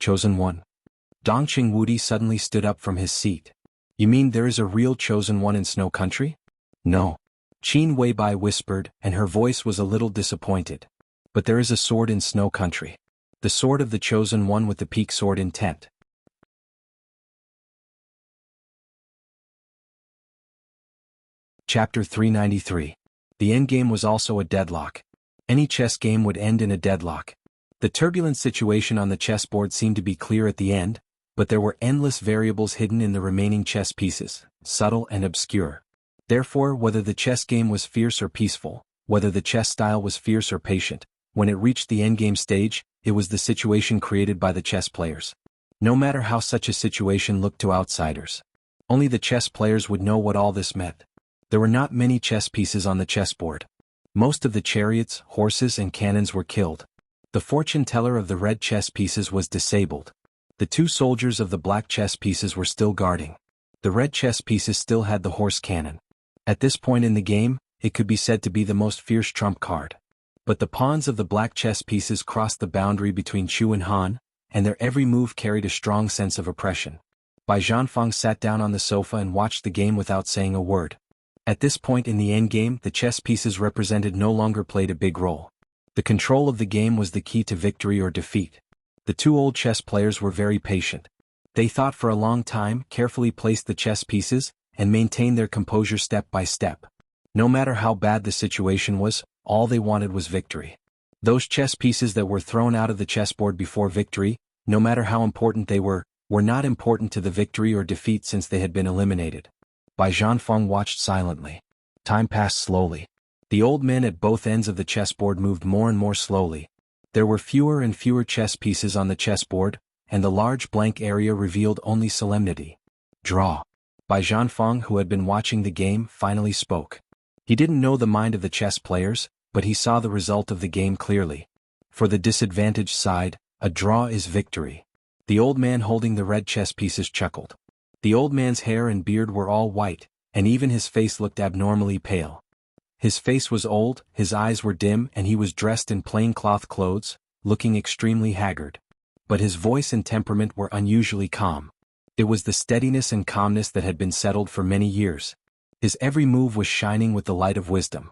[SPEAKER 1] Chosen one? Dongqing Wudi suddenly stood up from his seat. You mean there is a real chosen one in Snow Country? No. Qin Weibai whispered, and her voice was a little disappointed. But there is a sword in Snow Country. The sword of the chosen one with the peak sword intent. Chapter 393. The endgame was also a deadlock. Any chess game would end in a deadlock. The turbulent situation on the chessboard seemed to be clear at the end, but there were endless variables hidden in the remaining chess pieces, subtle and obscure. Therefore, whether the chess game was fierce or peaceful, whether the chess style was fierce or patient, when it reached the endgame stage, it was the situation created by the chess players. No matter how such a situation looked to outsiders, only the chess players would know what all this meant. There were not many chess pieces on the chessboard. Most of the chariots, horses, and cannons were killed. The fortune teller of the red chess pieces was disabled. The two soldiers of the black chess pieces were still guarding. The red chess pieces still had the horse cannon. At this point in the game, it could be said to be the most fierce trump card. But the pawns of the black chess pieces crossed the boundary between Chu and Han, and their every move carried a strong sense of oppression. Bai Zhanfang sat down on the sofa and watched the game without saying a word. At this point in the endgame, the chess pieces represented no longer played a big role. The control of the game was the key to victory or defeat. The two old chess players were very patient. They thought for a long time, carefully placed the chess pieces, and maintain their composure step by step. No matter how bad the situation was, all they wanted was victory. Those chess pieces that were thrown out of the chessboard before victory, no matter how important they were not important to the victory or defeat since they had been eliminated. Bai Zhanfeng watched silently. Time passed slowly. The old men at both ends of the chessboard moved more and more slowly. There were fewer and fewer chess pieces on the chessboard, and the large blank area revealed only solemnity. Draw. Bai Zhanfeng, who had been watching the game, finally spoke. He didn't know the mind of the chess players, but he saw the result of the game clearly. For the disadvantaged side, a draw is victory. The old man holding the red chess pieces chuckled. The old man's hair and beard were all white, and even his face looked abnormally pale. His face was old, his eyes were dim, and he was dressed in plain cloth clothes, looking extremely haggard. But his voice and temperament were unusually calm. It was the steadiness and calmness that had been settled for many years. His every move was shining with the light of wisdom.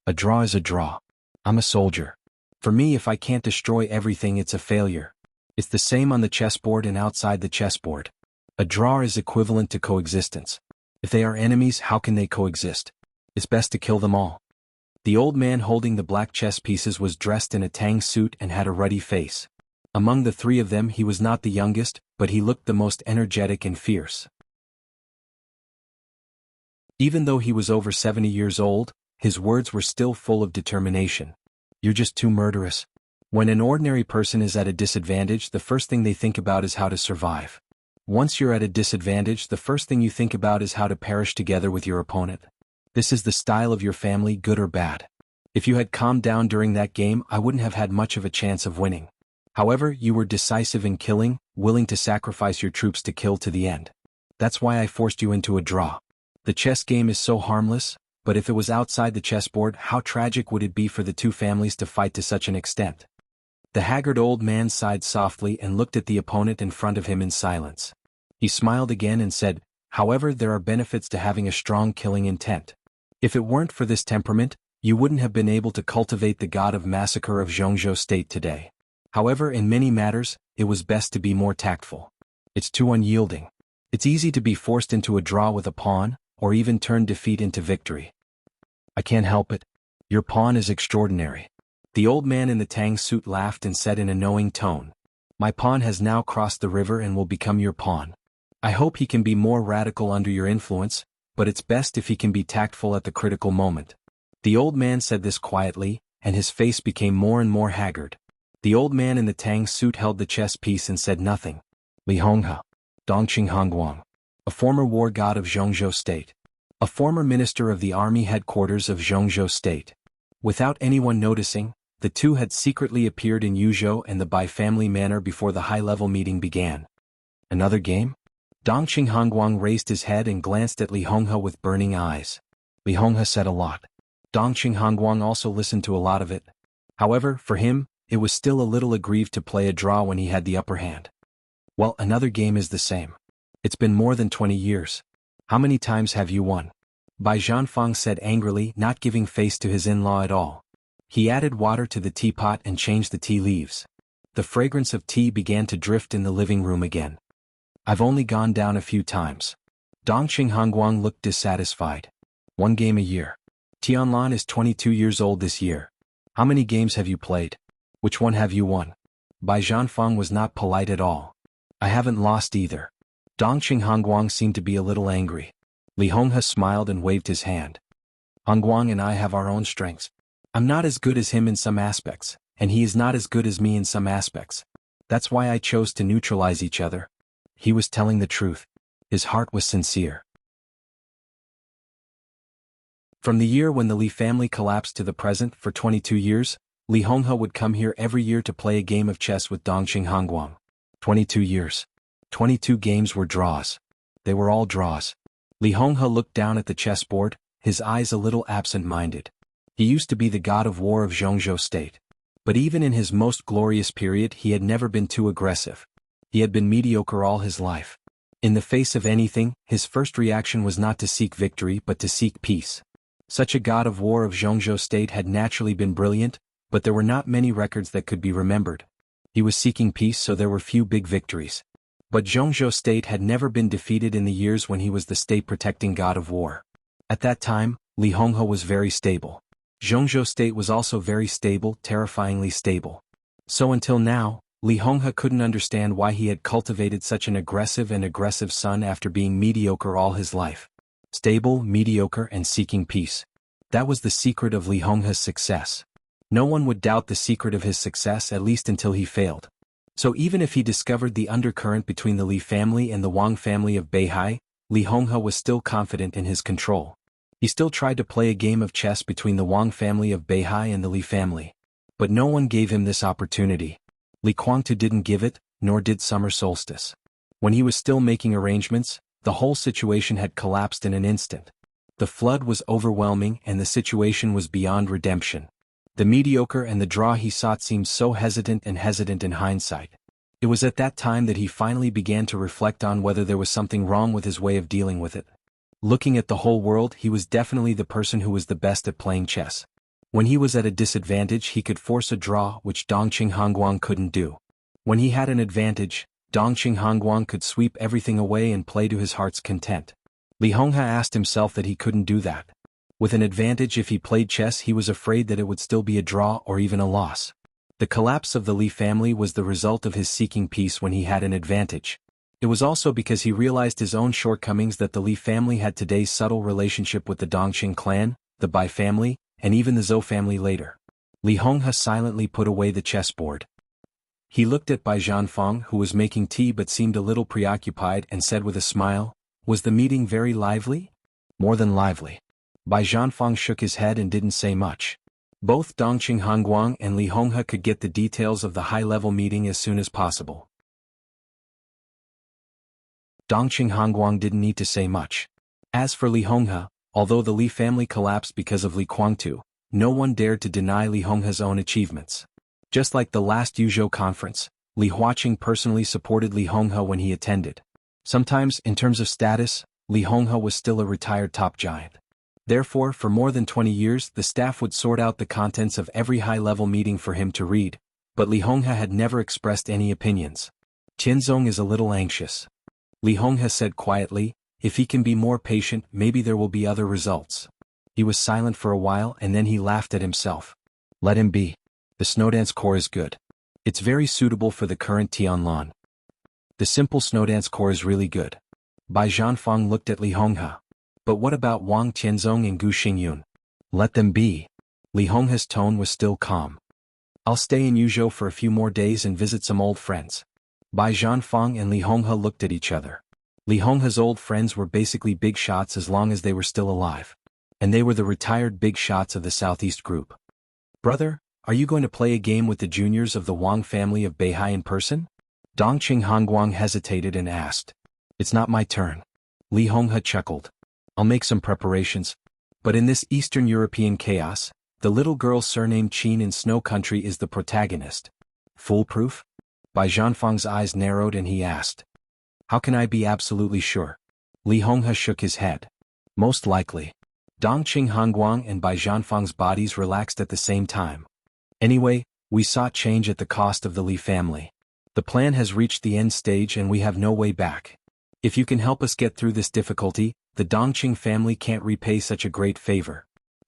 [SPEAKER 1] A draw is a draw. I'm a soldier. For me, if I can't destroy everything, it's a failure. It's the same on the chessboard and outside the chessboard. A draw is equivalent to coexistence. If they are enemies, how can they coexist? It's best to kill them all. The old man holding the black chess pieces was dressed in a tang suit and had a ruddy face. Among the three of them, he was not the youngest, but he looked the most energetic and fierce. Even though he was over 70 years old, his words were still full of determination. You're just too murderous. When an ordinary person is at a disadvantage, the first thing they think about is how to survive. Once you're at a disadvantage, the first thing you think about is how to perish together with your opponent. This is the style of your family, good or bad. If you had calmed down during that game, I wouldn't have had much of a chance of winning. However, you were decisive in killing, willing to sacrifice your troops to kill to the end. That's why I forced you into a draw. The chess game is so harmless, but if it was outside the chessboard, how tragic would it be for the two families to fight to such an extent? The haggard old man sighed softly and looked at the opponent in front of him in silence. He smiled again and said, however, there are benefits to having a strong killing intent. If it weren't for this temperament, you wouldn't have been able to cultivate the god of massacre of Jianghu state today. However, in many matters, it was best to be more tactful. It's too unyielding. It's easy to be forced into a draw with a pawn, or even turn defeat into victory. I can't help it. Your pawn is extraordinary. The old man in the tang suit laughed and said in a knowing tone, my pawn has now crossed the river and will become your pawn. I hope he can be more radical under your influence, but it's best if he can be tactful at the critical moment. The old man said this quietly, and his face became more and more haggard. The old man in the tang suit held the chess piece and said nothing. Li Honghe, Dongqing Hongguang, a former war god of Jianghu state. A former minister of the army headquarters of Jianghu state. Without anyone noticing, the two had secretly appeared in Yuzhou and the Bai family manor before the high-level meeting began. Another game? Dongqing Hongguang raised his head and glanced at Li Honghe with burning eyes. Li Honghe said a lot. Dongqing Hongguang also listened to a lot of it. However, for him, it was still a little aggrieved to play a draw when he had the upper hand. Well, another game is the same. It's been more than 20 years. How many times have you won? Bai Zhanfeng said angrily, not giving face to his in-law at all. He added water to the teapot and changed the tea leaves. The fragrance of tea began to drift in the living room again. I've only gone down a few times. Dongqing Hongguang looked dissatisfied. One game a year. Tianlan is 22 years old this year. How many games have you played? Which one have you won? Bai Zhanfeng was not polite at all. I haven't lost either. Dongqing Hongguang seemed to be a little angry. Li Honghe smiled and waved his hand. Hongguang and I have our own strengths. I'm not as good as him in some aspects, and he is not as good as me in some aspects. That's why I chose to neutralize each other. He was telling the truth. His heart was sincere. From the year when the Li family collapsed to the present, for 22 years, Li Honghe would come here every year to play a game of chess with Dongqing Hongguang. 22 years. 22 games were draws. They were all draws. Li Honghe looked down at the chessboard, his eyes a little absent-minded. He used to be the god of war of Jianghu state. But even in his most glorious period, he had never been too aggressive. He had been mediocre all his life. In the face of anything, his first reaction was not to seek victory but to seek peace. Such a god of war of Jianghu state had naturally been brilliant, but there were not many records that could be remembered. He was seeking peace, so there were few big victories. But Jianghu state had never been defeated in the years when he was the state-protecting god of war. At that time, Li Honghe was very stable. Jianghu state was also very stable, terrifyingly stable. So until now, Li Honghe couldn't understand why he had cultivated such an aggressive son after being mediocre all his life. Stable, mediocre, and seeking peace. That was the secret of Li Honghe's success. No one would doubt the secret of his success, at least until he failed. So even if he discovered the undercurrent between the Li family and the Wang family of Beihai, Li Honghe was still confident in his control. He still tried to play a game of chess between the Wang family of Beihai and the Li family. But no one gave him this opportunity. Li Guangtu didn't give it, nor did Summer Solstice. When he was still making arrangements, the whole situation had collapsed in an instant. The flood was overwhelming and the situation was beyond redemption. The mediocre and the draw he sought seemed so hesitant in hindsight. It was at that time that he finally began to reflect on whether there was something wrong with his way of dealing with it. Looking at the whole world, he was definitely the person who was the best at playing chess. When he was at a disadvantage, he could force a draw, which Dongqing Hongguang couldn't do. When he had an advantage, Dongqing Hongguang could sweep everything away and play to his heart's content. Li Honghe asked himself that he couldn't do that. With an advantage, if he played chess, he was afraid that it would still be a draw or even a loss. The collapse of the Li family was the result of his seeking peace when he had an advantage. It was also because he realized his own shortcomings that the Li family had today's subtle relationship with the Dongqing clan, the Bai family, and even the Zhou family later. Li Honghe silently put away the chessboard. He looked at Bai Zhanfang, who was making tea but seemed a little preoccupied, and said with a smile, "Was the meeting very lively?" "More than lively." Bai Zhanfang shook his head and didn't say much. Both Dongqing Hongguang and Li Honghe could get the details of the high-level meeting as soon as possible. Dongqing Hongguang didn't need to say much. As for Li Honghe, although the Li family collapsed because of Li Guangtu, no one dared to deny Li Honghe's own achievements. Just like the last Yuzhou conference, Li Huaqing personally supported Li Honghe when he attended. Sometimes, in terms of status, Li Honghe was still a retired top giant. Therefore, for more than 20 years, the staff would sort out the contents of every high-level meeting for him to read, but Li Honghe had never expressed any opinions. Tianzong is a little anxious. Li Honghe said quietly, "If he can be more patient, maybe there will be other results." He was silent for a while and then he laughed at himself. "Let him be. The Snowdance core is good. It's very suitable for the current Tianlan. The simple Snowdance core is really good." Bai Zhanfang looked at Li Honghe. "But what about Wang Tianzong and Gu Xingyun?" "Let them be." Li Honghe's tone was still calm. "I'll stay in Yuzhou for a few more days and visit some old friends." Bai Zhanfang and Li Honghe looked at each other. Li Honghe's old friends were basically big shots as long as they were still alive. And they were the retired big shots of the Southeast group. "Brother, are you going to play a game with the juniors of the Wang family of Beihai in person?" Dongqing Hongguang hesitated and asked. "It's not my turn." Li Honghe chuckled. "I'll make some preparations. But in this Eastern European chaos, the little girl surnamed Qin in Snow Country is the protagonist. Foolproof?" Bai Zhanfang's eyes narrowed and he asked. "How can I be absolutely sure?" Li Honghe shook his head. "Most likely." Dongqing Hongguang and Bai Zhanfang's bodies relaxed at the same time. "Anyway, we sought change at the cost of the Li family. The plan has reached the end stage and we have no way back. If you can help us get through this difficulty, the Dongqing family can't repay such a great favor."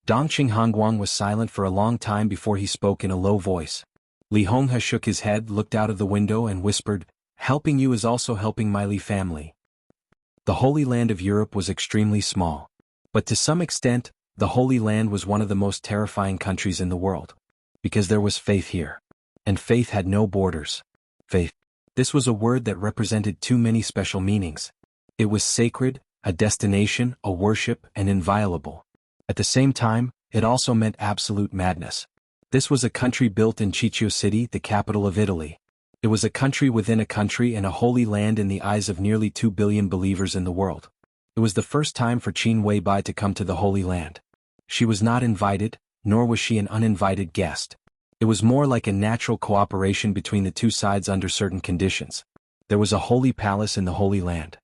[SPEAKER 1] Dongqing Hongguang was silent for a long time before he spoke in a low voice. Li Honghe shook his head, looked out of the window and whispered, "Helping you is also helping my Li family." The Holy Land of Europe was extremely small. But to some extent, the Holy Land was one of the most terrifying countries in the world. Because there was faith here. And faith had no borders. Faith. This was a word that represented too many special meanings. It was sacred, a destination, a worship, and inviolable. At the same time, it also meant absolute madness. This was a country built in Ciccio City, the capital of Italy. It was a country within a country and a holy land in the eyes of nearly 2 billion believers in the world. It was the first time for Qin Weibai to come to the Holy Land. She was not invited, nor was she an uninvited guest. It was more like a natural cooperation between the two sides under certain conditions. There was a holy palace in the Holy Land.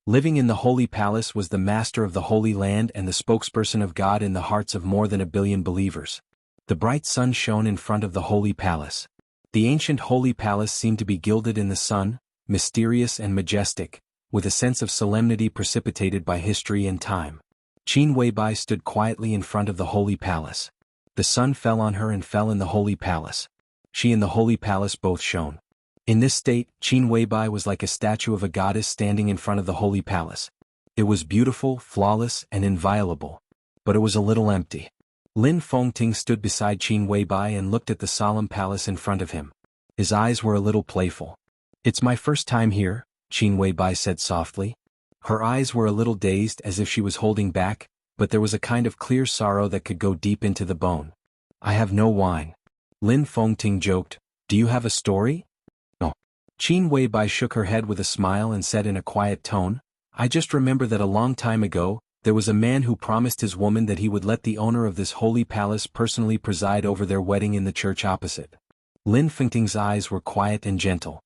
[SPEAKER 1] Living in the Holy Palace was the master of the Holy Land and the spokesperson of God in the hearts of more than 1 billion believers. The bright sun shone in front of the Holy Palace. The ancient holy palace seemed to be gilded in the sun, mysterious and majestic, with a sense of solemnity precipitated by history and time. Qin Weibai stood quietly in front of the holy palace. The sun fell on her and fell in the holy palace. She and the holy palace both shone. In this state, Qin Weibai was like a statue of a goddess standing in front of the holy palace. It was beautiful, flawless, and inviolable. But it was a little empty. Lin Fengting stood beside Qin Weibai and looked at the solemn palace in front of him. His eyes were a little playful. "It's my first time here," Qin Weibai said softly. Her eyes were a little dazed as if she was holding back, but there was a kind of clear sorrow that could go deep into the bone. "I have no wine." Lin Fengting joked, "Do you have a story?" "No." Qin Weibai shook her head with a smile and said in a quiet tone, "I just remember that a long time ago, there was a man who promised his woman that he would let the owner of this holy palace personally preside over their wedding in the church opposite." Lin Fengting's eyes were quiet and gentle.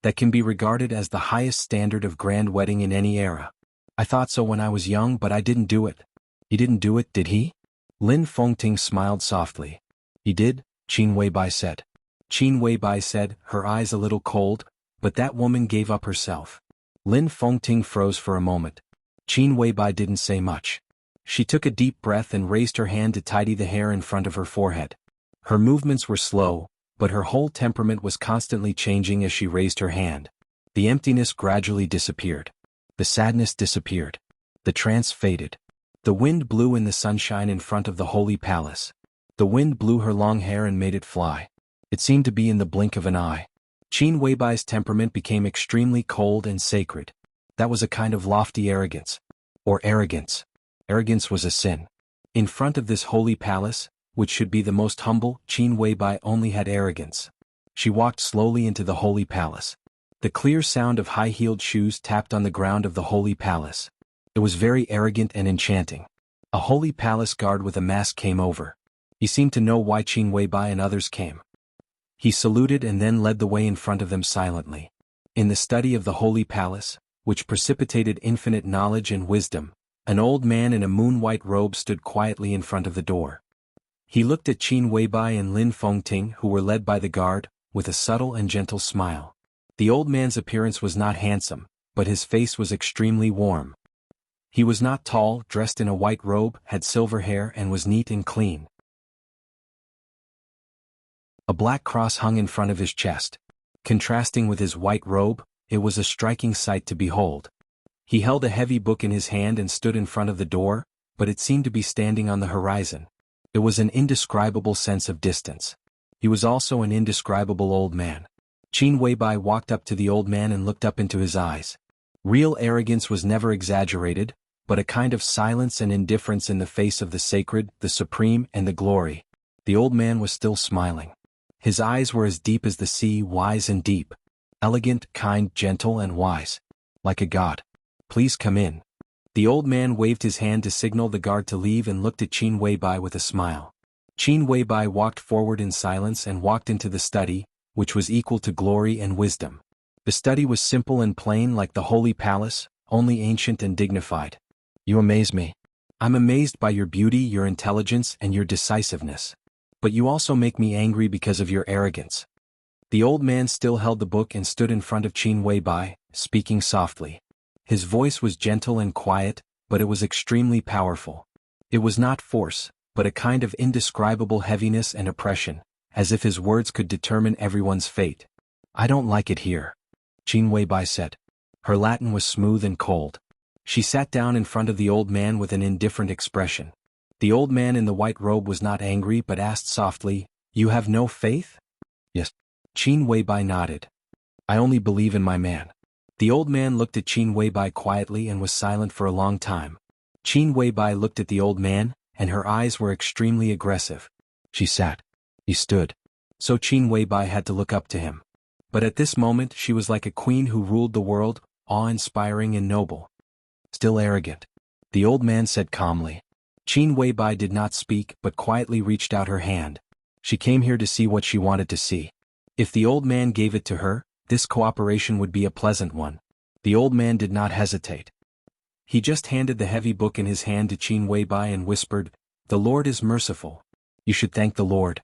[SPEAKER 1] "That can be regarded as the highest standard of grand wedding in any era. I thought so when I was young, but I didn't do it." "He didn't do it, did he?" Lin Fengting smiled softly. "He did," Qin Weibai said. Qin Weibai said, her eyes a little cold, "But that woman gave up herself." Lin Fengting froze for a moment. Qin Weibai didn't say much. She took a deep breath and raised her hand to tidy the hair in front of her forehead. Her movements were slow, but her whole temperament was constantly changing as she raised her hand. The emptiness gradually disappeared. The sadness disappeared. The trance faded. The wind blew in the sunshine in front of the holy palace. The wind blew her long hair and made it fly. It seemed to be in the blink of an eye. Qin Weibai's temperament became extremely cold and sacred. That was a kind of lofty arrogance. Or arrogance. Arrogance was a sin. In front of this holy palace, which should be the most humble, Qin Weibai only had arrogance. She walked slowly into the holy palace. The clear sound of high-heeled shoes tapped on the ground of the holy palace. It was very arrogant and enchanting. A holy palace guard with a mask came over. He seemed to know why Qin Weibai and others came. He saluted and then led the way in front of them silently. In the study of the holy palace, which precipitated infinite knowledge and wisdom, an old man in a moon-white robe stood quietly in front of the door. He looked at Qin Weibai and Lin Fengting, who were led by the guard, with a subtle and gentle smile. The old man's appearance was not handsome, but his face was extremely warm. He was not tall, dressed in a white robe, had silver hair and was neat and clean. A black cross hung in front of his chest. Contrasting with his white robe, it was a striking sight to behold. He held a heavy book in his hand and stood in front of the door, but it seemed to be standing on the horizon. It was an indescribable sense of distance. He was also an indescribable old man. Qin Weibai walked up to the old man and looked up into his eyes. Real arrogance was never exaggerated, but a kind of silence and indifference in the face of the sacred, the supreme, and the glory. The old man was still smiling. His eyes were as deep as the sea, wise and deep. Elegant, kind, gentle, and wise. Like a god. "Please come in." The old man waved his hand to signal the guard to leave and looked at Qin Weibai with a smile. Qin Weibai walked forward in silence and walked into the study, which was equal to glory and wisdom. The study was simple and plain like the holy palace, only ancient and dignified. "You amaze me. I'm amazed by your beauty, your intelligence, and your decisiveness. But you also make me angry because of your arrogance." The old man still held the book and stood in front of Qin Weibai, speaking softly. His voice was gentle and quiet, but it was extremely powerful. It was not force, but a kind of indescribable heaviness and oppression, as if his words could determine everyone's fate. "I don't like it here," Qin Weibai said. Her Latin was smooth and cold. She sat down in front of the old man with an indifferent expression. The old man in the white robe was not angry but asked softly, "You have no faith?" "Yes." Qin Weibai nodded. "I only believe in my man." The old man looked at Qin Weibai quietly and was silent for a long time. Qin Weibai looked at the old man, and her eyes were extremely aggressive. She sat. He stood. So Qin Weibai had to look up to him. But at this moment she was like a queen who ruled the world, awe-inspiring and noble. "Still arrogant," the old man said calmly. Qin Weibai did not speak but quietly reached out her hand. She came here to see what she wanted to see. If the old man gave it to her, this cooperation would be a pleasant one. The old man did not hesitate. He just handed the heavy book in his hand to Qin Weibai and whispered, "The Lord is merciful. You should thank the Lord."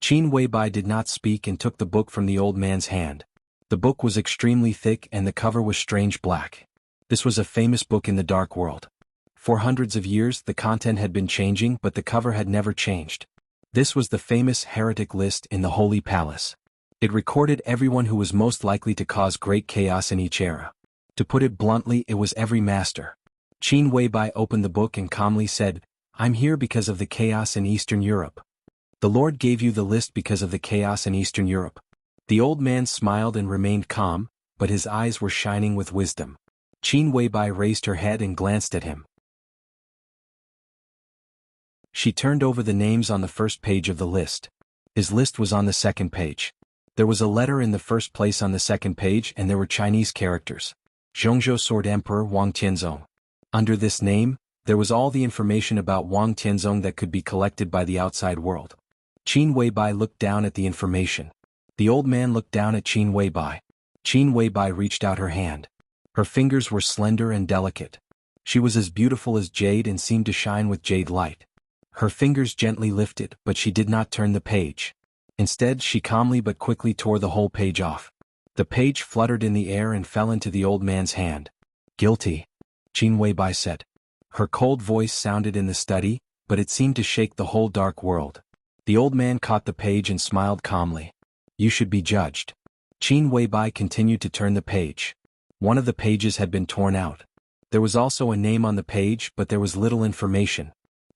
[SPEAKER 1] Qin Weibai did not speak and took the book from the old man's hand. The book was extremely thick and the cover was strange black. This was a famous book in the dark world. For hundreds of years the content had been changing but the cover had never changed. This was the famous heretic list in the Holy Palace. It recorded everyone who was most likely to cause great chaos in each era. To put it bluntly, it was every master. Qin Weibai opened the book and calmly said, "I'm here because of the chaos in Eastern Europe." "The Lord gave you the list because of the chaos in Eastern Europe." The old man smiled and remained calm, but his eyes were shining with wisdom. Qin Weibai raised her head and glanced at him. She turned over the names on the first page of the list. His list was on the second page. There was a letter in the first place on the second page and there were Chinese characters. Zhongzhou Sword Emperor Wang Tianzong. Under this name, there was all the information about Wang Tianzong that could be collected by the outside world. Qin Weibai looked down at the information. The old man looked down at Qin Weibai. Qin Weibai reached out her hand. Her fingers were slender and delicate. She was as beautiful as jade and seemed to shine with jade light. Her fingers gently lifted, but she did not turn the page. Instead, she calmly but quickly tore the whole page off. The page fluttered in the air and fell into the old man's hand. "Guilty," Qin Weibai said. Her cold voice sounded in the study, but it seemed to shake the whole dark world. The old man caught the page and smiled calmly. "You should be judged." Qin Weibai continued to turn the page. One of the pages had been torn out. There was also a name on the page, but there was little information.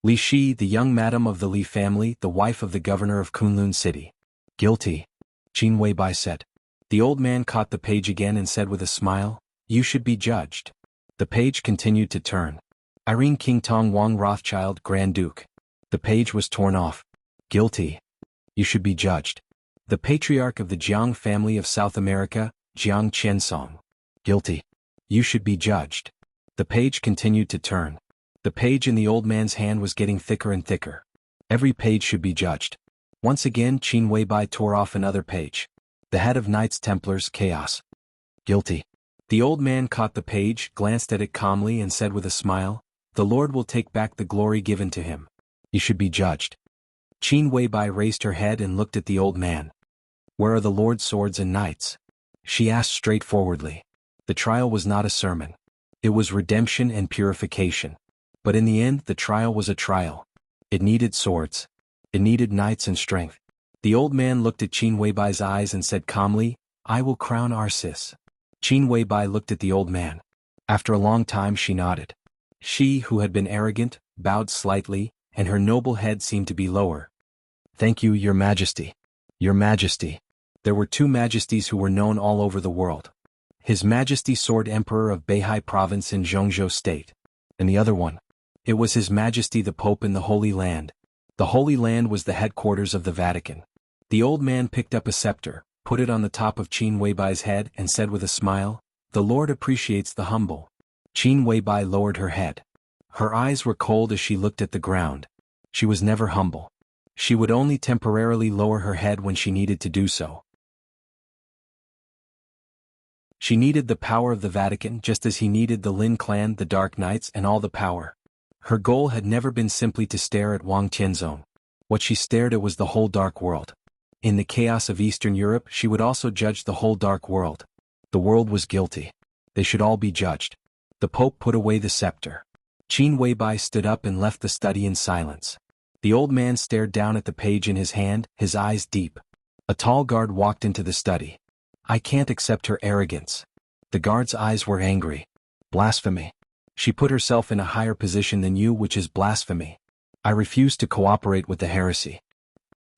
[SPEAKER 1] Li Shi, the young madam of the Li family, the wife of the governor of Kunlun City. "Guilty," Qin Weibai said. The old man caught the page again and said with a smile, "You should be judged." The page continued to turn. Irene King Tong Wang Rothschild, Grand Duke. The page was torn off. "Guilty. You should be judged." The patriarch of the Jianghu family of South America, Jiang Qiansong. "Guilty. You should be judged." The page continued to turn. The page in the old man's hand was getting thicker and thicker. Every page should be judged. Once again Qin Weibai tore off another page. The head of Knights Templars, Chaos. "Guilty." The old man caught the page, glanced at it calmly and said with a smile, "The Lord will take back the glory given to him. You should be judged." Qin Weibai raised her head and looked at the old man. "Where are the Lord's swords and knights?" she asked straightforwardly. The trial was not a sermon. It was redemption and purification. But in the end the trial was a trial. It needed swords. It needed knights and strength. The old man looked at Qin Weibai's eyes and said calmly, "I will crown Arsis." Qin Weibai looked at the old man. After a long time she nodded. She, who had been arrogant, bowed slightly, and her noble head seemed to be lower. "Thank you, Your Majesty." "Your Majesty." There were two majesties who were known all over the world. His Majesty Sword Emperor of Beihai Province in Zhongzhou State. And the other one. It was His Majesty the Pope in the Holy Land. The Holy Land was the headquarters of the Vatican. The old man picked up a scepter, put it on the top of Qin Weibai's head and said with a smile, "The Lord appreciates the humble." Qin Weibai lowered her head. Her eyes were cold as she looked at the ground. She was never humble. She would only temporarily lower her head when she needed to do so. She needed the power of the Vatican just as he needed the Lin clan, the Dark Knights and all the power. Her goal had never been simply to stare at Wang Tianzong. What she stared at was the whole dark world. In the chaos of Eastern Europe she would also judge the whole dark world. The world was guilty. They should all be judged. The Pope put away the scepter. Qin Weibai stood up and left the study in silence. The old man stared down at the page in his hand, his eyes deep. A tall guard walked into the study. "I can't accept her arrogance." The guard's eyes were angry. "Blasphemy. She put herself in a higher position than you, which is blasphemy. I refuse to cooperate with the heresy.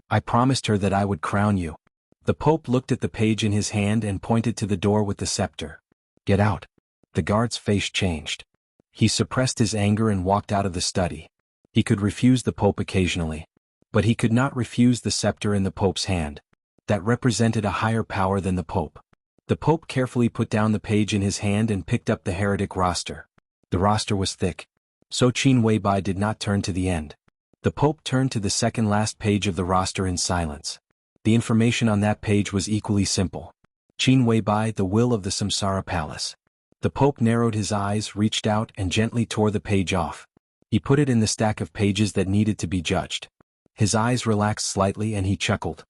[SPEAKER 1] I promised her that I would crown you." The Pope looked at the page in his hand and pointed to the door with the scepter. "Get out." The guard's face changed. He suppressed his anger and walked out of the study. He could refuse the Pope occasionally. But he could not refuse the scepter in the Pope's hand. That represented a higher power than the Pope. The Pope carefully put down the page in his hand and picked up the heretic roster. The roster was thick. So Qin Weibai did not turn to the end. The Pope turned to the second last page of the roster in silence. The information on that page was equally simple. Qin Weibai, the will of the Samsara Palace. The Pope narrowed his eyes, reached out and gently tore the page off. He put it in the stack of pages that needed to be judged. His eyes relaxed slightly and he chuckled.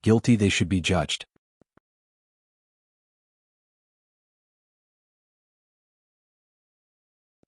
[SPEAKER 1] Guilty, they should be judged.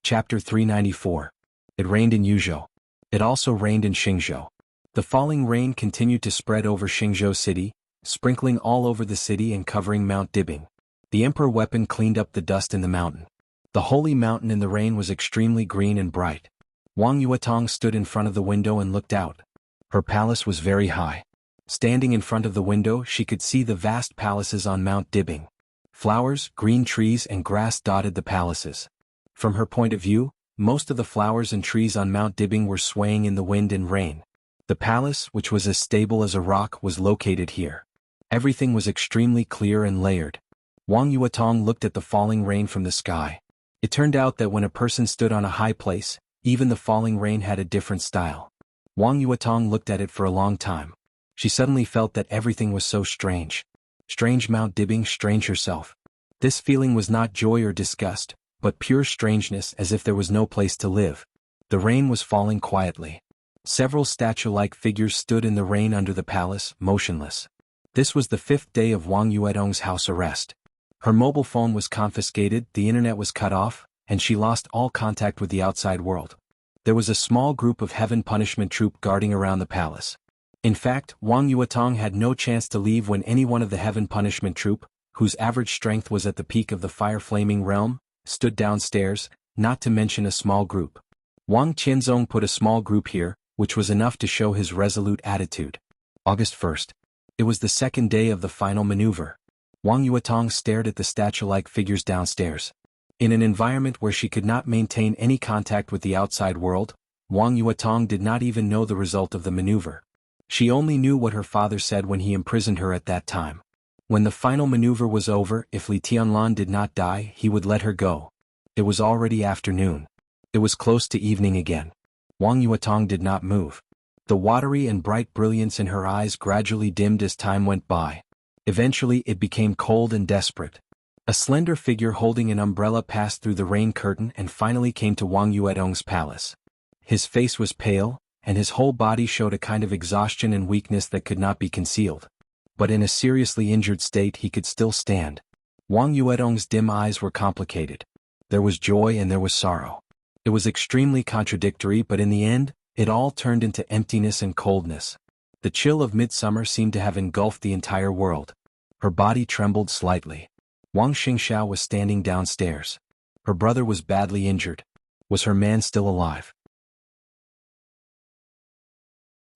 [SPEAKER 1] Chapter 394. It rained in Yuzhou. It also rained in Xingzhou. The falling rain continued to spread over Xingzhou city, sprinkling all over the city and covering Mount Dibing. The emperor weapon cleaned up the dust in the mountain. The holy mountain in the rain was extremely green and bright. Wang Yuetong stood in front of the window and looked out. Her palace was very high. Standing in front of the window, she could see the vast palaces on Mount Dibing. Flowers, green trees and grass dotted the palaces. From her point of view, most of the flowers and trees on Mount Dibing were swaying in the wind and rain. The palace, which was as stable as a rock, was located here. Everything was extremely clear and layered. Wang Yuetong looked at the falling rain from the sky. It turned out that when a person stood on a high place, even the falling rain had a different style. Wang Yuetong looked at it for a long time. She suddenly felt that everything was so strange. Strange Mount Dibing, strange herself. This feeling was not joy or disgust, but pure strangeness, as if there was no place to live. The rain was falling quietly. Several statue-like figures stood in the rain under the palace, motionless. This was the 5th day of Wang Yuetong's house arrest. Her mobile phone was confiscated, the internet was cut off, and she lost all contact with the outside world. There was a small group of Heaven Punishment Troop guarding around the palace. In fact, Wang Yuetong had no chance to leave when any one of the Heaven Punishment Troop, whose average strength was at the peak of the fire-flaming realm, stood downstairs, not to mention a small group. Wang Qianzong put a small group here, which was enough to show his resolute attitude. August 1st. It was the 2nd day of the final maneuver. Wang Yuetong stared at the statue-like figures downstairs. In an environment where she could not maintain any contact with the outside world, Wang Yuetong did not even know the result of the maneuver. She only knew what her father said when he imprisoned her at that time. When the final maneuver was over, if Li Tianlan did not die, he would let her go. It was already afternoon. It was close to evening again. Wang Yuetong did not move. The watery and bright brilliance in her eyes gradually dimmed as time went by. Eventually it became cold and desperate. A slender figure holding an umbrella passed through the rain curtain and finally came to Wang Yuetong's palace. His face was pale, and his whole body showed a kind of exhaustion and weakness that could not be concealed. But in a seriously injured state he could still stand. Wang Yuetong's dim eyes were complicated. There was joy and there was sorrow. It was extremely contradictory, but in the end, it all turned into emptiness and coldness. The chill of midsummer seemed to have engulfed the entire world. Her body trembled slightly. Wang Xingxiao was standing downstairs. Her brother was badly injured. Was her man still alive?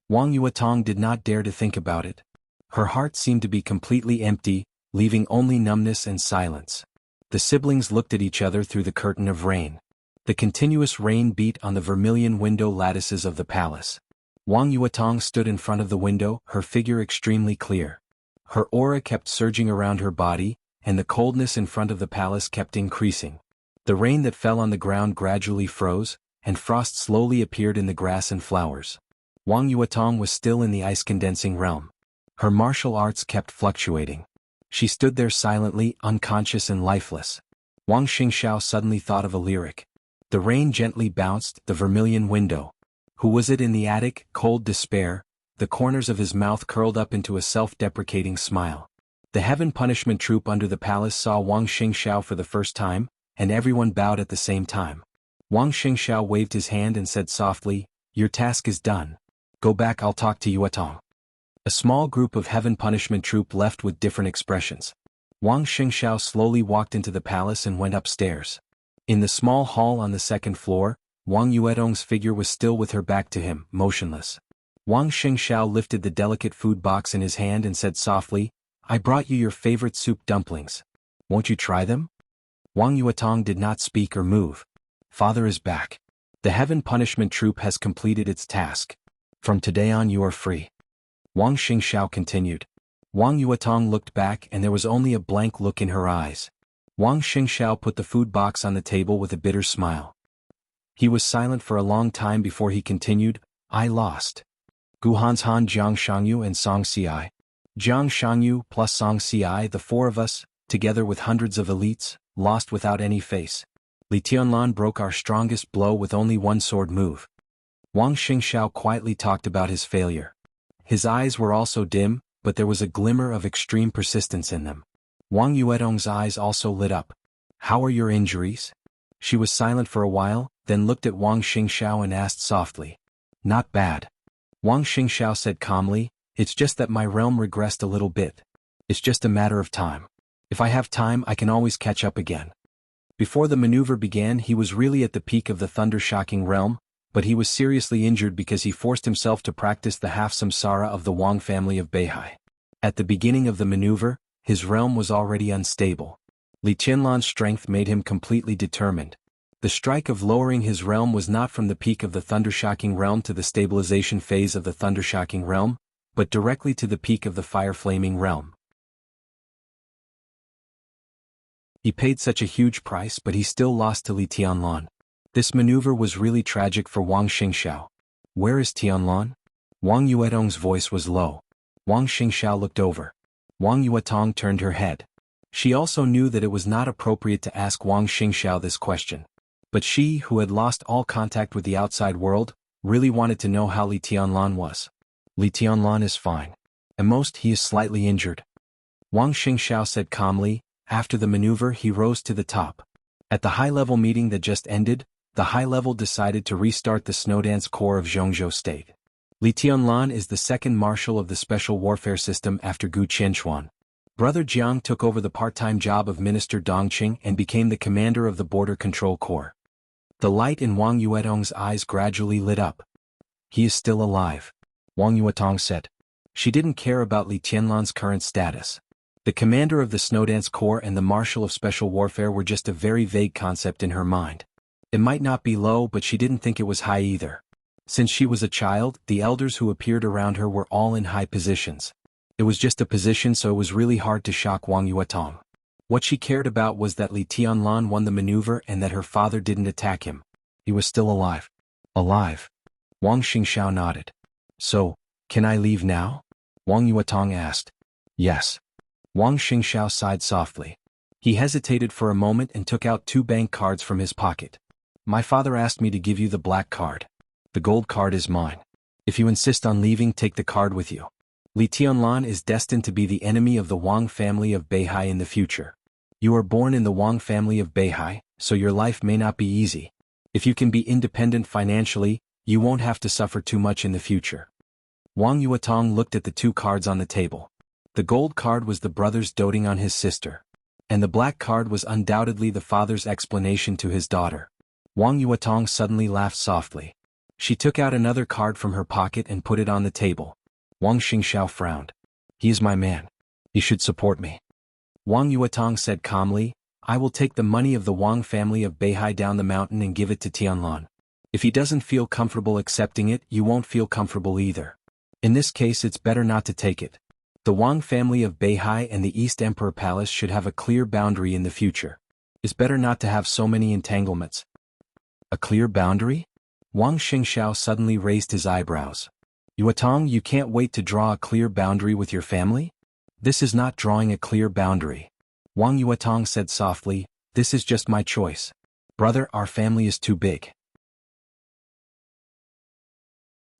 [SPEAKER 1] Wang Yuetong did not dare to think about it. Her heart seemed to be completely empty, leaving only numbness and silence. The siblings looked at each other through the curtain of rain. The continuous rain beat on the vermilion window lattices of the palace. Wang Yuetong stood in front of the window, her figure extremely clear. Her aura kept surging around her body, and the coldness in front of the palace kept increasing. The rain that fell on the ground gradually froze, and frost slowly appeared in the grass and flowers. Wang Yuetong was still in the ice-condensing realm. Her martial arts kept fluctuating. She stood there silently, unconscious and lifeless. Wang Xingxiao suddenly thought of a lyric. The rain gently bounced, the vermilion window. Who was it in the attic? Cold despair. The corners of his mouth curled up into a self-deprecating smile. The Heaven Punishment Troop under the palace saw Wang Xingxiao for the first time, and everyone bowed at the same time. Wang Xingxiao waved his hand and said softly, "Your task is done. Go back, I'll talk to Yuetong." A small group of Heaven Punishment Troop left with different expressions. Wang Xingxiao slowly walked into the palace and went upstairs. In the small hall on the 2nd floor, Wang Yuetong's figure was still with her back to him, motionless. Wang Xingxiao lifted the delicate food box in his hand and said softly, "I brought you your favorite soup dumplings. Won't you try them?" Wang Yuetong did not speak or move. "Father is back. The Heaven Punishment Troop has completed its task. From today on you are free." Wang Xingxiao continued. Wang Yuetong looked back and there was only a blank look in her eyes. Wang Xingxiao put the food box on the table with a bitter smile. He was silent for a long time before he continued, "I lost. Guhanshan, Jiang Shangyu and Song Xiai. Jiang Shangyu plus Song Xiai, the 4 of us, together with hundreds of elites, lost without any face. Li Tianlan broke our strongest blow with only one sword move. Wang Xingxiao quietly talked about his failure. His eyes were also dim, but there was a glimmer of extreme persistence in them. Wang Yuetong's eyes also lit up. How are your injuries? She was silent for a while, then looked at Wang Xingxiao and asked softly. Not bad. Wang Xingxiao said calmly, it's just that my realm regressed a little bit. It's just a matter of time. If I have time, I can always catch up again. Before the maneuver began, he was really at the peak of the thunder-shocking realm, but he was seriously injured because he forced himself to practice the half-samsara of the Wang family of Beihai. At the beginning of the maneuver, his realm was already unstable. Li Qianlan's strength made him completely determined. The strike of lowering his realm was not from the peak of the thundershocking realm to the stabilization phase of the thundershocking realm, but directly to the peak of the fire-flaming realm. He paid such a huge price, but he still lost to Li Tianlan. This maneuver was really tragic for Wang Xingxiao. Where is Tianlan? Wang Yuetong's voice was low. Wang Xingxiao looked over. Wang Yuetong turned her head. She also knew that it was not appropriate to ask Wang Xingxiao this question. But she, who had lost all contact with the outside world, really wanted to know how Li Tianlan was. Li Tianlan is fine. At most, he is slightly injured. Wang Xingxiao said calmly. After the maneuver, he rose to the top. At the high-level meeting that just ended, the high-level decided to restart the Snowdance Corps of Jianghu State. Li Tianlan is the second marshal of the special warfare system after Gu Qianchuan. Brother Jiang took over the part-time job of Minister Dongqing and became the commander of the Border Control Corps. The light in Wang Yuetong's eyes gradually lit up. He is still alive, Wang Yuetong said. She didn't care about Li Tianlan's current status. The commander of the Snowdance Corps and the marshal of special warfare were just a very vague concept in her mind. It might not be low, but she didn't think it was high either. Since she was a child, the elders who appeared around her were all in high positions. It was just a position, so it was really hard to shock Wang Yuetong. What she cared about was that Li Tianlan won the maneuver and that her father didn't attack him. He was still alive. Alive? Wang Xingxiao nodded. So, can I leave now? Wang Yuetong asked. Yes. Wang Xingxiao sighed softly. He hesitated for a moment and took out 2 bank cards from his pocket. My father asked me to give you the black card. The gold card is mine. If you insist on leaving, take the card with you. Li Tianlan is destined to be the enemy of the Wang family of Beihai in the future. You are born in the Wang family of Beihai, so your life may not be easy. If you can be independent financially, you won't have to suffer too much in the future. Wang Yuetong looked at the 2 cards on the table. The gold card was the brother's doting on his sister. And the black card was undoubtedly the father's explanation to his daughter. Wang Yuetong suddenly laughed softly. She took out another card from her pocket and put it on the table. Wang Xingxiao frowned. He is my man. He should support me. Wang Yuetong said calmly, I will take the money of the Wang family of Beihai down the mountain and give it to Tianlan. If he doesn't feel comfortable accepting it, you won't feel comfortable either. In this case, it's better not to take it. The Wang family of Beihai and the East Emperor Palace should have a clear boundary in the future. It's better not to have so many entanglements. A clear boundary? Wang Xingxiao suddenly raised his eyebrows. Yuetong, you can't wait to draw a clear boundary with your family? This is not drawing a clear boundary. Wang Yuetong said softly, this is just my choice. Brother, our family is too big.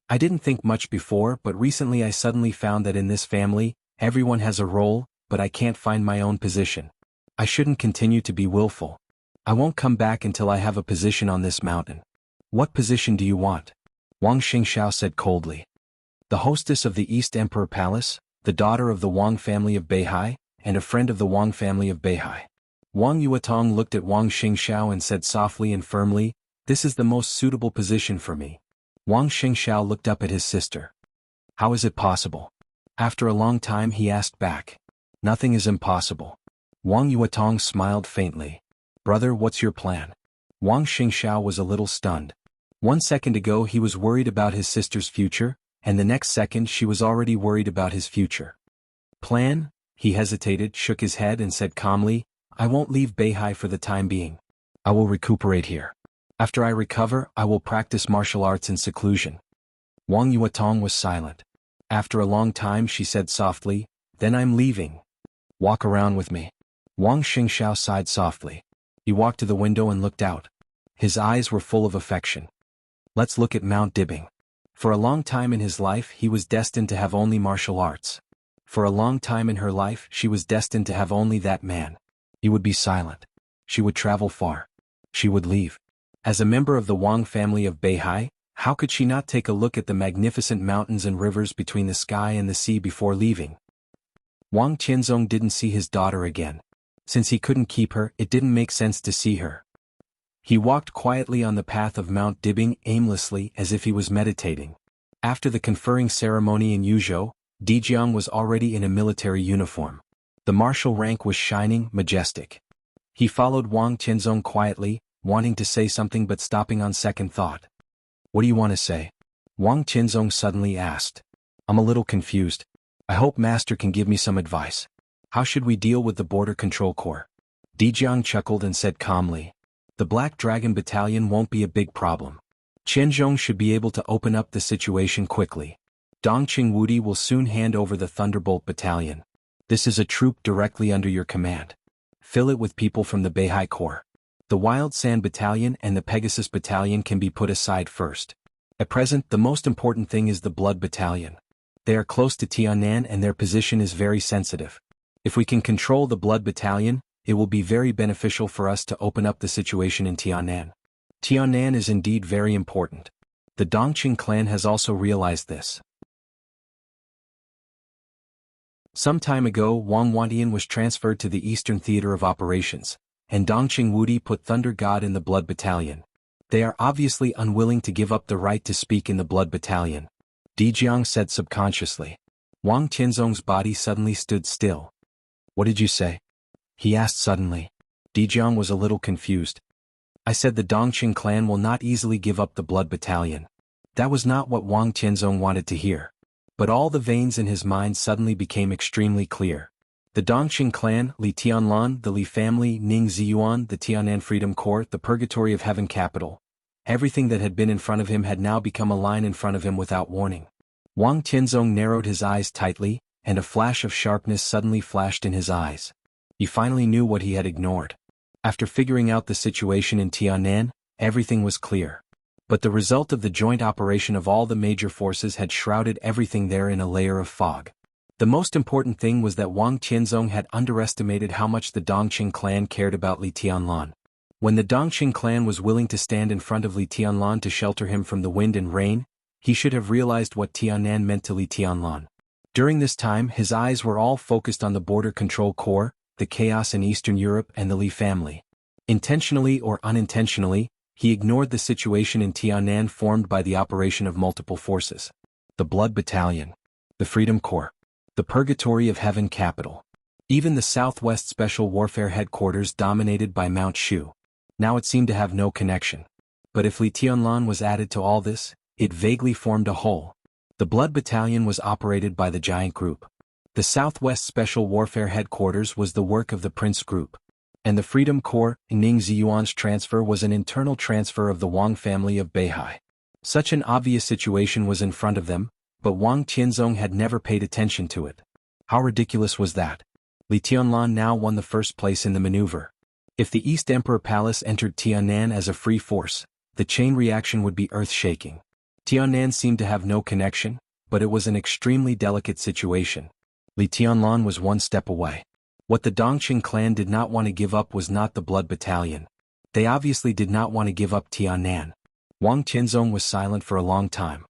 [SPEAKER 1] I didn't think much before, but recently I suddenly found that in this family, everyone has a role, but I can't find my own position. I shouldn't continue to be willful. I won't come back until I have a position on this mountain. What position do you want? Wang Xingxiao said coldly. The hostess of the East Emperor Palace, the daughter of the Wang family of Beihai, and a friend of the Wang family of Beihai. Wang Yuetong looked at Wang Xingxiao and said softly and firmly, this is the most suitable position for me. Wang Xingxiao looked up at his sister. How is it possible? After a long time he asked back. Nothing is impossible. Wang Yuetong smiled faintly. Brother, what's your plan? Wang Xingxiao was a little stunned. 1 second ago he was worried about his sister's future, and the next second she was already worried about his future. Plan? He hesitated, shook his head and said calmly, I won't leave Beihai for the time being. I will recuperate here. After I recover, I will practice martial arts in seclusion. Wang Yuetong was silent. After a long time she said softly, then I'm leaving. Walk around with me. Wang Xingxiao sighed softly. He walked to the window and looked out. His eyes were full of affection. Let's look at Mount Dibbing. For a long time in his life he was destined to have only martial arts. For a long time in her life she was destined to have only that man. He would be silent. She would travel far. She would leave. As a member of the Wang family of Beihai, how could she not take a look at the magnificent mountains and rivers between the sky and the sea before leaving? Wang Qianzong didn't see his daughter again. Since he couldn't keep her, it didn't make sense to see her. He walked quietly on the path of Mount Dibbing aimlessly as if he was meditating. After the conferring ceremony in Yuzhou, Jianghu was already in a military uniform. The martial rank was shining, majestic. He followed Wang Qianzong quietly, wanting to say something but stopping on second thought. What do you want to say? Wang Qianzong suddenly asked. I'm a little confused. I hope Master can give me some advice. How should we deal with the Border Control Corps? Jianghu chuckled and said calmly. The Black Dragon Battalion won't be a big problem. Qianzhong should be able to open up the situation quickly. Dongqing Wudi will soon hand over the Thunderbolt Battalion. This is a troop directly under your command. Fill it with people from the Beihai Corps. The Wild Sand Battalion and the Pegasus Battalion can be put aside first. At present, the most important thing is the Blood Battalion. They are close to Tiannan and their position is very sensitive. If we can control the Blood Battalion, it will be very beneficial for us to open up the situation in Tiannan. Tiannan is indeed very important. The Dongqing clan has also realized this. Some time ago, Wang Wantian was transferred to the Eastern Theater of Operations, and Dongqing Wudi put Thunder God in the Blood Battalion. They are obviously unwilling to give up the right to speak in the Blood Battalion. Jianghu said subconsciously. Wang Qianzong's body suddenly stood still. What did you say? He asked suddenly. Jianghu was a little confused. I said the Dongqing clan will not easily give up the Blood Battalion. That was not what Wang Qianzong wanted to hear. But all the veins in his mind suddenly became extremely clear. The Dongqing clan, Li Tianlan, the Li family, Ning Ziyuan, the Tiannan Freedom Corps, the Purgatory of Heaven capital. Everything that had been in front of him had now become a line in front of him without warning. Wang Qianzong narrowed his eyes tightly, and a flash of sharpness suddenly flashed in his eyes. He finally knew what he had ignored. After figuring out the situation in Tiannan, everything was clear. But the result of the joint operation of all the major forces had shrouded everything there in a layer of fog. The most important thing was that Wang Qianzong had underestimated how much the Dongqing clan cared about Li Tianlan. When the Dongqing clan was willing to stand in front of Li Tianlan to shelter him from the wind and rain, he should have realized what Tiannan meant to Li Tianlan. During this time his eyes were all focused on the Border Control Corps, the chaos in Eastern Europe and the Li family. Intentionally or unintentionally, he ignored the situation in Tiannan formed by the operation of multiple forces. The Blood Battalion. The Freedom Corps. The Purgatory of Heaven capital. Even the Southwest Special Warfare Headquarters dominated by Mount Shu. Now it seemed to have no connection. But if Li Tianlan was added to all this, it vaguely formed a whole. The Blood Battalion was operated by the Giant Group. The Southwest Special Warfare Headquarters was the work of the Prince Group. And the Freedom Corps, Ning Ziyuan's transfer was an internal transfer of the Wang family of Beihai. Such an obvious situation was in front of them, but Wang Qianzong had never paid attention to it. How ridiculous was that? Li Tianlan now won the first place in the maneuver. If the East Emperor Palace entered Tiannan as a free force, the chain reaction would be earth-shaking. Tiannan seemed to have no connection, but it was an extremely delicate situation. Li Tianlan was one step away. What the Dongqing clan did not want to give up was not the Blood Battalion. They obviously did not want to give up Tiannan. Wang Qianzong was silent for a long time.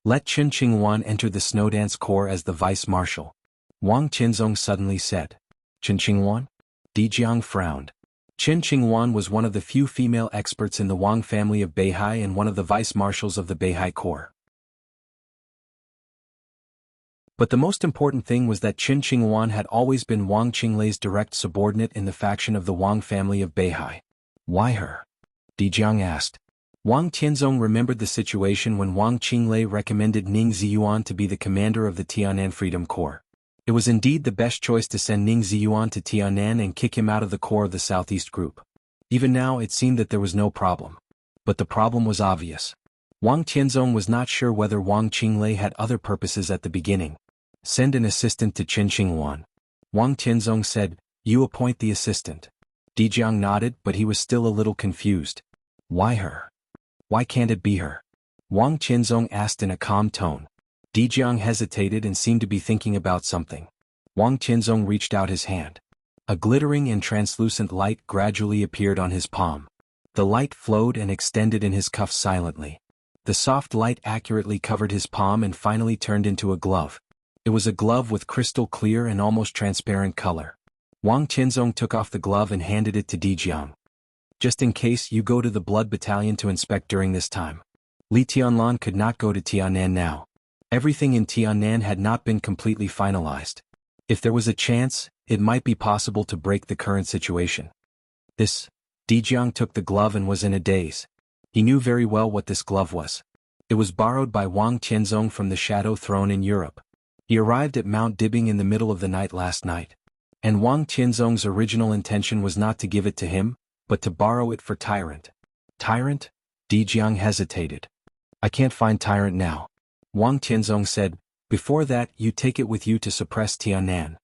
[SPEAKER 1] Let Qin Qingwan enter the Snowdance Corps as the vice marshal. Wang Qianzong suddenly said. Qin Qingwan? Jianghu frowned. Qin Qingwan was one of the few female experts in the Wang family of Beihai and one of the vice marshals of the Beihai Corps. But the most important thing was that Qin Qingwan had always been Wang Qinglei's direct subordinate in the faction of the Wang family of Beihai. Why her? Jianghu asked. Wang Qianzong remembered the situation when Wang Qinglei recommended Ning Ziyuan to be the commander of the Tiannan Freedom Corps. It was indeed the best choice to send Ning Ziyuan to Tiannan and kick him out of the core of the Southeast Group. Even now it seemed that there was no problem. But the problem was obvious. Wang Qianzong was not sure whether Wang Qinglei had other purposes at the beginning. Send an assistant to Qin Qingwan. Wang Qianzong said, you appoint the assistant. Jianghu nodded, but he was still a little confused. Why her? Why can't it be her? Wang Qinzong asked in a calm tone. Jiang hesitated and seemed to be thinking about something. Wang Qinzong reached out his hand. A glittering and translucent light gradually appeared on his palm. The light flowed and extended in his cuff silently. The soft light accurately covered his palm and finally turned into a glove. It was a glove with crystal clear and almost transparent color. Wang Qinzong took off the glove and handed it to Jiang. Just in case you go to the Blood Battalion to inspect during this time. Li Tianlan could not go to Tiannan now. Everything in Tiannan had not been completely finalized. If there was a chance, it might be possible to break the current situation. Jiang took the glove and was in a daze. He knew very well what this glove was. It was borrowed by Wang Qinzong from the Shadow Throne in Europe. He arrived at Mount Dibbing in the middle of the night last night. And Wang Qinzong's original intention was not to give it to him, but to borrow it for Tyrant. Tyrant? Jiang hesitated. I can't find Tyrant now. Wang Qinzong said, before that you take it with you to suppress Tiannan.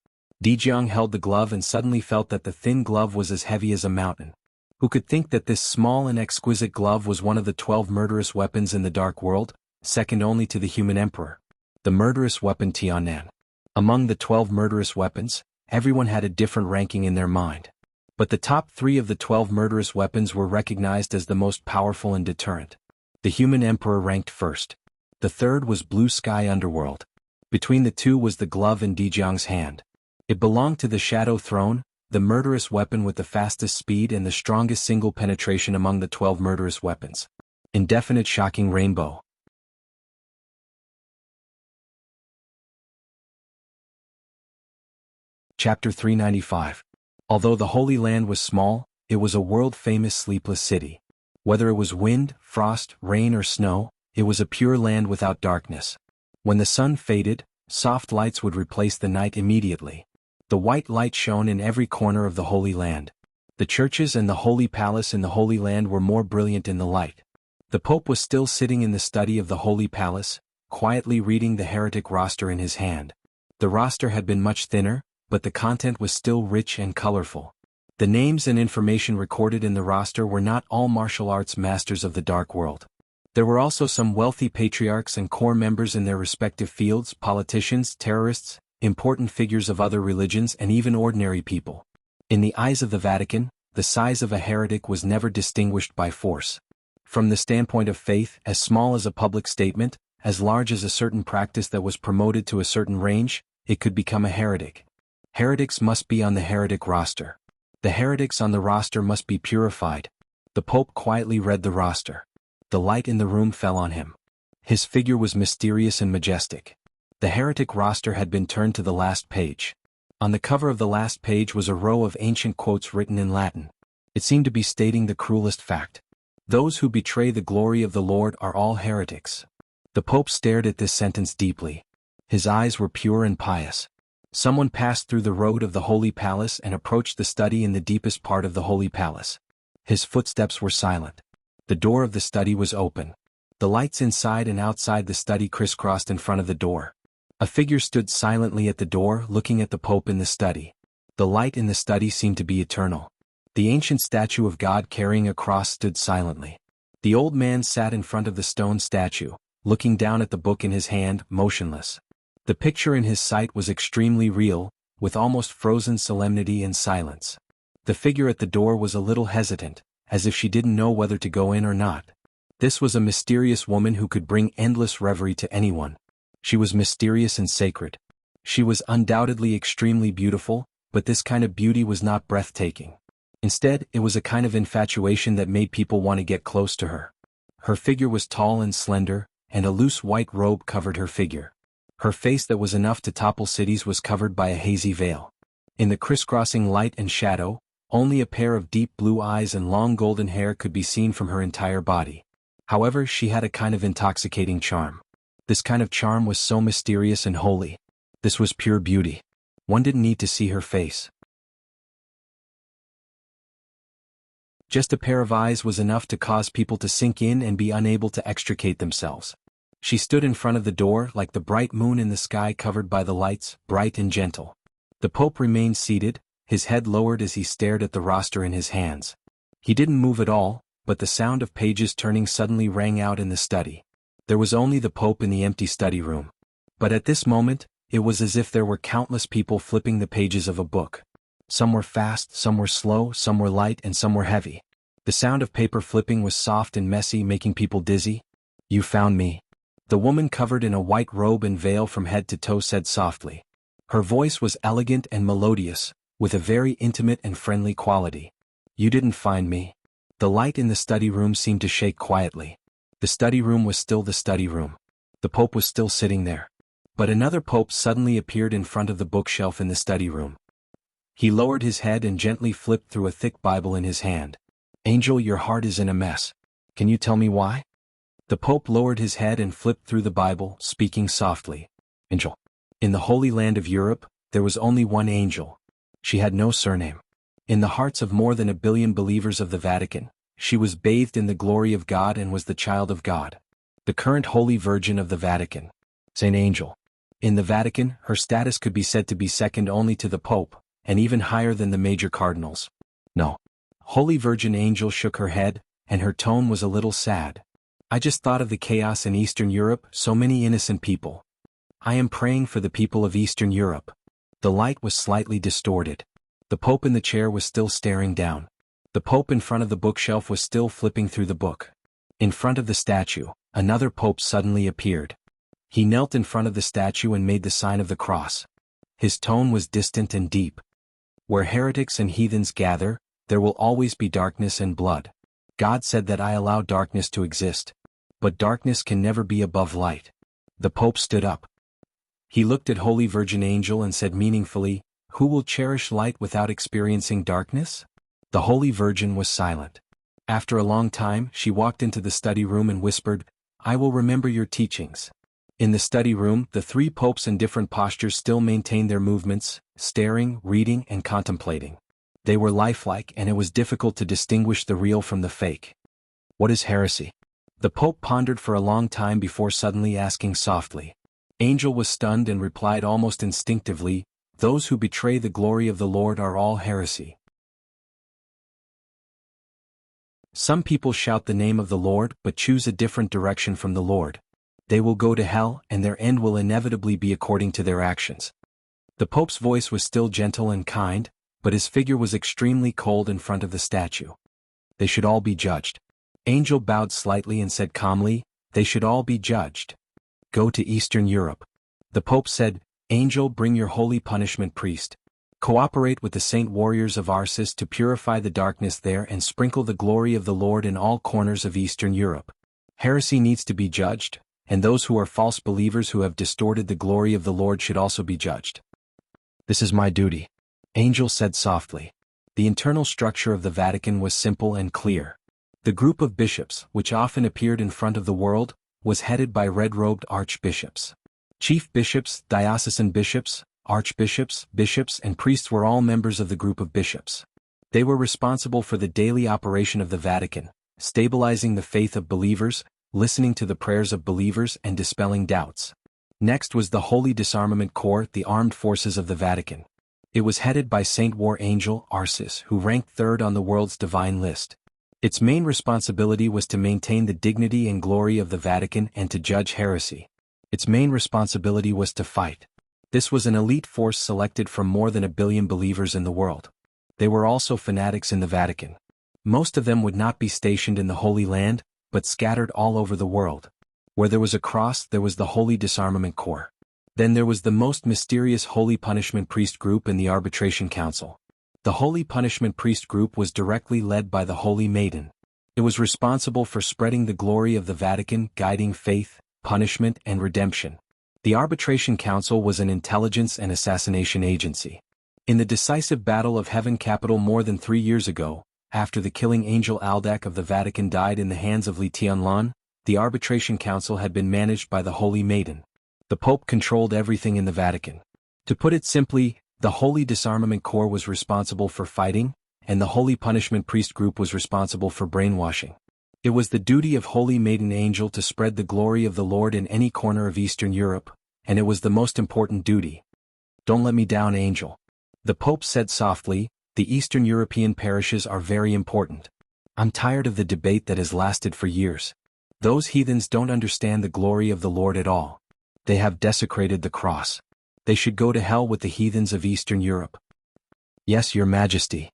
[SPEAKER 1] Jiang held the glove and suddenly felt that the thin glove was as heavy as a mountain. Who could think that this small and exquisite glove was one of the 12 murderous weapons in the Dark World, second only to the human emperor? The murderous weapon Tiannan. Among the 12 murderous weapons, everyone had a different ranking in their mind. But the top 3 of the 12 murderous weapons were recognized as the most powerful and deterrent. The human emperor ranked first. The third was Blue Sky Underworld. Between the two was the glove in Jiang's hand. It belonged to the Shadow Throne, the murderous weapon with the fastest speed and the strongest single penetration among the 12 murderous weapons. Indefinite Shocking Rainbow. Chapter 395. Although the Holy Land was small, it was a world-famous sleepless city. Whether it was wind, frost, rain or snow, it was a pure land without darkness. When the sun faded, soft lights would replace the night immediately. The white light shone in every corner of the Holy Land. The churches and the Holy Palace in the Holy Land were more brilliant in the light. The Pope was still sitting in the study of the Holy Palace, quietly reading the heretic roster in his hand. The roster had been much thinner, but the content was still rich and colorful. The names and information recorded in the roster were not all martial arts masters of the Dark World. There were also some wealthy patriarchs and core members in their respective fields, politicians, terrorists, important figures of other religions and even ordinary people. In the eyes of the Vatican, the size of a heretic was never distinguished by force. From the standpoint of faith, as small as a public statement, as large as a certain practice that was promoted to a certain range, it could become a heretic. Heretics must be on the heretic roster. The heretics on the roster must be purified. The Pope quietly read the roster. The light in the room fell on him. His figure was mysterious and majestic. The heretic roster had been turned to the last page. On the cover of the last page was a row of ancient quotes written in Latin. It seemed to be stating the cruelest fact. Those who betray the glory of the Lord are all heretics. The Pope stared at this sentence deeply. His eyes were pure and pious. Someone passed through the road of the Holy Palace and approached the study in the deepest part of the Holy Palace. His footsteps were silent. The door of the study was open. The lights inside and outside the study crisscrossed in front of the door. A figure stood silently at the door, looking at the Pope in the study. The light in the study seemed to be eternal. The ancient statue of God carrying a cross stood silently. The old man sat in front of the stone statue, looking down at the book in his hand, motionless. The picture in his sight was extremely real, with almost frozen solemnity and silence. The figure at the door was a little hesitant, as if she didn't know whether to go in or not. This was a mysterious woman who could bring endless reverie to anyone. She was mysterious and sacred. She was undoubtedly extremely beautiful, but this kind of beauty was not breathtaking. Instead, it was a kind of infatuation that made people want to get close to her. Her figure was tall and slender, and a loose white robe covered her figure. Her face that was enough to topple cities was covered by a hazy veil. In the crisscrossing light and shadow, only a pair of deep blue eyes and long golden hair could be seen from her entire body. However, she had a kind of intoxicating charm. This kind of charm was so mysterious and holy. This was pure beauty. One didn't need to see her face. Just a pair of eyes was enough to cause people to sink in and be unable to extricate themselves. She stood in front of the door like the bright moon in the sky covered by the lights, bright and gentle. The Pope remained seated, his head lowered as he stared at the roster in his hands. He didn't move at all, but the sound of pages turning suddenly rang out in the study. There was only the Pope in the empty study room. But at this moment, it was as if there were countless people flipping the pages of a book. Some were fast, some were slow, some were light, and some were heavy. The sound of paper flipping was soft and messy, making people dizzy. "You found me," the woman covered in a white robe and veil from head to toe said softly. Her voice was elegant and melodious, with a very intimate and friendly quality. "You didn't find me." The light in the study room seemed to shake quietly. The study room was still the study room. The Pope was still sitting there. But another Pope suddenly appeared in front of the bookshelf in the study room. He lowered his head and gently flipped through a thick Bible in his hand. "Angel, your heart is in a mess. Can you tell me why?" The Pope lowered his head and flipped through the Bible, speaking softly. "Angel. In the Holy Land of Europe, there was only one angel. She had no surname. In the hearts of more than 1 billion believers of the Vatican, she was bathed in the glory of God and was the child of God. The current Holy Virgin of the Vatican. Saint Angel. In the Vatican, her status could be said to be second only to the Pope, and even higher than the major cardinals. No." Holy Virgin Angel shook her head, and her tone was a little sad. "I just thought of the chaos in Eastern Europe, so many innocent people. I am praying for the people of Eastern Europe." The light was slightly distorted. The Pope in the chair was still staring down. The Pope in front of the bookshelf was still flipping through the book. In front of the statue, another Pope suddenly appeared. He knelt in front of the statue and made the sign of the cross. His tone was distant and deep. "Where heretics and heathens gather, there will always be darkness and blood. God said that I allow darkness to exist. But darkness can never be above light." The Pope stood up. He looked at Holy Virgin Angel and said meaningfully, "Who will cherish light without experiencing darkness?" The Holy Virgin was silent. After a long time, she walked into the study room and whispered, "I will remember your teachings." In the study room, the 3 popes in different postures still maintained their movements, staring, reading, and contemplating. They were lifelike, and it was difficult to distinguish the real from the fake. "What is heresy?" The Pope pondered for a long time before suddenly asking softly. Angel was stunned and replied almost instinctively, "Those who betray the glory of the Lord are all heresy." Some people shout the name of the Lord but choose a different direction from the Lord. They will go to hell, and their end will inevitably be according to their actions. The Pope's voice was still gentle and kind, but his figure was extremely cold in front of the statue. "They should all be judged." Angel bowed slightly and said calmly, "They should all be judged. Go to Eastern Europe." The Pope said, "Angel, bring your holy punishment priest. Cooperate with the saint warriors of Arcis to purify the darkness there and sprinkle the glory of the Lord in all corners of Eastern Europe. Heresy needs to be judged, and those who are false believers who have distorted the glory of the Lord should also be judged." "This is my duty," Angel said softly. The internal structure of the Vatican was simple and clear. The group of bishops, which often appeared in front of the world, was headed by red-robed archbishops. Chief bishops, diocesan bishops, archbishops, bishops, and priests were all members of the group of bishops. They were responsible for the daily operation of the Vatican, stabilizing the faith of believers, listening to the prayers of believers, and dispelling doubts. Next was the Holy Disarmament Corps, the armed forces of the Vatican. It was headed by Saint War Angel Arcis, who ranked third on the world's divine list. Its main responsibility was to maintain the dignity and glory of the Vatican and to judge heresy. Its main responsibility was to fight. This was an elite force selected from more than 1 billion believers in the world. They were also fanatics in the Vatican. Most of them would not be stationed in the Holy Land, but scattered all over the world. Where there was a cross, there was the Holy Disarmament Corps. Then there was the most mysterious Holy Punishment Priest group in the Arbitration Council. The Holy Punishment Priest group was directly led by the Holy Maiden. It was responsible for spreading the glory of the Vatican, guiding faith, punishment, and redemption. The Arbitration Council was an intelligence and assassination agency. In the decisive Battle of Heaven Capital more than 3 years ago, after the killing angel Aldac of the Vatican died in the hands of Li Tianlan, the Arbitration Council had been managed by the Holy Maiden. The Pope controlled everything in the Vatican. To put it simply, the Holy Disarmament Corps was responsible for fighting, and the Holy Punishment Priest group was responsible for brainwashing. It was the duty of Holy Maiden Angel to spread the glory of the Lord in any corner of Eastern Europe, and it was the most important duty. "Don't let me down, Angel," the Pope said softly. "The Eastern European parishes are very important. I'm tired of the debate that has lasted for years. Those heathens don't understand the glory of the Lord at all. They have desecrated the cross. They should go to hell with the heathens of Eastern Europe. Yes, Your Majesty.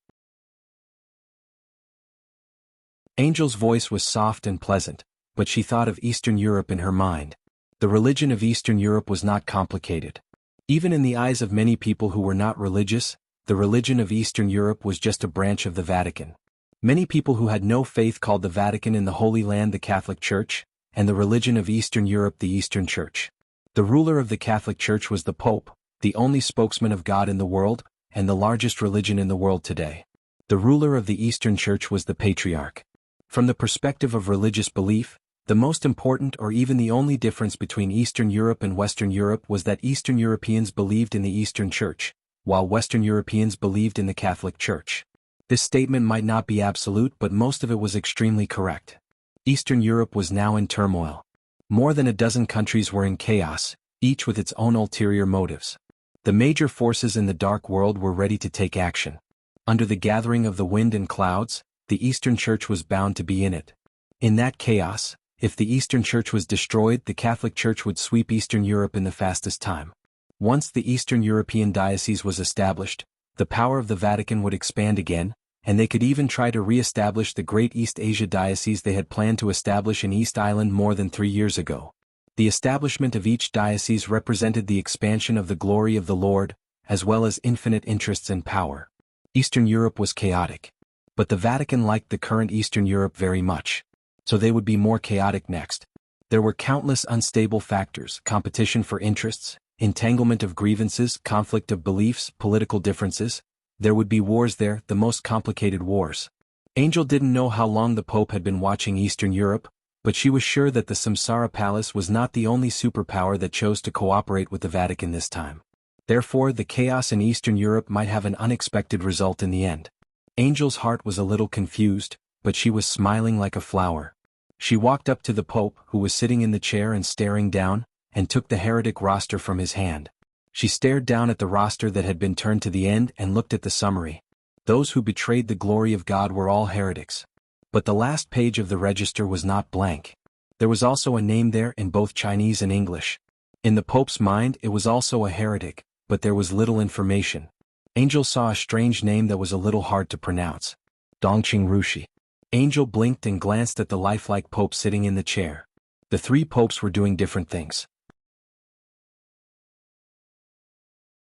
[SPEAKER 1] Angel's voice was soft and pleasant, but she thought of Eastern Europe in her mind. The religion of Eastern Europe was not complicated. Even in the eyes of many people who were not religious, the religion of Eastern Europe was just a branch of the Vatican. Many people who had no faith called the Vatican in the Holy Land the Catholic Church, and the religion of Eastern Europe the Eastern Church. The ruler of the Catholic Church was the Pope, the only spokesman of God in the world, and the largest religion in the world today. The ruler of the Eastern Church was the Patriarch. From the perspective of religious belief, the most important or even the only difference between Eastern Europe and Western Europe was that Eastern Europeans believed in the Eastern Church, while Western Europeans believed in the Catholic Church. This statement might not be absolute, but most of it was extremely correct. Eastern Europe was now in turmoil. More than a dozen countries were in chaos, each with its own ulterior motives. The major forces in the dark world were ready to take action. Under the gathering of the wind and clouds, the Eastern Church was bound to be in it. In that chaos, if the Eastern Church was destroyed, the Catholic Church would sweep Eastern Europe in the fastest time. Once the Eastern European diocese was established, the power of the Vatican would expand again, and they could even try to re-establish the great East Asia diocese they had planned to establish in East Island more than 3 years ago. The establishment of each diocese represented the expansion of the glory of the Lord, as well as infinite interests and power. Eastern Europe was chaotic. But the Vatican liked the current Eastern Europe very much. So they would be more chaotic next. There were countless unstable factors: competition for interests, entanglement of grievances, conflict of beliefs, political differences. There would be wars there, the most complicated wars. Angel didn't know how long the Pope had been watching Eastern Europe, but she was sure that the Samsara Palace was not the only superpower that chose to cooperate with the Vatican this time. Therefore, the chaos in Eastern Europe might have an unexpected result in the end. Angel's heart was a little confused, but she was smiling like a flower. She walked up to the Pope, who was sitting in the chair and staring down, and took the heretic roster from his hand. She stared down at the roster that had been turned to the end and looked at the summary. Those who betrayed the glory of God were all heretics. But the last page of the register was not blank. There was also a name there in both Chinese and English. In the Pope's mind, it was also a heretic, but there was little information. Angel saw a strange name that was a little hard to pronounce. Dongqing Rushi. Angel blinked and glanced at the lifelike Pope sitting in the chair. The 3 popes were doing different things.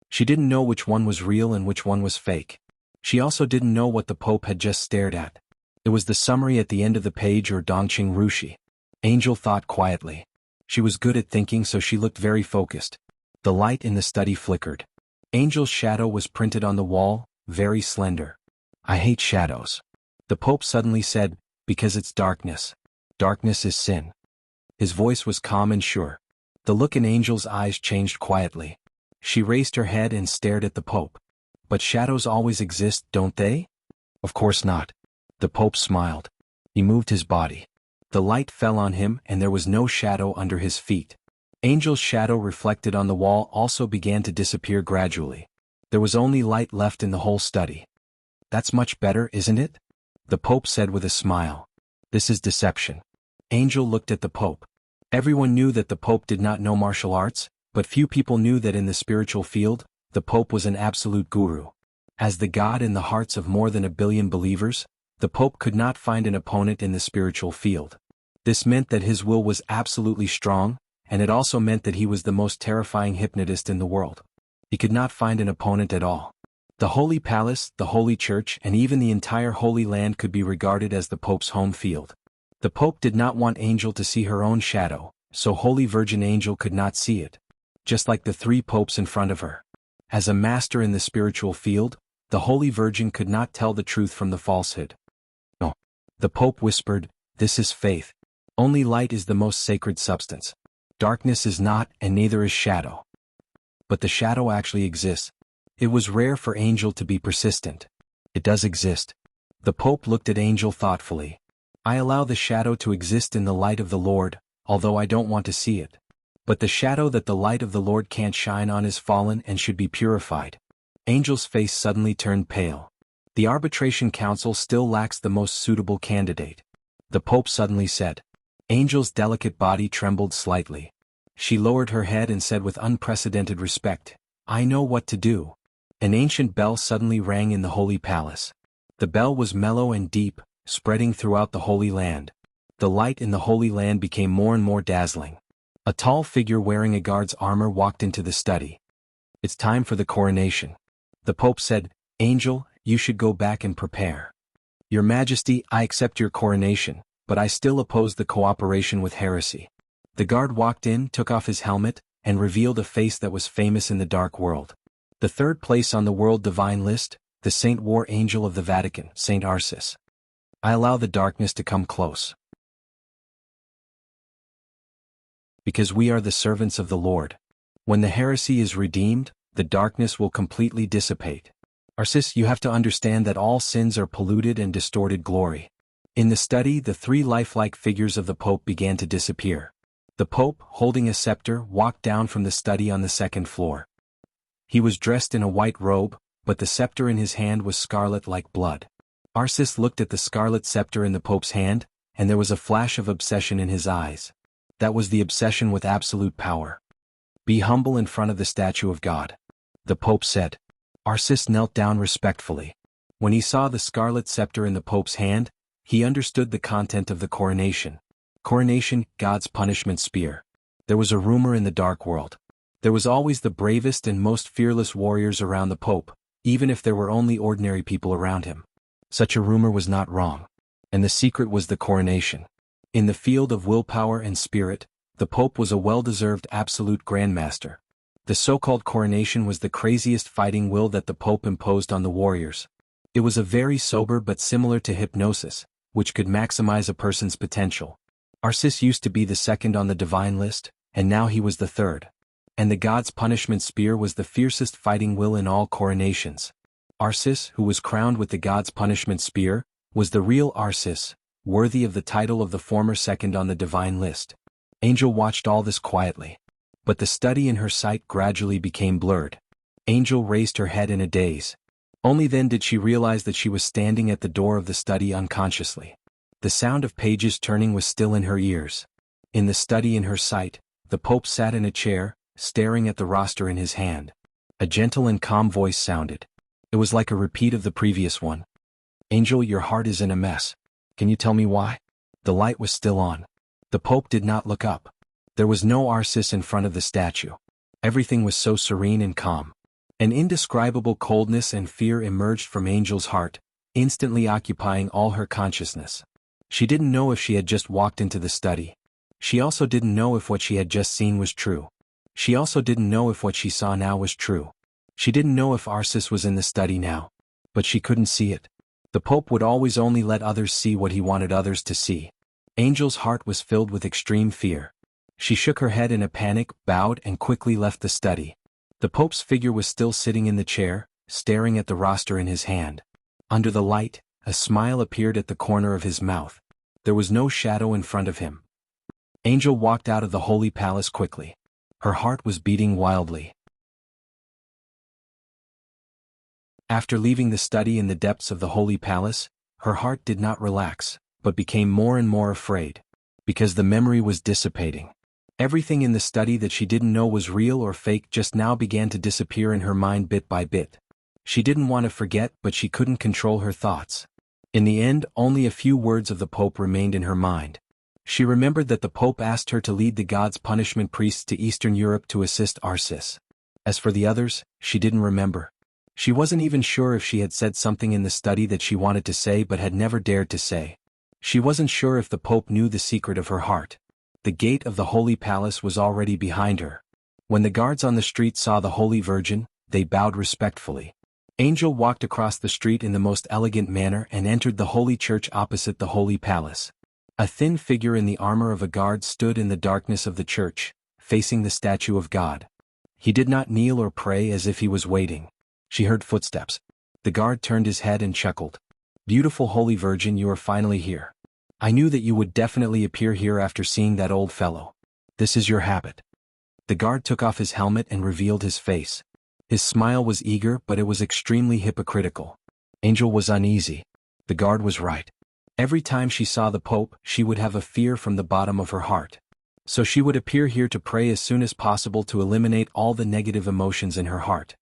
[SPEAKER 1] She didn't know which one was real and which one was fake. She also didn't know what the Pope had just stared at. It was the summary at the end of the page, or Dongqing Rushi. Angel thought quietly. She was good at thinking, so she looked very focused. The light in the study flickered. Angel's shadow was printed on the wall, very slender. I hate shadows. The Pope suddenly said, because it's darkness. Darkness is sin. His voice was calm and sure. The look in Angel's eyes changed quietly. She raised her head and stared at the Pope. But shadows always exist, don't they? Of course not. The Pope smiled. He moved his body. The light fell on him and there was no shadow under his feet. Angel's shadow reflected on the wall also began to disappear gradually. There was only light left in the whole study. That's much better, isn't it? The Pope said with a smile. This is deception. Angel looked at the Pope. Everyone knew that the Pope did not know martial arts, but few people knew that in the spiritual field, the Pope was an absolute guru. As the God in the hearts of more than 1 billion believers, the Pope could not find an opponent in the spiritual field. This meant that his will was absolutely strong, and it also meant that he was the most terrifying hypnotist in the world. He could not find an opponent at all. The Holy Palace, the Holy Church, and even the entire Holy Land could be regarded as the Pope's home field. The Pope did not want Angel to see her own shadow, so Holy Virgin Angel could not see it. Just like the 3 popes in front of her. As a master in the spiritual field, the Holy Virgin could not tell the truth from the falsehood. No. The Pope whispered, this is faith. Only light is the most sacred substance. Darkness is not, and neither is shadow. But the shadow actually exists. It was rare for Angel to be persistent. It does exist. The Pope looked at Angel thoughtfully. I allow the shadow to exist in the light of the Lord, although I don't want to see it. But the shadow that the light of the Lord can't shine on is fallen and should be purified. Angel's face suddenly turned pale. The Arbitration Council still lacks the most suitable candidate. The Pope suddenly said. Angel's delicate body trembled slightly. She lowered her head and said with unprecedented respect, "I know what to do." An ancient bell suddenly rang in the holy palace. The bell was mellow and deep, spreading throughout the Holy Land. The light in the Holy Land became more and more dazzling. A tall figure wearing a guard's armor walked into the study. "It's time for the coronation." The Pope said, "Angel, you should go back and prepare." "Your Majesty, I accept your coronation, but I still oppose the cooperation with heresy." The guard walked in, took off his helmet, and revealed a face that was famous in the dark world. The third place on the world divine list, the Saint War Angel of the Vatican, Saint Arcis. "I allow the darkness to come close, because we are the servants of the Lord. When the heresy is redeemed, the darkness will completely dissipate. Arcis, you have to understand that all sins are polluted and distorted glory." In the study, the three lifelike figures of the Pope began to disappear. The Pope, holding a scepter, walked down from the study on the second floor. He was dressed in a white robe, but the scepter in his hand was scarlet like blood. Arcis looked at the scarlet scepter in the Pope's hand, and there was a flash of obsession in his eyes. That was the obsession with absolute power. "Be humble in front of the statue of God," the Pope said. Arcis knelt down respectfully. When he saw the scarlet scepter in the Pope's hand, he understood the content of the coronation. Coronation, God's punishment spear. There was a rumor in the dark world. There was always the bravest and most fearless warriors around the Pope, even if there were only ordinary people around him. Such a rumor was not wrong. And the secret was the coronation. In the field of willpower and spirit, the Pope was a well-deserved absolute grandmaster. The so-called coronation was the craziest fighting will that the Pope imposed on the warriors. It was a very sober but similar to hypnosis, which could maximize a person's potential. Arcis used to be the second on the divine list, and now he was the third. And the God's punishment spear was the fiercest fighting will in all coronations. Arcis, who was crowned with the God's punishment spear, was the real Arcis, worthy of the title of the former second on the divine list. Angel watched all this quietly. But the study in her sight gradually became blurred. Angel raised her head in a daze. Only then did she realize that she was standing at the door of the study unconsciously. The sound of pages turning was still in her ears. In the study in her sight, the Pope sat in a chair, staring at the roster in his hand. A gentle and calm voice sounded. It was like a repeat of the previous one. "Angel, your heart is in a mess. Can you tell me why?" The light was still on. The Pope did not look up. There was no Arcis in front of the statue. Everything was so serene and calm. An indescribable coldness and fear emerged from Angel's heart, instantly occupying all her consciousness. She didn't know if she had just walked into the study. She also didn't know if what she had just seen was true. She also didn't know if what she saw now was true. She didn't know if Arcis was in the study now. But she couldn't see it. The Pope would always only let others see what he wanted others to see. Angel's heart was filled with extreme fear. She shook her head in a panic, bowed, and quickly left the study. The Pope's figure was still sitting in the chair, staring at the roster in his hand. Under the light, a smile appeared at the corner of his mouth. There was no shadow in front of him. Angel walked out of the holy palace quickly. Her heart was beating wildly. After leaving the study in the depths of the holy palace, her heart did not relax, but became more and more afraid. Because the memory was dissipating. Everything in the study that she didn't know was real or fake just now began to disappear in her mind bit by bit. She didn't want to forget, but she couldn't control her thoughts. In the end, only a few words of the Pope remained in her mind. She remembered that the Pope asked her to lead the God's punishment priests to Eastern Europe to assist Arcis. As for the others, she didn't remember. She wasn't even sure if she had said something in the study that she wanted to say but had never dared to say. She wasn't sure if the Pope knew the secret of her heart. The gate of the Holy Palace was already behind her. When the guards on the street saw the Holy Virgin, they bowed respectfully. Angel walked across the street in the most elegant manner and entered the Holy Church opposite the Holy Palace. A thin figure in the armor of a guard stood in the darkness of the church, facing the statue of God. He did not kneel or pray as if he was waiting. She heard footsteps. The guard turned his head and chuckled. "Beautiful Holy Virgin, you are finally here. I knew that you would definitely appear here after seeing that old fellow. This is your habit." The guard took off his helmet and revealed his face. His smile was eager, but it was extremely hypocritical. Angel was uneasy. The guard was right. Every time she saw the Pope, she would have a fear from the bottom of her heart. So she would appear here to pray as soon as possible to eliminate all the negative emotions in her heart.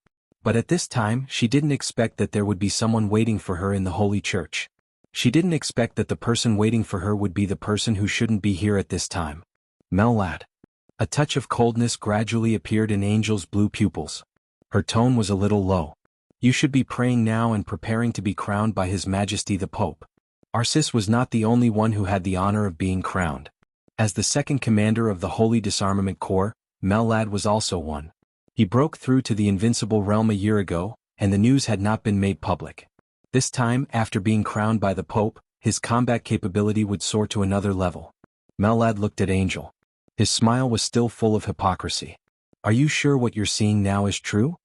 [SPEAKER 1] But at this time, she didn't expect that there would be someone waiting for her in the Holy Church. She didn't expect that the person waiting for her would be the person who shouldn't be here at this time. Mel lad. A touch of coldness gradually appeared in Angel's blue pupils. Her tone was a little low. You should be praying now and preparing to be crowned by His Majesty the Pope. Arcis was not the only one who had the honor of being crowned. As the second commander of the Holy Disarmament Corps, Mellad was also one. He broke through to the Invincible Realm a year ago, and the news had not been made public. This time, after being crowned by the Pope, his combat capability would soar to another level. Mellad looked at Angel. His smile was still full of hypocrisy. Are you sure what you're seeing now is true?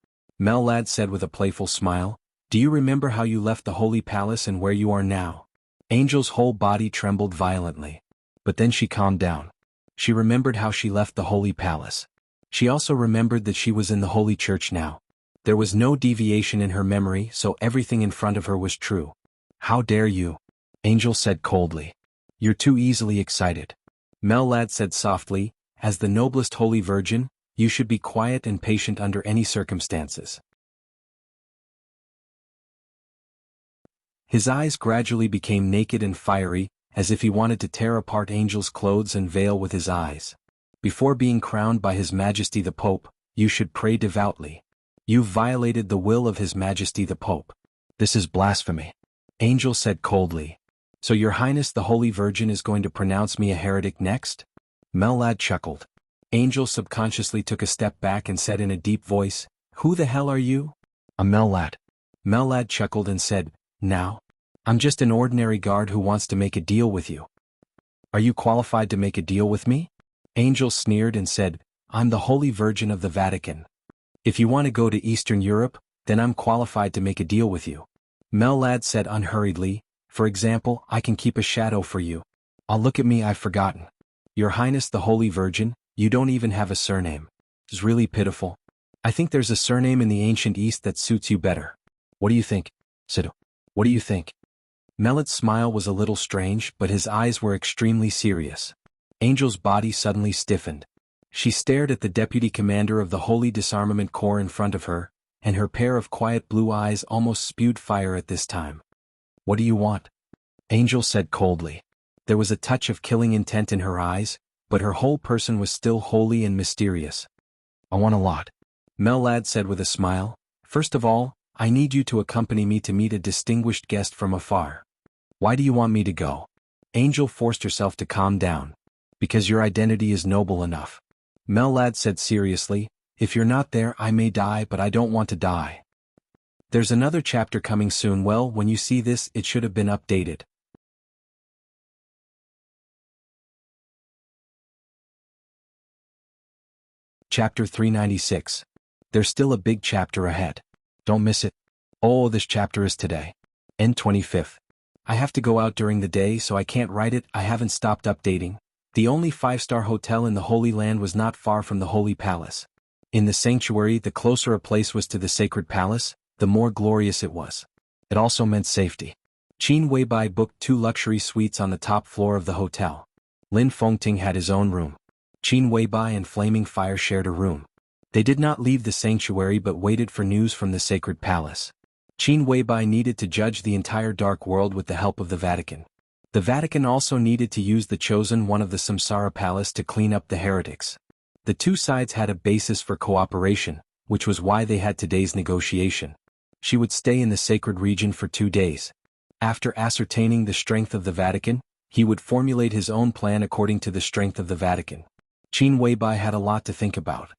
[SPEAKER 1] Mellad said with a playful smile. Do you remember how you left the Holy Palace and where you are now? Angel's whole body trembled violently. But then she calmed down. She remembered how she left the Holy Palace. She also remembered that she was in the Holy Church now. There was no deviation in her memory, so everything in front of her was true. How dare you? Angel said coldly. You're too easily excited. Mellad said softly, as the noblest Holy Virgin, you should be quiet and patient under any circumstances. His eyes gradually became naked and fiery, as if he wanted to tear apart Angel's clothes and veil with his eyes. Before being crowned by His Majesty the Pope, you should pray devoutly. You've violated the will of His Majesty the Pope. This is blasphemy. Angel said coldly. So Your Highness the Holy Virgin is going to pronounce me a heretic next? Mellad chuckled. Angel subconsciously took a step back and said in a deep voice, Who the hell are you? A Mellad. Mellad chuckled and said, Now? I'm just an ordinary guard who wants to make a deal with you. Are you qualified to make a deal with me? Angel sneered and said, I'm the Holy Virgin of the Vatican. If you want to go to Eastern Europe, then I'm qualified to make a deal with you. Mellad said unhurriedly, For example, I can keep a shadow for you. Look at me, I've forgotten. Your Highness the Holy Virgin, you don't even have a surname. It's really pitiful. I think there's a surname in the ancient East that suits you better. What do you think? Sido. What do you think? Mellad's smile was a little strange, but his eyes were extremely serious. Angel's body suddenly stiffened. She stared at the deputy commander of the Holy Disarmament Corps in front of her, and her pair of quiet blue eyes almost spewed fire at this time. What do you want? Angel said coldly. There was a touch of killing intent in her eyes, but her whole person was still holy and mysterious. I want a lot. Mellad said with a smile. First of all, I need you to accompany me to meet a distinguished guest from afar. Why do you want me to go? Angel forced herself to calm down. Because your identity is noble enough. Mellad said seriously, If you're not there I may die, but I don't want to die. There's another chapter coming soon. Well, when you see this, it should have been updated. Chapter 396. There's still a big chapter ahead. Don't miss it. Oh, this chapter is today. End 25th. I have to go out during the day, so I can't write it. I haven't stopped updating. The only 5-star hotel in the Holy Land was not far from the Holy Palace. In the sanctuary, the closer a place was to the sacred palace, the more glorious it was. It also meant safety. Qin Weibai booked 2 luxury suites on the top floor of the hotel. Lin Fengting had his own room. Qin Weibai and Flaming Fire shared a room. They did not leave the sanctuary but waited for news from the sacred palace. Qin Weibai needed to judge the entire dark world with the help of the Vatican. The Vatican also needed to use the chosen one of the Samsara Palace to clean up the heretics. The two sides had a basis for cooperation, which was why they had today's negotiation. She would stay in the sacred region for 2 days. After ascertaining the strength of the Vatican, he would formulate his own plan according to the strength of the Vatican. Qin Weibai had a lot to think about.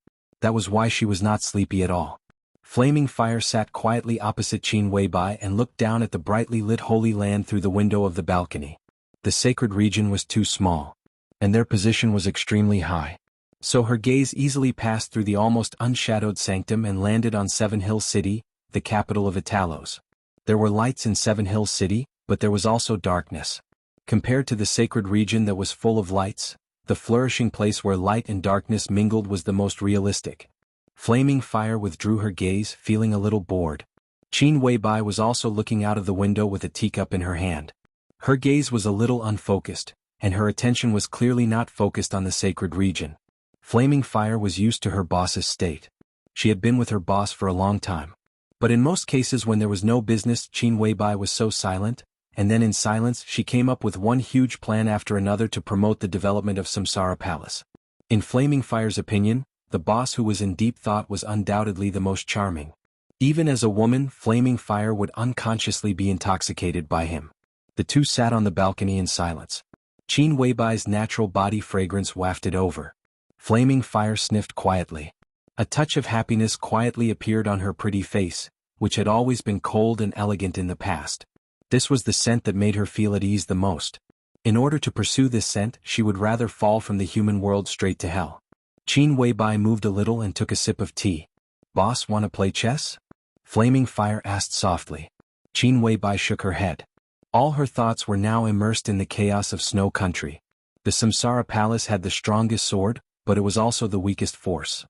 [SPEAKER 1] That was why she was not sleepy at all. Flaming Fire sat quietly opposite Qin Weibai and looked down at the brightly lit Holy Land through the window of the balcony. The sacred region was too small, and their position was extremely high. So her gaze easily passed through the almost unshadowed sanctum and landed on Seven Hills City, the capital of Italos. There were lights in Seven Hills City, but there was also darkness. Compared to the sacred region that was full of lights, the flourishing place where light and darkness mingled was the most realistic. Flaming Fire withdrew her gaze, feeling a little bored. Qin Weibai was also looking out of the window with a teacup in her hand. Her gaze was a little unfocused, and her attention was clearly not focused on the sacred region. Flaming Fire was used to her boss's state. She had been with her boss for a long time. But in most cases when there was no business, Qin Weibai was so silent, and then in silence she came up with one huge plan after another to promote the development of Samsara Palace. In Flaming Fire's opinion, the boss who was in deep thought was undoubtedly the most charming. Even as a woman, Flaming Fire would unconsciously be intoxicated by him. The two sat on the balcony in silence. Qin Weibai's natural body fragrance wafted over. Flaming Fire sniffed quietly. A touch of happiness quietly appeared on her pretty face, which had always been cold and elegant in the past. This was the scent that made her feel at ease the most. In order to pursue this scent, she would rather fall from the human world straight to hell. Qin Weibai moved a little and took a sip of tea. "Boss, wanna play chess?" Flaming Fire asked softly. Qin Weibai shook her head. All her thoughts were now immersed in the chaos of Snow Country. The Samsara Palace had the strongest sword, but it was also the weakest force.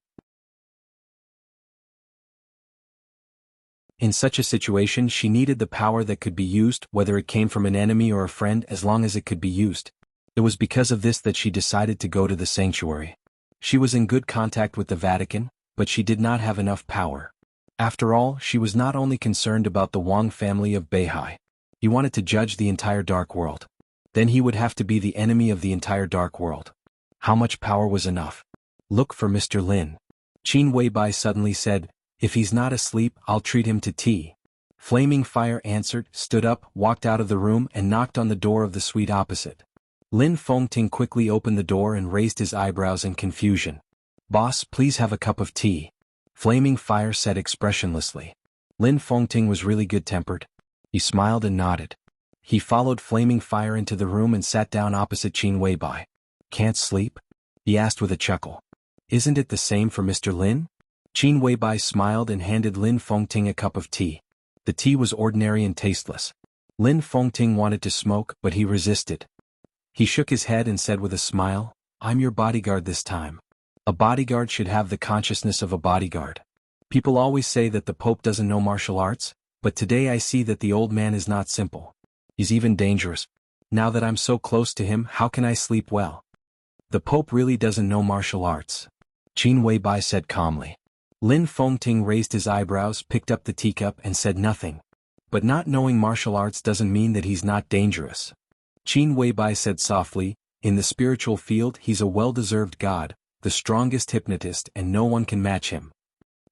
[SPEAKER 1] In such a situation she needed the power that could be used, whether it came from an enemy or a friend, as long as it could be used. It was because of this that she decided to go to the sanctuary. She was in good contact with the Vatican, but she did not have enough power. After all, she was not only concerned about the Wang family of Beihai. He wanted to judge the entire Dark World. Then he would have to be the enemy of the entire Dark World. How much power was enough? "Look for Mr. Lin." Qin Weibai suddenly said, "If he's not asleep, I'll treat him to tea." Flaming Fire answered, stood up, walked out of the room and knocked on the door of the suite opposite. Lin Fengting quickly opened the door and raised his eyebrows in confusion. "Boss, please have a cup of tea." Flaming Fire said expressionlessly. Lin Fengting was really good-tempered. He smiled and nodded. He followed Flaming Fire into the room and sat down opposite Qin Weibai. "Can't sleep?" he asked with a chuckle. "Isn't it the same for Mr. Lin?" Qin Weibai smiled and handed Lin Fengting a cup of tea. The tea was ordinary and tasteless. Lin Fengting wanted to smoke, but he resisted. He shook his head and said with a smile, "I'm your bodyguard this time." A bodyguard should have the consciousness of a bodyguard. People always say that the Pope doesn't know martial arts, but today I see that the old man is not simple. He's even dangerous. Now that I'm so close to him, how can I sleep well? The Pope really doesn't know martial arts, Qin Weibai said calmly. Lin Fengting raised his eyebrows, picked up the teacup and said nothing. But not knowing martial arts doesn't mean that he's not dangerous. Qin Weibai said softly, "In the spiritual field he's a well-deserved god, the strongest hypnotist, and no one can match him."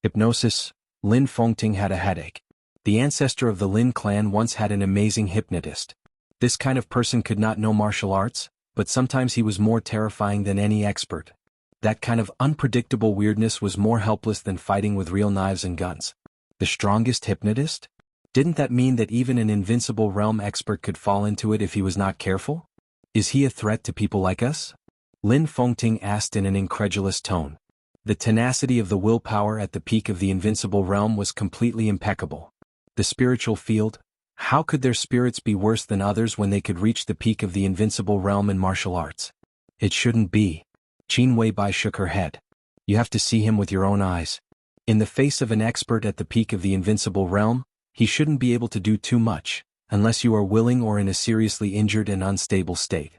[SPEAKER 1] Hypnosis? Lin Fengting had a headache. The ancestor of the Lin clan once had an amazing hypnotist. This kind of person could not know martial arts, but sometimes he was more terrifying than any expert. That kind of unpredictable weirdness was more helpless than fighting with real knives and guns. The strongest hypnotist? Didn't that mean that even an invincible realm expert could fall into it if he was not careful? Is he a threat to people like us? Lin Fengting asked in an incredulous tone. The tenacity of the willpower at the peak of the invincible realm was completely impeccable. The spiritual field? How could their spirits be worse than others when they could reach the peak of the invincible realm in martial arts? It shouldn't be. Qin Weibai shook her head. You have to see him with your own eyes. In the face of an expert at the peak of the invincible realm, he shouldn't be able to do too much, unless you are willing or in a seriously injured and unstable state.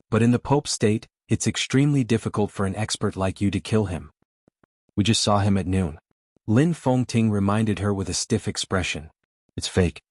[SPEAKER 1] But in the Pope's state, it's extremely difficult for an expert like you to kill him. We just saw him at noon. Lin Fengting reminded her with a stiff expression. It's fake.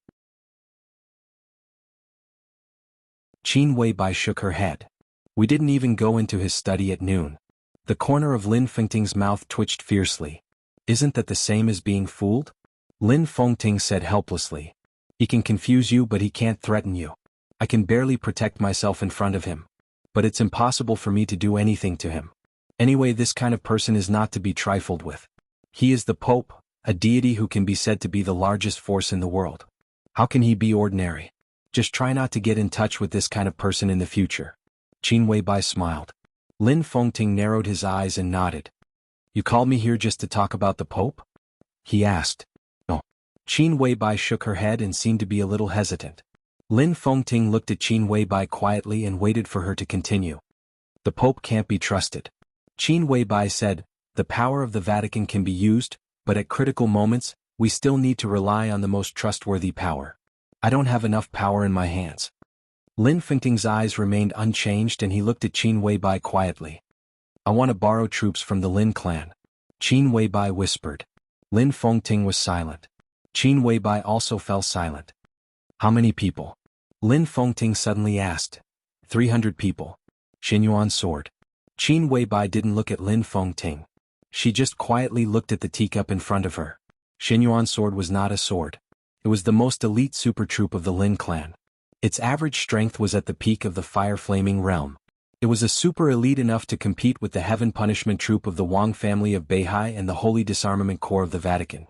[SPEAKER 1] Qin Weibai shook her head. We didn't even go into his study at noon. The corner of Lin Fengting's mouth twitched fiercely. Isn't that the same as being fooled? Lin Fengting said helplessly. He can confuse you, but he can't threaten you. I can barely protect myself in front of him. But it's impossible for me to do anything to him. Anyway, this kind of person is not to be trifled with. He is the Pope, a deity who can be said to be the largest force in the world. How can he be ordinary? Just try not to get in touch with this kind of person in the future. Qin Weibai smiled. Lin Fengting narrowed his eyes and nodded. You called me here just to talk about the Pope? He asked. No. Qin Weibai shook her head and seemed to be a little hesitant. Lin Fengting looked at Qin Weibai quietly and waited for her to continue. The Pope can't be trusted. Qin Weibai said, the power of the Vatican can be used, but at critical moments, we still need to rely on the most trustworthy power. I don't have enough power in my hands. Lin Fengting's eyes remained unchanged and he looked at Qin Weibai quietly. I want to borrow troops from the Lin clan. Qin Weibai whispered. Lin Fengting was silent. Qin Weibai also fell silent. How many people? Lin Fengting suddenly asked. 300 people. Xinyuan sword. Qin Weibai didn't look at Lin Fengting. She just quietly looked at the teacup in front of her. Xinyuan sword was not a sword. It was the most elite super troop of the Lin clan. Its average strength was at the peak of the fire-flaming realm. It was a super elite enough to compete with the Heaven Punishment Troop of the Wang family of Beihai and the Holy Disarmament Corps of the Vatican.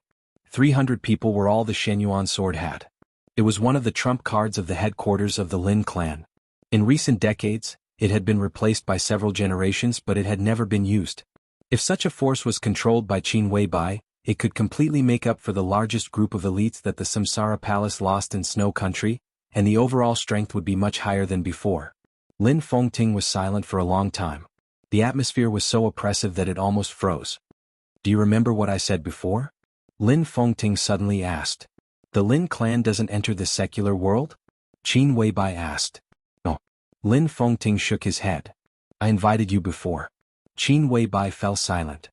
[SPEAKER 1] 300 people were all the Shenyuan sword had. It was one of the trump cards of the headquarters of the Lin clan. In recent decades, it had been replaced by several generations but it had never been used. If such a force was controlled by Qin Weibai, it could completely make up for the largest group of elites that the Samsara Palace lost in Snow Country, and the overall strength would be much higher than before. Lin Fengting was silent for a long time. The atmosphere was so oppressive that it almost froze. Do you remember what I said before? Lin Fengting suddenly asked. The Lin clan doesn't enter the secular world? Qin Weibai asked. No. Lin Fengting shook his head. I invited you before. Qin Weibai fell silent.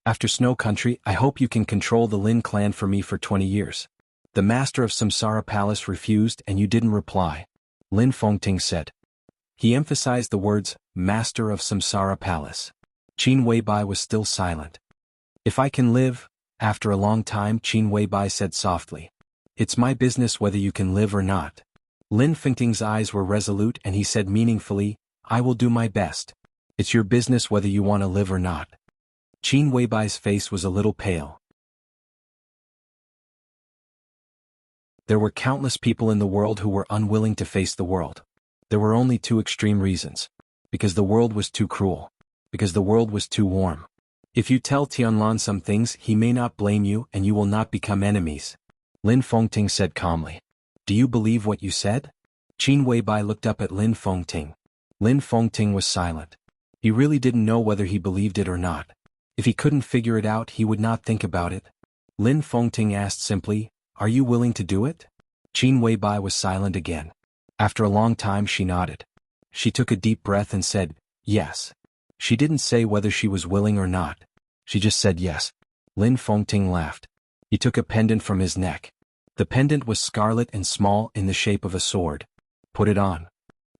[SPEAKER 1] After Snow Country, I hope you can control the Lin clan for me for 20 years. The master of Samsara Palace refused and you didn't reply. Lin Fengting said. He emphasized the words, Master of Samsara Palace. Qin Weibai was still silent. If I can live, after a long time Qin Weibai said softly. It's my business whether you can live or not. Lin Fengting's eyes were resolute and he said meaningfully, I will do my best. It's your business whether you want to live or not. Qin Weibai's face was a little pale. There were countless people in the world who were unwilling to face the world. There were only two extreme reasons. Because the world was too cruel. Because the world was too warm. If you tell Tianlan some things he may not blame you and you will not become enemies. Lin Fengting said calmly. Do you believe what you said? Qin Weibai looked up at Lin Fengting. Lin Fengting was silent. He really didn't know whether he believed it or not. If he couldn't figure it out he would not think about it. Lin Fengting asked simply, Are you willing to do it? Qin Weibai was silent again. After a long time she nodded. She took a deep breath and said, Yes. She didn't say whether she was willing or not. She just said yes. Lin Fengting laughed. He took a pendant from his neck. The pendant was scarlet and small in the shape of a sword. Put it on.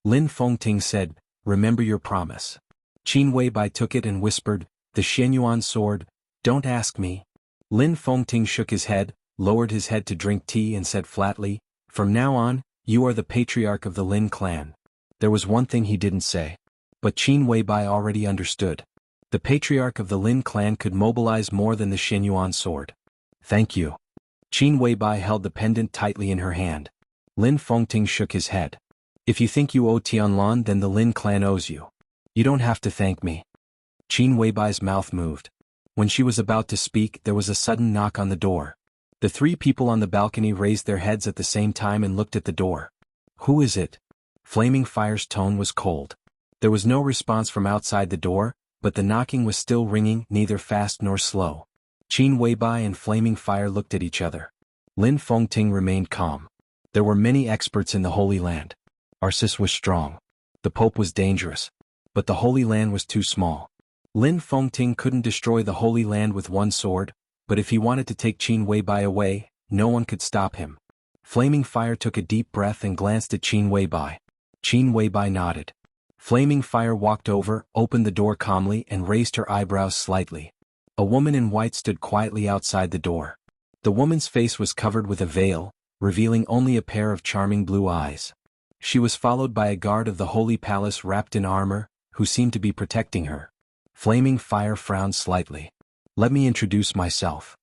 [SPEAKER 1] Lin Fengting said, Remember your promise. Qin Weibai took it and whispered, The Shenyuan sword, don't ask me. Lin Fengting shook his head, lowered his head to drink tea and said flatly, From now on, you are the patriarch of the Lin clan. There was one thing he didn't say. But Qin Weibai already understood. The patriarch of the Lin clan could mobilize more than the Shenyuan sword. Thank you. Qin Weibai held the pendant tightly in her hand. Lin Fengting shook his head. If you think you owe Tianlan then the Lin clan owes you. You don't have to thank me. Qin Weibai's mouth moved. When she was about to speak there was a sudden knock on the door. The three people on the balcony raised their heads at the same time and looked at the door. Who is it? Flaming Fire's tone was cold. There was no response from outside the door, but the knocking was still ringing, neither fast nor slow. Qin Weibai and Flaming Fire looked at each other. Lin Fengting remained calm. There were many experts in the Holy Land. Arsis was strong. The Pope was dangerous. But the Holy Land was too small. Lin Fengting couldn't destroy the Holy Land with one sword, but if he wanted to take Qin Weibai away, no one could stop him. Flaming Fire took a deep breath and glanced at Qin Weibai. Qin Weibai nodded. Flaming Fire walked over, opened the door calmly and raised her eyebrows slightly. A woman in white stood quietly outside the door. The woman's face was covered with a veil, revealing only a pair of charming blue eyes. She was followed by a guard of the Holy Palace wrapped in armor, who seemed to be protecting her. Flaming Fire frowned slightly. Let me introduce myself.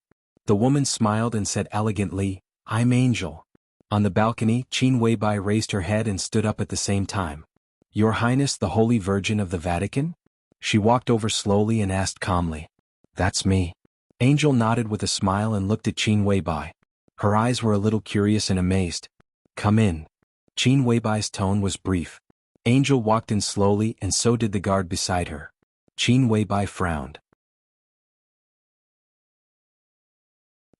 [SPEAKER 1] The woman smiled and said elegantly, I'm Angel. On the balcony, Qin Weibai raised her head and stood up at the same time. Your Highness the Holy Virgin of the Vatican? She walked over slowly and asked calmly. That's me. Angel nodded with a smile and looked at Qin Weibai. Her eyes were a little curious and amazed. Come in. Qin Weibai's tone was brief. Angel walked in slowly and so did the guard beside her. Qin Weibai frowned.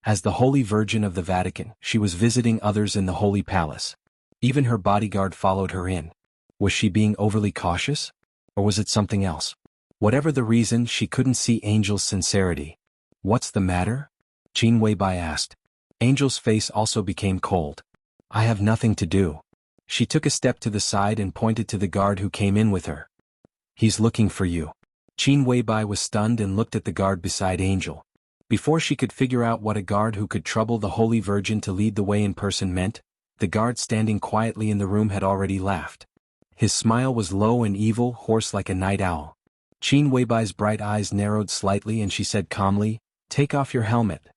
[SPEAKER 1] As the Holy Virgin of the Vatican, she was visiting others in the Holy Palace. Even her bodyguard followed her in. Was she being overly cautious? Or was it something else? Whatever the reason, she couldn't see Angel's sincerity. "What's the matter?" Qin Weibai asked. Angel's face also became cold. "I have nothing to do." She took a step to the side and pointed to the guard who came in with her. "He's looking for you." Qin Weibai was stunned and looked at the guard beside Angel. Before she could figure out what a guard who could trouble the Holy Virgin to lead the way in person meant, the guard standing quietly in the room had already laughed. His smile was low and evil, hoarse like a night owl. Qin Weibai's bright eyes narrowed slightly and she said calmly, "Take off your helmet."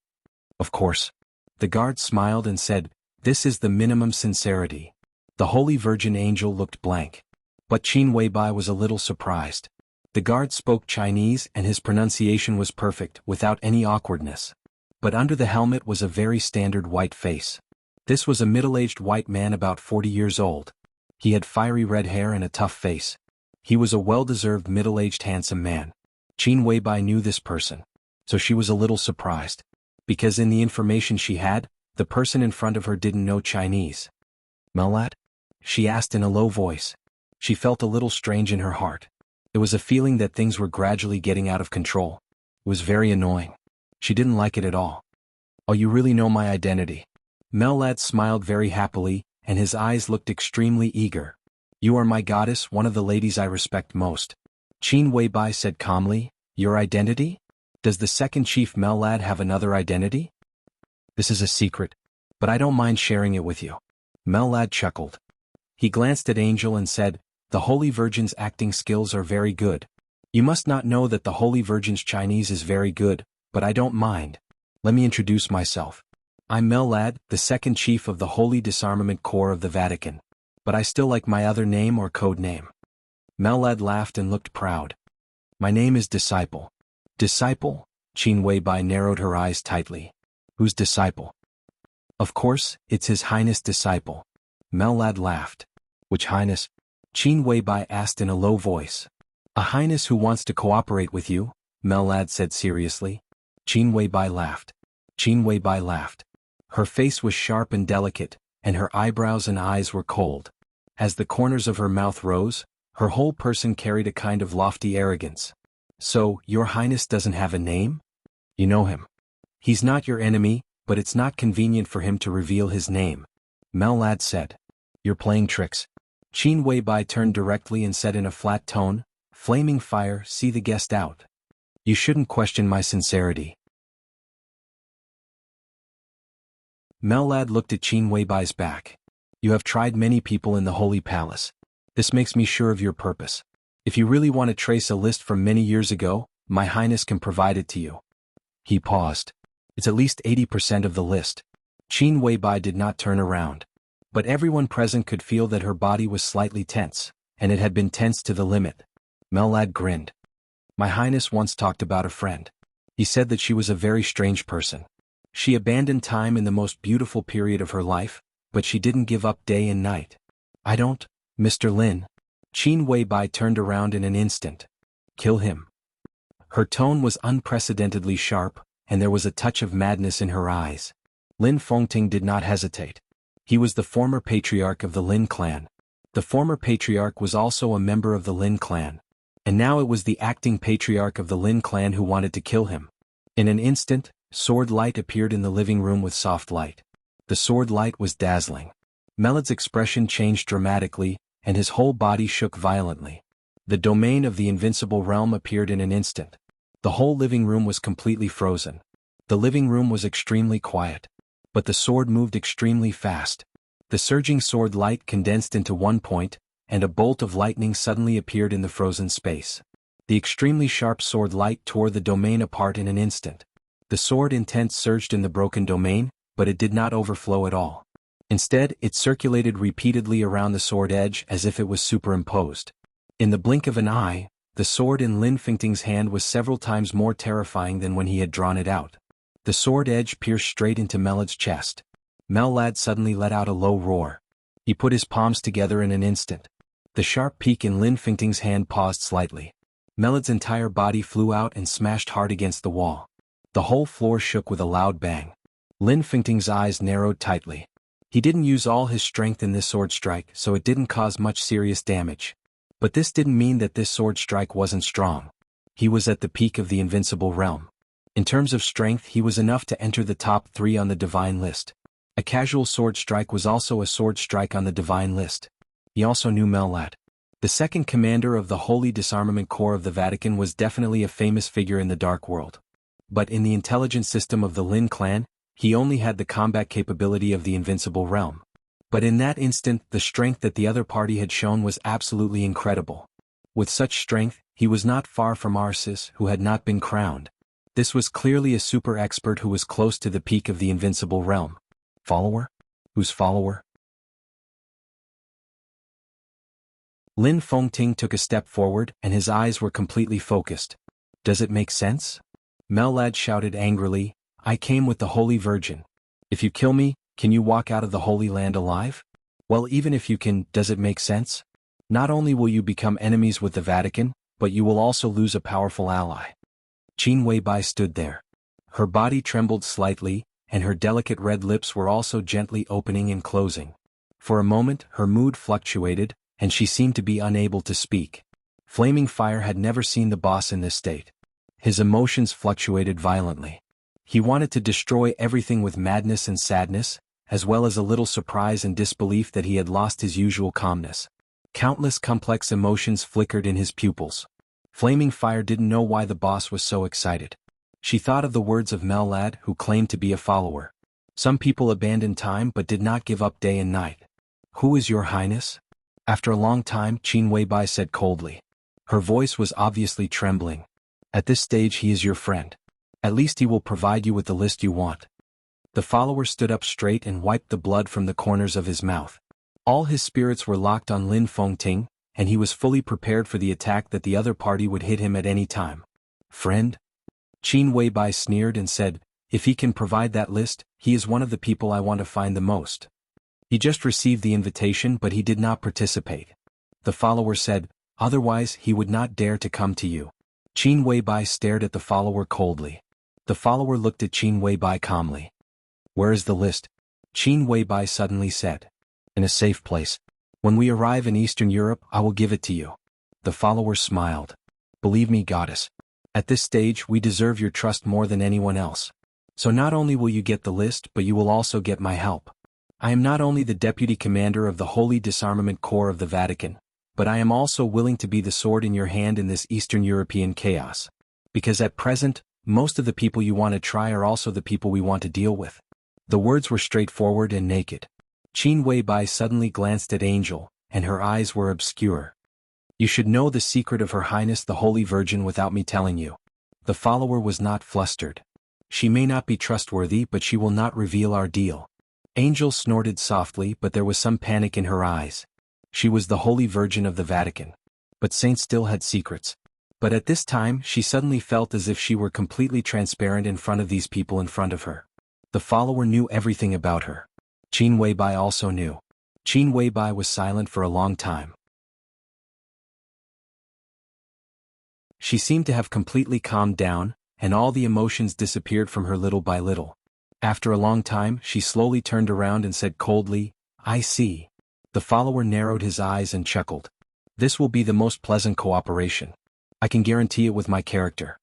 [SPEAKER 1] "Of course." The guard smiled and said, "This is the minimum sincerity." The Holy Virgin Angel looked blank. But Qin Weibai was a little surprised. The guard spoke Chinese and his pronunciation was perfect, without any awkwardness. But under the helmet was a very standard white face. This was a middle-aged white man about 40 years old. He had fiery red hair and a tough face. He was a well-deserved middle-aged handsome man. Qin Weibai knew this person. So she was a little surprised. Because in the information she had, the person in front of her didn't know Chinese. "Melad?" she asked in a low voice. She felt a little strange in her heart. It was a feeling that things were gradually getting out of control. It was very annoying. She didn't like it at all. "Oh, you really know my identity?" Melad smiled very happily, and his eyes looked extremely eager. "You are my goddess, one of the ladies I respect most." Qin Weibai said calmly, "Your identity? Does the second chief Melad have another identity?" "This is a secret, but I don't mind sharing it with you." Melad chuckled. He glanced at Angel and said, "The Holy Virgin's acting skills are very good. You must not know that the Holy Virgin's Chinese is very good, but I don't mind. Let me introduce myself. I'm Melad, the second chief of the Holy Disarmament Corps of the Vatican. But I still like my other name or code name." Melad laughed and looked proud. "My name is Disciple." "Disciple?" Qin Weibai narrowed her eyes tightly. "Who's Disciple?" "Of course, it's His Highness Disciple." Melad laughed. "Which Highness?" Qin Weibai asked in a low voice. "A Highness who wants to cooperate with you," Melad said seriously. Qin Weibai laughed. Qin Weibai laughed. Her face was sharp and delicate, and her eyebrows and eyes were cold. As the corners of her mouth rose, her whole person carried a kind of lofty arrogance. "So, your Highness doesn't have a name? You know him. He's not your enemy, but it's not convenient for him to reveal his name," Melad said. "You're playing tricks." Qin Weibai turned directly and said in a flat tone, "Flaming fire, see the guest out. You shouldn't question my sincerity." Melad looked at Qin Weibai's back. "You have tried many people in the Holy Palace. This makes me sure of your purpose. If you really want to trace a list from many years ago, my Highness can provide it to you." He paused. "It's at least 80% of the list." Qin Weibai did not turn around. But everyone present could feel that her body was slightly tense, and it had been tense to the limit. Melad grinned. "My Highness once talked about a friend. He said that she was a very strange person. She abandoned time in the most beautiful period of her life, but she didn't give up day and night. I don't, Mr. Lin." Qin Weibai turned around in an instant. "Kill him." Her tone was unprecedentedly sharp, and there was a touch of madness in her eyes. Lin Fengting did not hesitate. He was the former patriarch of the Lin clan. The former patriarch was also a member of the Lin clan. And now it was the acting patriarch of the Lin clan who wanted to kill him. In an instant, sword light appeared in the living room with soft light. The sword light was dazzling. Melad's expression changed dramatically, and his whole body shook violently. The domain of the invincible realm appeared in an instant. The whole living room was completely frozen. The living room was extremely quiet. But the sword moved extremely fast. The surging sword light condensed into one point, and a bolt of lightning suddenly appeared in the frozen space. The extremely sharp sword light tore the domain apart in an instant. The sword intent surged in the broken domain, but it did not overflow at all. Instead, it circulated repeatedly around the sword edge as if it was superimposed. In the blink of an eye, the sword in Lin Fengting's hand was several times more terrifying than when he had drawn it out. The sword edge pierced straight into Melad's chest. Melad suddenly let out a low roar. He put his palms together in an instant. The sharp peak in Lin Fengting's hand paused slightly. Melad's entire body flew out and smashed hard against the wall. The whole floor shook with a loud bang. Lin Fengting's eyes narrowed tightly. He didn't use all his strength in this sword strike, so it didn't cause much serious damage. But this didn't mean that this sword strike wasn't strong. He was at the peak of the invincible realm. In terms of strength, he was enough to enter the top 3 on the divine list. A casual sword strike was also a sword strike on the divine list. He also knew Melad. The second commander of the Holy Disarmament Corps of the Vatican was definitely a famous figure in the Dark World. But in the intelligence system of the Lin clan, he only had the combat capability of the invincible realm. But in that instant, the strength that the other party had shown was absolutely incredible. With such strength, he was not far from Arsis, who had not been crowned. This was clearly a super expert who was close to the peak of the invincible realm. Follower? Whose follower? Lin Fengting took a step forward, and his eyes were completely focused. Does it make sense? Melad shouted angrily, I came with the Holy Virgin. If you kill me, can you walk out of the Holy Land alive? Well, even if you can, does it make sense? Not only will you become enemies with the Vatican, but you will also lose a powerful ally. Qin Weibai stood there. Her body trembled slightly, and her delicate red lips were also gently opening and closing. For a moment, her mood fluctuated, and she seemed to be unable to speak. Flaming Fire had never seen the boss in this state. His emotions fluctuated violently. He wanted to destroy everything with madness and sadness, as well as a little surprise and disbelief that he had lost his usual calmness. Countless complex emotions flickered in his pupils. Flaming Fire didn't know why the boss was so excited. She thought of the words of Melad, who claimed to be a follower. Some people abandon time but did not give up day and night. Who is your highness? After a long time, Qin Weibai said coldly. Her voice was obviously trembling. At this stage he is your friend. At least he will provide you with the list you want. The follower stood up straight and wiped the blood from the corners of his mouth. All his spirits were locked on Lin Fengting, and he was fully prepared for the attack that the other party would hit him at any time. Friend? Qin Weibai sneered and said, if he can provide that list, he is one of the people I want to find the most. He just received the invitation but he did not participate. The follower said, otherwise he would not dare to come to you. Qin Weibai stared at the follower coldly. The follower looked at Qin Weibai calmly. Where is the list? Qin Weibai suddenly said. In a safe place. When we arrive in Eastern Europe, I will give it to you. The follower smiled. Believe me, goddess. At this stage, we deserve your trust more than anyone else. So not only will you get the list, but you will also get my help. I am not only the deputy commander of the Holy Disarmament Corps of the Vatican, but I am also willing to be the sword in your hand in this Eastern European chaos. Because at present, most of the people you want to try are also the people we want to deal with. The words were straightforward and naked. Qin Weibai suddenly glanced at Angel, and her eyes were obscure. You should know the secret of Her Highness the Holy Virgin without me telling you. The follower was not flustered. She may not be trustworthy, but she will not reveal our deal. Angel snorted softly, but there was some panic in her eyes. She was the Holy Virgin of the Vatican. But saints still had secrets. But at this time, she suddenly felt as if she were completely transparent in front of these people in front of her. The follower knew everything about her. Qin Weibai also knew. Qin Weibai was silent for a long time. She seemed to have completely calmed down, and all the emotions disappeared from her little by little. After a long time, she slowly turned around and said coldly, I see. The follower narrowed his eyes and chuckled. This will be the most pleasant cooperation. I can guarantee it with my character.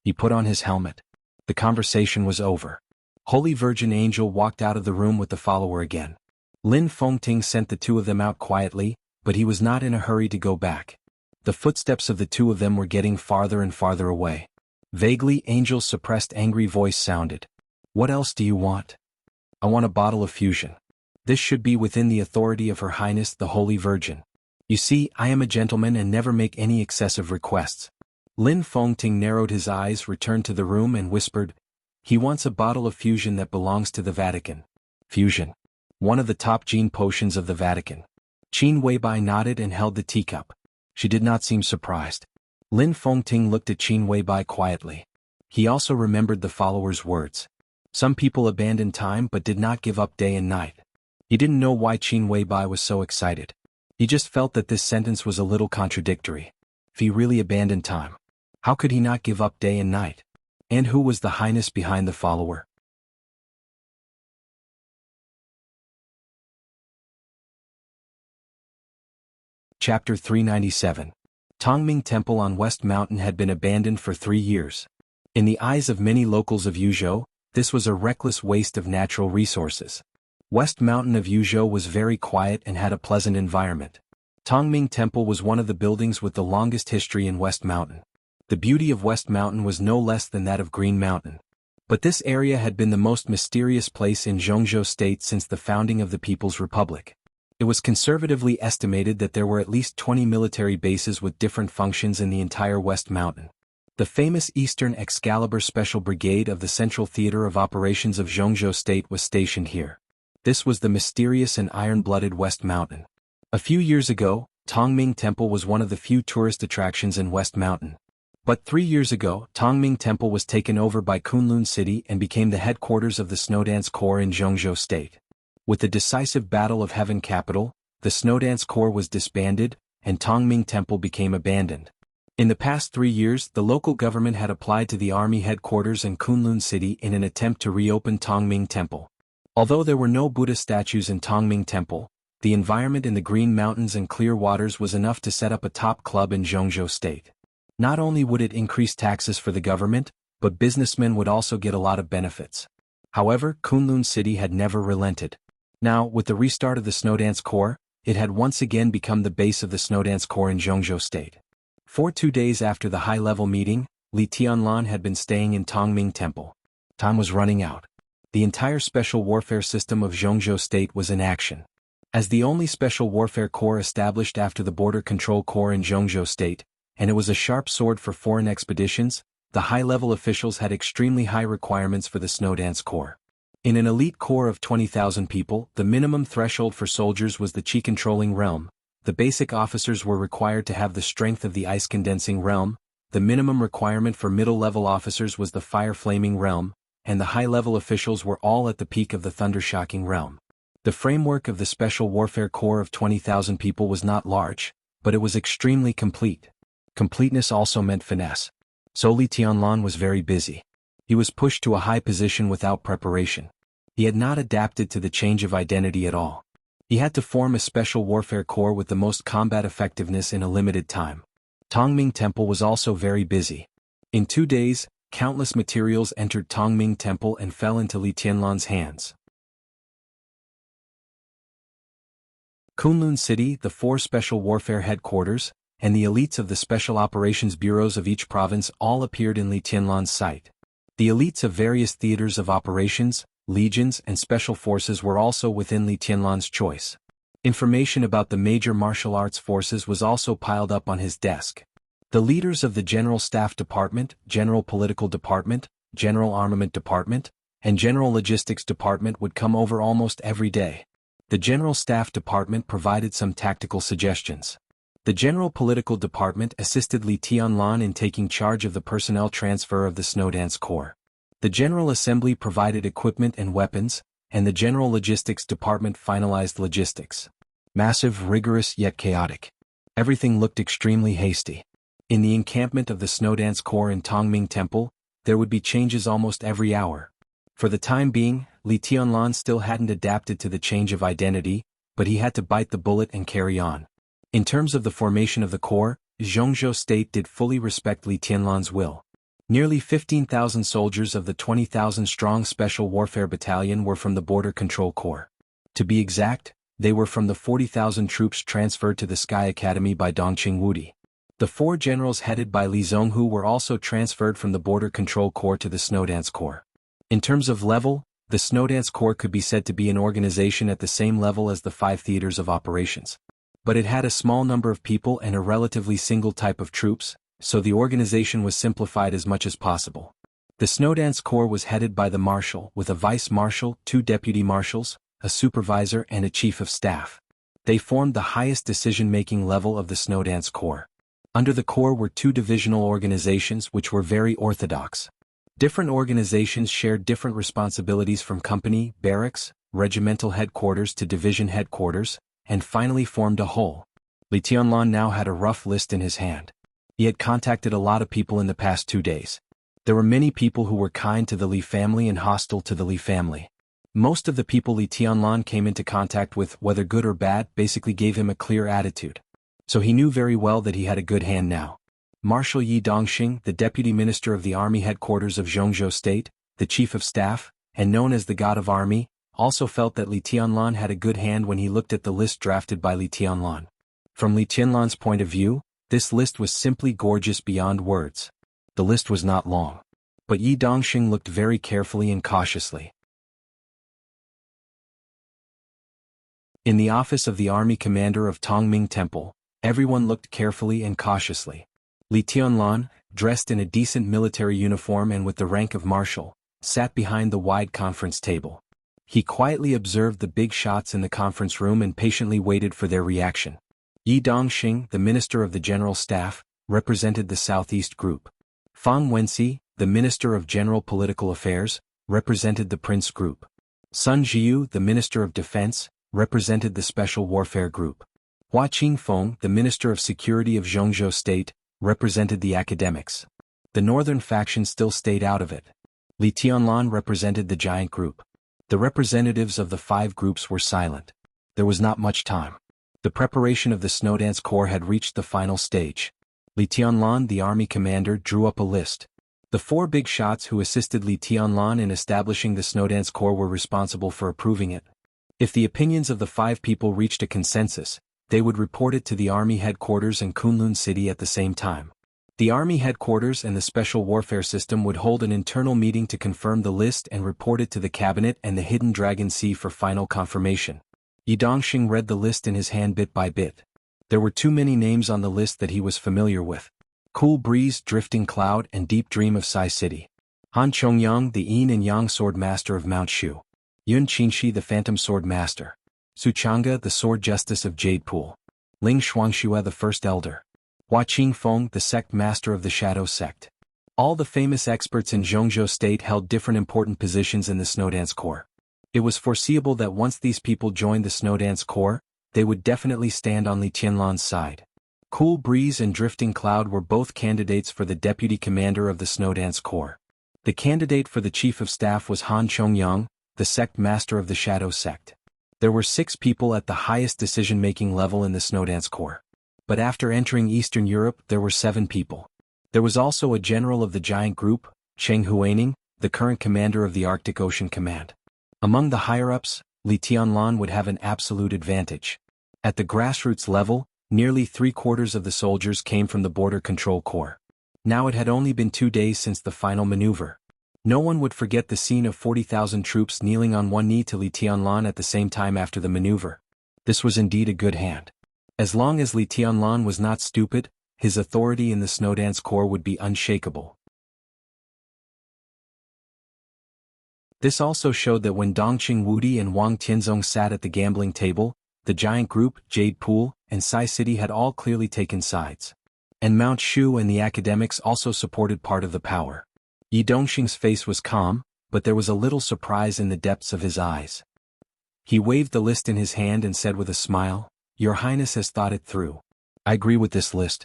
[SPEAKER 1] He put on his helmet. The conversation was over. Holy Virgin Angel walked out of the room with the follower again. Lin Fengting sent the two of them out quietly, but he was not in a hurry to go back. The footsteps of the two of them were getting farther and farther away. Vaguely, Angel's suppressed angry voice sounded. What else do you want? I want a bottle of fusion. This should be within the authority of Her Highness the Holy Virgin. You see, I am a gentleman and never make any excessive requests. Lin Fengting narrowed his eyes, returned to the room and whispered, he wants a bottle of fusion that belongs to the Vatican. Fusion. One of the top gene potions of the Vatican. Qin Weibai nodded and held the teacup. She did not seem surprised. Lin Fengting looked at Qin Weibai quietly. He also remembered the follower's words. Some people abandoned time but did not give up day and night. He didn't know why Qin Weibai was so excited. He just felt that this sentence was a little contradictory. If he really abandoned time, how could he not give up day and night? And who was the highness behind the follower? Chapter 397. Tongming Temple on West Mountain had been abandoned for 3 years. In the eyes of many locals of Yuzhou, this was a reckless waste of natural resources. West Mountain of Yuzhou was very quiet and had a pleasant environment. Tongming Temple was one of the buildings with the longest history in West Mountain. The beauty of West Mountain was no less than that of Green Mountain. But this area had been the most mysterious place in Jianghu State since the founding of the People's Republic. It was conservatively estimated that there were at least 20 military bases with different functions in the entire West Mountain. The famous Eastern Excalibur Special Brigade of the Central Theater of Operations of Jianghu State was stationed here. This was the mysterious and iron-blooded West Mountain. A few years ago, Tongming Temple was one of the few tourist attractions in West Mountain. But 3 years ago, Tongming Temple was taken over by Kunlun City and became the headquarters of the Snowdance Corps in Jianghu State. With the decisive Battle of Heaven Capital, the Snowdance Corps was disbanded, and Tongming Temple became abandoned. In the past 3 years, the local government had applied to the army headquarters in Kunlun City in an attempt to reopen Tongming Temple. Although there were no Buddha statues in Tongming Temple, the environment in the Green Mountains and clear waters was enough to set up a top club in Jianghu State. Not only would it increase taxes for the government, but businessmen would also get a lot of benefits. However, Kunlun City had never relented. Now, with the restart of the Snowdance Corps, it had once again become the base of the Snowdance Corps in Jianghu State. For 2 days after the high-level meeting, Li Tianlan had been staying in Tongming Temple. Time was running out. The entire special warfare system of Jianghu State was in action. As the only special warfare corps established after the Border Control Corps in Jianghu State, and it was a sharp sword for foreign expeditions, the high-level officials had extremely high requirements for the Snowdance Corps. In an elite corps of 20,000 people, the minimum threshold for soldiers was the Qi-controlling realm. The basic officers were required to have the strength of the ice-condensing realm. The minimum requirement for middle-level officers was the fire-flaming realm, and the high-level officials were all at the peak of the thunder-shocking realm. The framework of the Special Warfare Corps of 20,000 people was not large, but it was extremely complete. Completeness also meant finesse. So Li Tianlan was very busy. He was pushed to a high position without preparation. He had not adapted to the change of identity at all. He had to form a special warfare corps with the most combat effectiveness in a limited time. Tongming Temple was also very busy. In 2 days, countless materials entered Tongming Temple and fell into Li Tianlan's hands. Kunlun City, the 4 special warfare headquarters, and the elites of the special operations bureaus of each province all appeared in Li Tianlan's sight. The elites of various theaters of operations, legions and special forces were also within Li Tianlan's choice. Information about the major martial arts forces was also piled up on his desk. The leaders of the General Staff Department, General Political Department, General Armament Department, and General Logistics Department would come over almost every day. The General Staff Department provided some tactical suggestions. The General Political Department assisted Li Tianlan in taking charge of the personnel transfer of the Snowdance Corps. The General Assembly provided equipment and weapons, and the General Logistics Department finalized logistics. Massive, rigorous, yet chaotic. Everything looked extremely hasty. In the encampment of the Snowdance Corps in Tongming Temple, there would be changes almost every hour. For the time being, Li Tianlan still hadn't adapted to the change of identity, but he had to bite the bullet and carry on. In terms of the formation of the corps, Jianghu State did fully respect Li Tianlan's will. Nearly 15,000 soldiers of the 20,000-strong Special Warfare Battalion were from the Border Control Corps. To be exact, they were from the 40,000 troops transferred to the Sky Academy by Dongqing Wudi. The 4 generals headed by Li Zhonghu were also transferred from the Border Control Corps to the Snowdance Corps. In terms of level, the Snowdance Corps could be said to be an organization at the same level as the 5 theaters of operations. But it had a small number of people and a relatively single type of troops, so the organization was simplified as much as possible. The Snowdance Corps was headed by the marshal with a vice-marshal, 2 deputy marshals, a supervisor and a chief of staff. They formed the highest decision-making level of the Snowdance Corps. Under the Corps were 2 divisional organizations which were very orthodox. Different organizations shared different responsibilities from company, barracks, regimental headquarters to division headquarters, and finally formed a whole. Li Tianlan now had a rough list in his hand. He had contacted a lot of people in the past 2 days. There were many people who were kind to the Li family and hostile to the Li family. Most of the people Li Tianlan came into contact with, whether good or bad, basically gave him a clear attitude. So he knew very well that he had a good hand now. Marshal Yi Dongxing, the deputy minister of the army headquarters of Jianghu State, the chief of staff, and known as the God of Army, also felt that Li Tianlan had a good hand when he looked at the list drafted by Li Tianlan. From Li Tianlan's point of view, this list was simply gorgeous beyond words. The list was not long. But Yi Dongxing looked very carefully and cautiously. In the office of the army commander of Tongming Temple, everyone looked carefully and cautiously. Li Tianlan, dressed in a decent military uniform and with the rank of marshal, sat behind the wide conference table. He quietly observed the big shots in the conference room and patiently waited for their reaction. Yi Dongxing, the minister of the general staff, represented the southeast group. Fang Wenxi, the minister of general political affairs, represented the prince group. Sun Jiu, the minister of defense, represented the special warfare group. Hua Qingfeng, the minister of security of Jianghu State, represented the academics. The northern faction still stayed out of it. Li Tianlan represented the giant group. The representatives of the 5 groups were silent. There was not much time. The preparation of the Snowdance Corps had reached the final stage. Li Tianlan, the army commander, drew up a list. The 4 big shots who assisted Li Tianlan in establishing the Snowdance Corps were responsible for approving it. If the opinions of the 5 people reached a consensus, they would report it to the army headquarters in Kunlun City at the same time. The army headquarters and the special warfare system would hold an internal meeting to confirm the list and report it to the cabinet and the Hidden Dragon Sea for final confirmation. Yi Dongxing read the list in his hand bit by bit. There were too many names on the list that he was familiar with. Cool Breeze, Drifting Cloud, and Deep Dream of Sai City. Han Chongyang, the Yin and Yang Sword Master of Mount Shu. Yun Qinshi, the Phantom Sword Master. Su Chang'e, the Sword Justice of Jade Pool. Ling Shuangxue, the First Elder. Hua Qingfeng, the Sect Master of the Shadow Sect. All the famous experts in Jianghu State held different important positions in the Snowdance Corps. It was foreseeable that once these people joined the Snowdance Corps, they would definitely stand on Li Tianlan's side. Cool Breeze and Drifting Cloud were both candidates for the deputy commander of the Snowdance Corps. The candidate for the chief of staff was Han Chongyang, the Sect Master of the Shadow Sect. There were 6 people at the highest decision-making level in the Snowdance Corps. But after entering Eastern Europe there were 7 people. There was also a general of the giant group, Cheng Huaining, the current commander of the Arctic Ocean Command. Among the higher-ups, Li Tianlan would have an absolute advantage. At the grassroots level, nearly 3/4 of the soldiers came from the Border Control Corps. Now it had only been 2 days since the final maneuver. No one would forget the scene of 40,000 troops kneeling on one knee to Li Tianlan at the same time after the maneuver. This was indeed a good hand. As long as Li Tianlan was not stupid, his authority in the Snowdance Corps would be unshakable. This also showed that when Dongqing Wudi and Wang Tianzong sat at the gambling table, the giant group, Jade Pool, and Sai City had all clearly taken sides. And Mount Shu and the academics also supported part of the power. Yi Dongxing's face was calm, but there was a little surprise in the depths of his eyes. He waved the list in his hand and said with a smile, "Your Highness has thought it through. I agree with this list.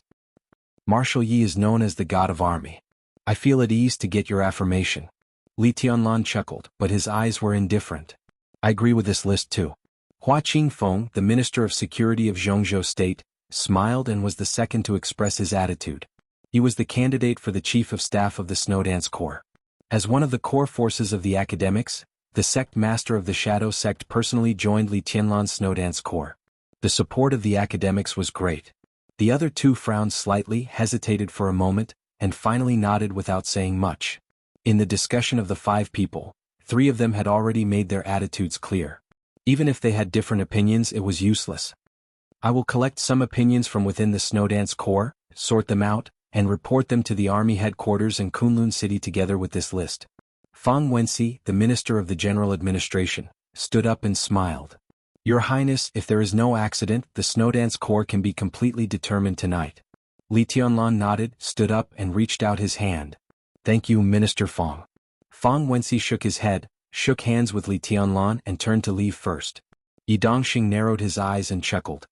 [SPEAKER 1] Marshal Yi is known as the God of Army. I feel at ease to get your affirmation." Li Tianlan chuckled, but his eyes were indifferent. "I agree with this list too." Hua Qingfeng, the Minister of Security of Jianghu State, smiled and was the second to express his attitude. He was the candidate for the Chief of Staff of the Snowdance Corps. As one of the core forces of the academics, the Sect Master of the Shadow Sect personally joined Li Tianlan's Snowdance Corps. The support of the academics was great. The other 2 frowned slightly, hesitated for a moment, and finally nodded without saying much. In the discussion of the 5 people, 3 of them had already made their attitudes clear. Even if they had different opinions, it was useless. "I will collect some opinions from within the Snowdance Corps, sort them out, and report them to the army headquarters in Kunlun City together with this list." Fang Wenxi, the Minister of the General Administration, stood up and smiled. "Your Highness, if there is no accident, the Snowdance Corps can be completely determined tonight." Li Tianlan nodded, stood up and reached out his hand. "Thank you, Minister Fang." Fang Wenxi shook his head, shook hands with Li Tianlan and turned to leave first. Yi Dongxing narrowed his eyes and chuckled.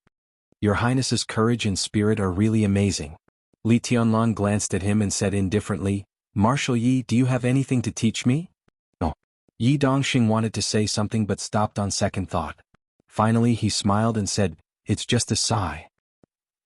[SPEAKER 1] "Your Highness's courage and spirit are really amazing." Li Tianlan glanced at him and said indifferently, "Marshal Yi, do you have anything to teach me?" "No." Yi Dongxing wanted to say something but stopped on second thought. Finally he smiled and said, "It's just a sigh."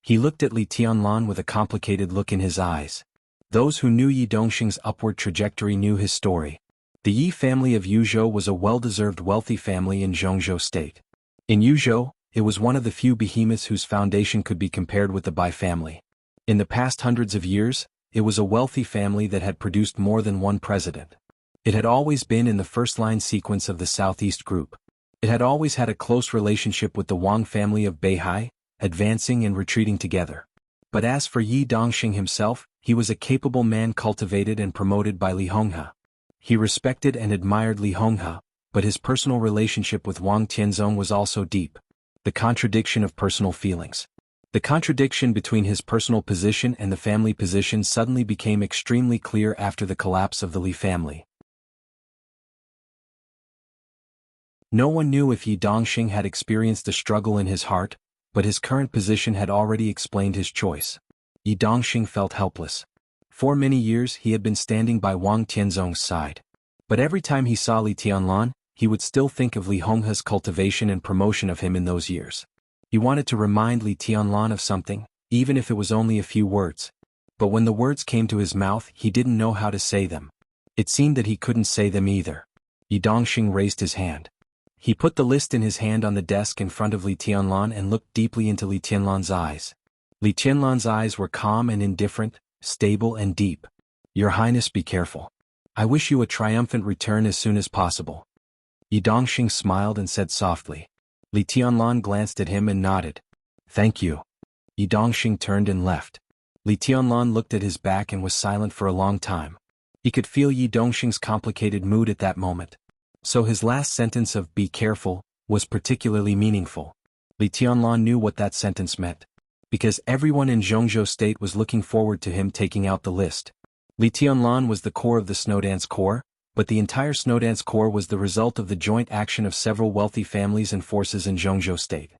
[SPEAKER 1] He looked at Li Tianlan with a complicated look in his eyes. Those who knew Yi Dongxing's upward trajectory knew his story. The Yi family of Yuzhou was a well-deserved wealthy family in Jianghu state. In Yuzhou, it was one of the few behemoths whose foundation could be compared with the Bai family. In the past hundreds of years, it was a wealthy family that had produced more than one president. It had always been in the first-line sequence of the Southeast Group. It had always had a close relationship with the Wang family of Beihai, advancing and retreating together. But as for Yi Dongxing himself, he was a capable man cultivated and promoted by Li Honghe. He respected and admired Li Honghe, but his personal relationship with Wang Tianzong was also deep. The contradiction of personal feelings. The contradiction between his personal position and the family position suddenly became extremely clear after the collapse of the Li family. No one knew if Yi Dongxing had experienced a struggle in his heart, but his current position had already explained his choice. Yi Dongxing felt helpless. For many years he had been standing by Wang Tianzong's side. But every time he saw Li Tianlan, he would still think of Li Honghe's cultivation and promotion of him in those years. He wanted to remind Li Tianlan of something, even if it was only a few words. But when the words came to his mouth, he didn't know how to say them. It seemed that he couldn't say them either. Yi Dongxing raised his hand. He put the list in his hand on the desk in front of Li Tianlan and looked deeply into Li Tianlan's eyes. Li Tianlan's eyes were calm and indifferent, stable and deep. Your Highness, be careful. I wish you a triumphant return as soon as possible. Yi Dongxing smiled and said softly. Li Tianlan glanced at him and nodded. Thank you. Yi Dongxing turned and left. Li Tianlan looked at his back and was silent for a long time. He could feel Yi Dongxing's complicated mood at that moment. So his last sentence of "be careful" was particularly meaningful. Li Tianlan knew what that sentence meant. Because everyone in Jianghu state was looking forward to him taking out the list. Li Tianlan was the core of the Snowdance Corps, but the entire Snowdance Corps was the result of the joint action of several wealthy families and forces in Jianghu state.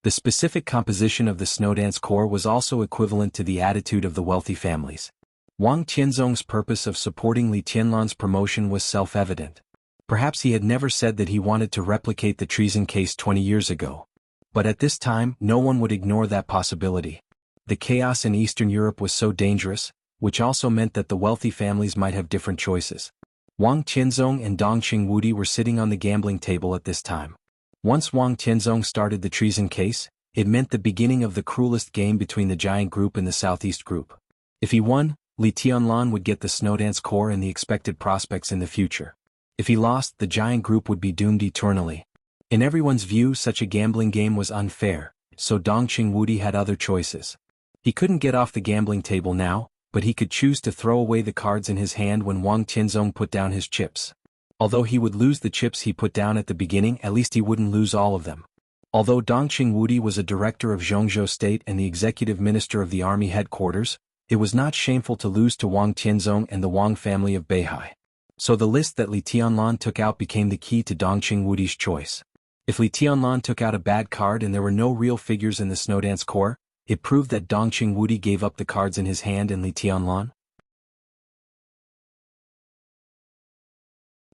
[SPEAKER 1] The specific composition of the Snowdance Corps was also equivalent to the attitude of the wealthy families. Wang Tianzong's purpose of supporting Li Tianlan's promotion was self-evident. Perhaps he had never said that he wanted to replicate the treason case 20 years ago. But at this time, no one would ignore that possibility. The chaos in Eastern Europe was so dangerous, which also meant that the wealthy families might have different choices. Wang Tianzong and Dongqing Wudi were sitting on the gambling table at this time. Once Wang Tianzong started the treason case, it meant the beginning of the cruelest game between the giant group and the Southeast Group. If he won, Li Tianlan would get the Snowdance Corps and the expected prospects in the future. If he lost, the giant group would be doomed eternally. In everyone's view, such a gambling game was unfair, so Dongqing Wudi had other choices. He couldn't get off the gambling table now, but he could choose to throw away the cards in his hand when Wang Tianzong put down his chips. Although he would lose the chips he put down at the beginning, at least he wouldn't lose all of them. Although Dongqing Wudi was a director of Jianghu State and the executive minister of the army headquarters, it was not shameful to lose to Wang Tianzong and the Wang family of Beihai. So the list that Li Tianlan took out became the key to Dongqing Wudi's choice. If Li Tianlan took out a bad card and there were no real figures in the Snowdance Corps, it proved that Dongqing Wudi gave up the cards in his hand and Li Tianlan.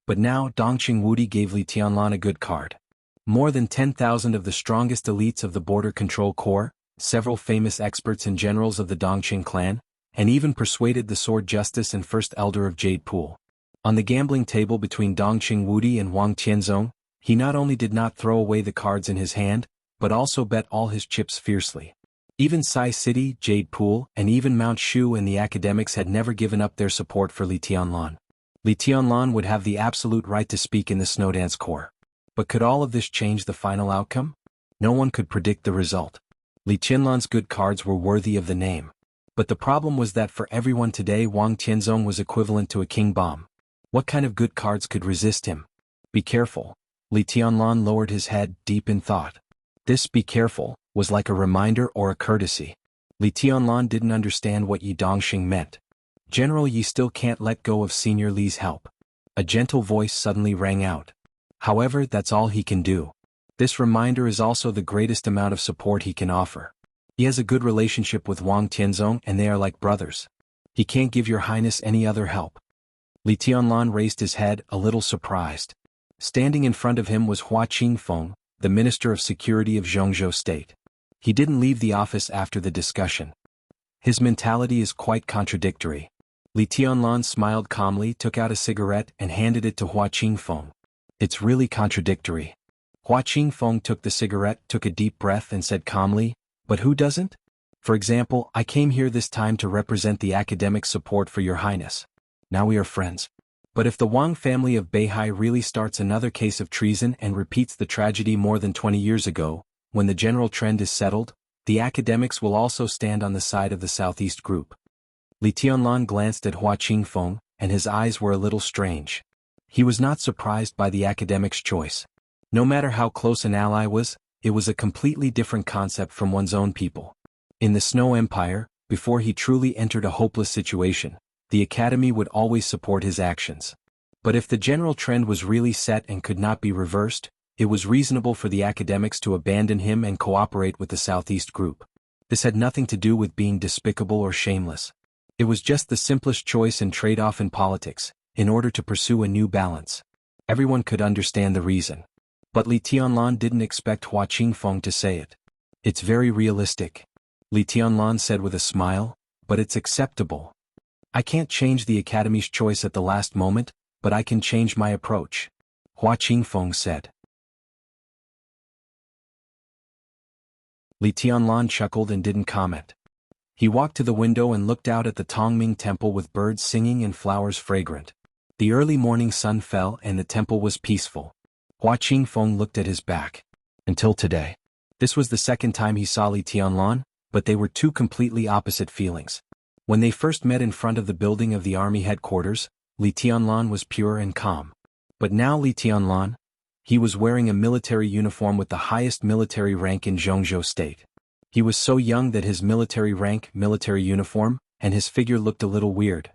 [SPEAKER 1] But now Dongqing Wudi gave Li Tianlan a good card. More than 10,000 of the strongest elites of the Border Control Corps, several famous experts and generals of the Dongqing clan, and even persuaded the Sword Justice and First Elder of Jade Pool. On the gambling table between Dongqing Wudi and Wang Tianzong, he not only did not throw away the cards in his hand, but also bet all his chips fiercely. Even Sai City, Jade Pool, and even Mount Shu and the academics had never given up their support for Li Tianlan. Li Tianlan would have the absolute right to speak in the Snowdance Corps. But could all of this change the final outcome? No one could predict the result. Li Tianlan's good cards were worthy of the name. But the problem was that for everyone today Wang Tianzong was equivalent to a king bomb. What kind of good cards could resist him? Be careful. Li Tianlan lowered his head, deep in thought. This "be careful" was like a reminder or a courtesy. Li Tianlan didn't understand what Yi Dongxing meant. General Yi still can't let go of Senior Li's help. A gentle voice suddenly rang out. However, that's all he can do. This reminder is also the greatest amount of support he can offer. He has a good relationship with Wang Tianzong and they are like brothers. He can't give your highness any other help. Li Tianlan raised his head, a little surprised. Standing in front of him was Hua Qingfeng, the Minister of Security of Jianghu State. He didn't leave the office after the discussion. His mentality is quite contradictory. Li Tianlan smiled calmly, took out a cigarette and handed it to Hua Qingfeng. It's really contradictory. Hua Qingfeng took the cigarette, took a deep breath and said calmly, but who doesn't? For example, I came here this time to represent the academic support for your highness. Now we are friends. But if the Wang family of Beihai really starts another case of treason and repeats the tragedy more than 20 years ago, when the general trend is settled, the academics will also stand on the side of the Southeast group. Li Tianlan glanced at Hua Qingfeng, and his eyes were a little strange. He was not surprised by the academic's choice. No matter how close an ally was, it was a completely different concept from one's own people. In the Snow Empire, before he truly entered a hopeless situation, the academy would always support his actions. But if the general trend was really set and could not be reversed, it was reasonable for the academics to abandon him and cooperate with the Southeast group. This had nothing to do with being despicable or shameless. It was just the simplest choice and trade-off in politics, in order to pursue a new balance. Everyone could understand the reason. But Li Tianlan didn't expect Hua Qingfeng to say it. It's very realistic. Li Tianlan said with a smile, but it's acceptable. I can't change the academy's choice at the last moment, but I can change my approach. Hua Qingfeng said. Li Tianlan chuckled and didn't comment. He walked to the window and looked out at the Tongming temple with birds singing and flowers fragrant. The early morning sun fell and the temple was peaceful. Hua Qingfeng looked at his back. Until today. This was the second time he saw Li Tianlan, but they were two completely opposite feelings. When they first met in front of the building of the army headquarters, Li Tianlan was pure and calm. But now Li Tianlan, he was wearing a military uniform with the highest military rank in Jianghu state. He was so young that his military rank, military uniform, and his figure looked a little weird.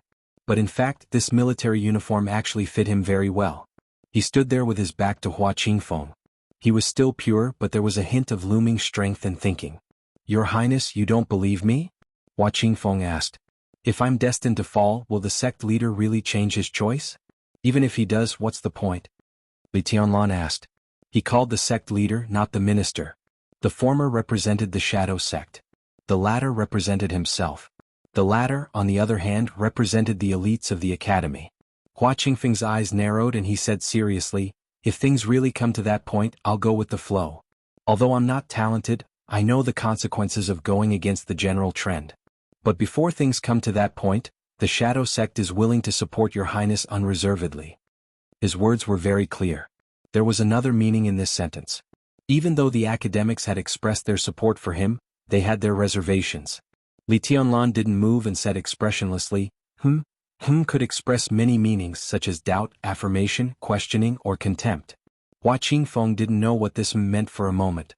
[SPEAKER 1] But in fact, this military uniform actually fit him very well. He stood there with his back to Hua Qingfeng. He was still pure, but there was a hint of looming strength and thinking. Your Highness, you don't believe me? Hua Qingfeng asked. If I'm destined to fall, will the sect leader really change his choice? Even if he does, what's the point? Li Tianlan asked. He called the sect leader, not the minister. The former represented the shadow sect. The latter represented himself. The latter, on the other hand, represented the elites of the academy. Hua Qingfeng's eyes narrowed and he said seriously, if things really come to that point, I'll go with the flow. Although I'm not talented, I know the consequences of going against the general trend. But before things come to that point, the shadow sect is willing to support your highness unreservedly. His words were very clear. There was another meaning in this sentence. Even though the academics had expressed their support for him, they had their reservations. Li Tianlan didn't move and said expressionlessly, could express many meanings such as doubt, affirmation, questioning, or contempt. Hua Qingfeng didn't know what this meant for a moment.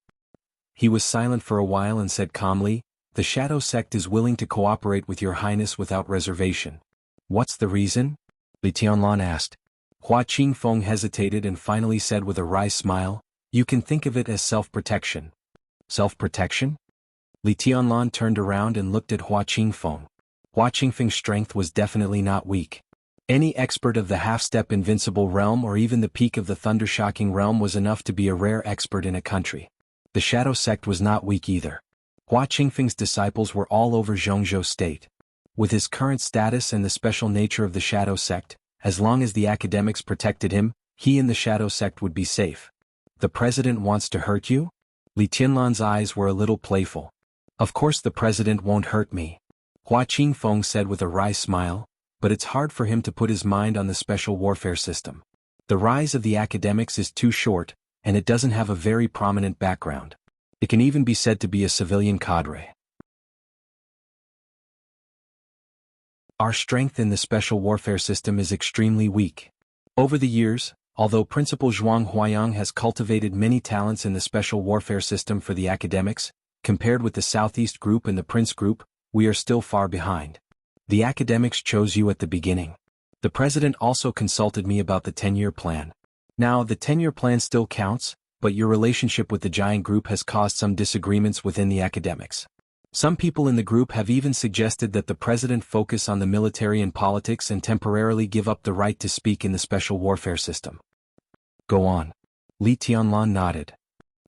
[SPEAKER 1] He was silent for a while and said calmly, the shadow sect is willing to cooperate with your highness without reservation. What's the reason? Li Tianlan asked. Hua Qingfeng hesitated and finally said with a wry smile, you can think of it as self-protection. Self-protection? Li Tianlan turned around and looked at Hua Qingfeng. Hua Qingfeng's strength was definitely not weak. Any expert of the half-step invincible realm or even the peak of the thunder-shocking realm was enough to be a rare expert in a country. The shadow sect was not weak either. Hua Qingfeng's disciples were all over Jianghu state. With his current status and the special nature of the shadow sect, as long as the academics protected him, he and the shadow sect would be safe. The president wants to hurt you? Li Tianlan's eyes were a little playful. Of course the president won't hurt me. Hua Qingfeng said with a wry smile, but it's hard for him to put his mind on the special warfare system. The rise of the academics is too short, and it doesn't have a very prominent background. It can even be said to be a civilian cadre. Our strength in the special warfare system is extremely weak. Over the years, although Principal Zhuang Huayang has cultivated many talents in the special warfare system for the academics, compared with the Southeast Group and the Prince Group, we are still far behind. The academics chose you at the beginning. The president also consulted me about the 10-year plan. Now, the 10-year plan still counts, but your relationship with the giant group has caused some disagreements within the academics. Some people in the group have even suggested that the president focus on the military and politics and temporarily give up the right to speak in the special warfare system. Go on. Li Tianlan nodded.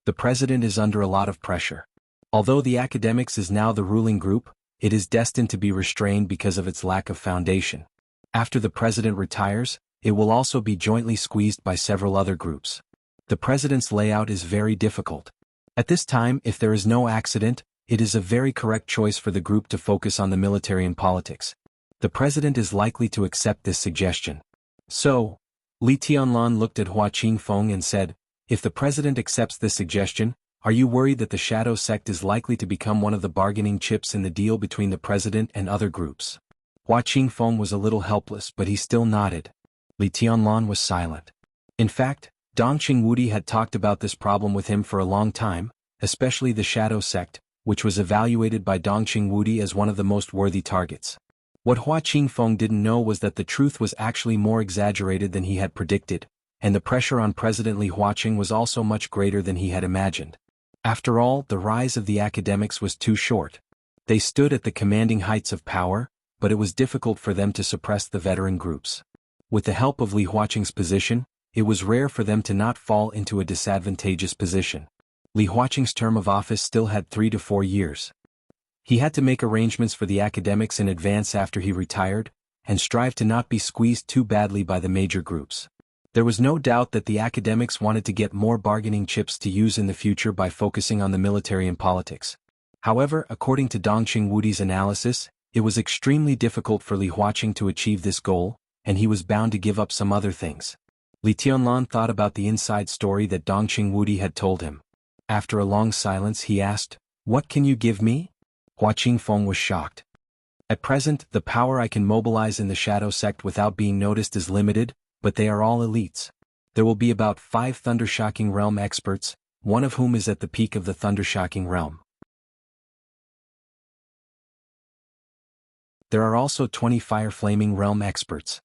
[SPEAKER 1] The president is under a lot of pressure. Although the academics is now the ruling group, it is destined to be restrained because of its lack of foundation. After the president retires, it will also be jointly squeezed by several other groups. The president's layout is very difficult. At this time, if there is no accident, it is a very correct choice for the group to focus on the military and politics. The president is likely to accept this suggestion. So, Li Tianlan looked at Hua Qingfeng and said, "If the president accepts this suggestion, are you worried that the shadow sect is likely to become one of the bargaining chips in the deal between the president and other groups?" Hua Qingfeng was a little helpless, but he still nodded. Li Tianlan was silent. In fact, Dongqing Wudi had talked about this problem with him for a long time, especially the shadow sect, which was evaluated by Dongqing Wudi as one of the most worthy targets. What Hua Qingfeng didn't know was that the truth was actually more exaggerated than he had predicted, and the pressure on President Li Huaqing was also much greater than he had imagined. After all, the rise of the academics was too short. They stood at the commanding heights of power, but it was difficult for them to suppress the veteran groups. With the help of Li Huaqing's position, it was rare for them to not fall into a disadvantageous position. Li Huaqing's term of office still had 3 to 4 years. He had to make arrangements for the academics in advance after he retired, and strive to not be squeezed too badly by the major groups. There was no doubt that the academics wanted to get more bargaining chips to use in the future by focusing on the military and politics. However, according to Dongqing Wudi's analysis, it was extremely difficult for Li Huaqing to achieve this goal, and he was bound to give up some other things. Li Tianlan thought about the inside story that Dongqing Wudi had told him. After a long silence he asked, "What can you give me?" Hua Qingfeng was shocked. "At present, the power I can mobilize in the shadow sect without being noticed is limited, but they are all elites. There will be about 5 Thundershocking Realm experts, one of whom is at the peak of the Thundershocking Realm. There are also 20 Fire Flaming Realm experts."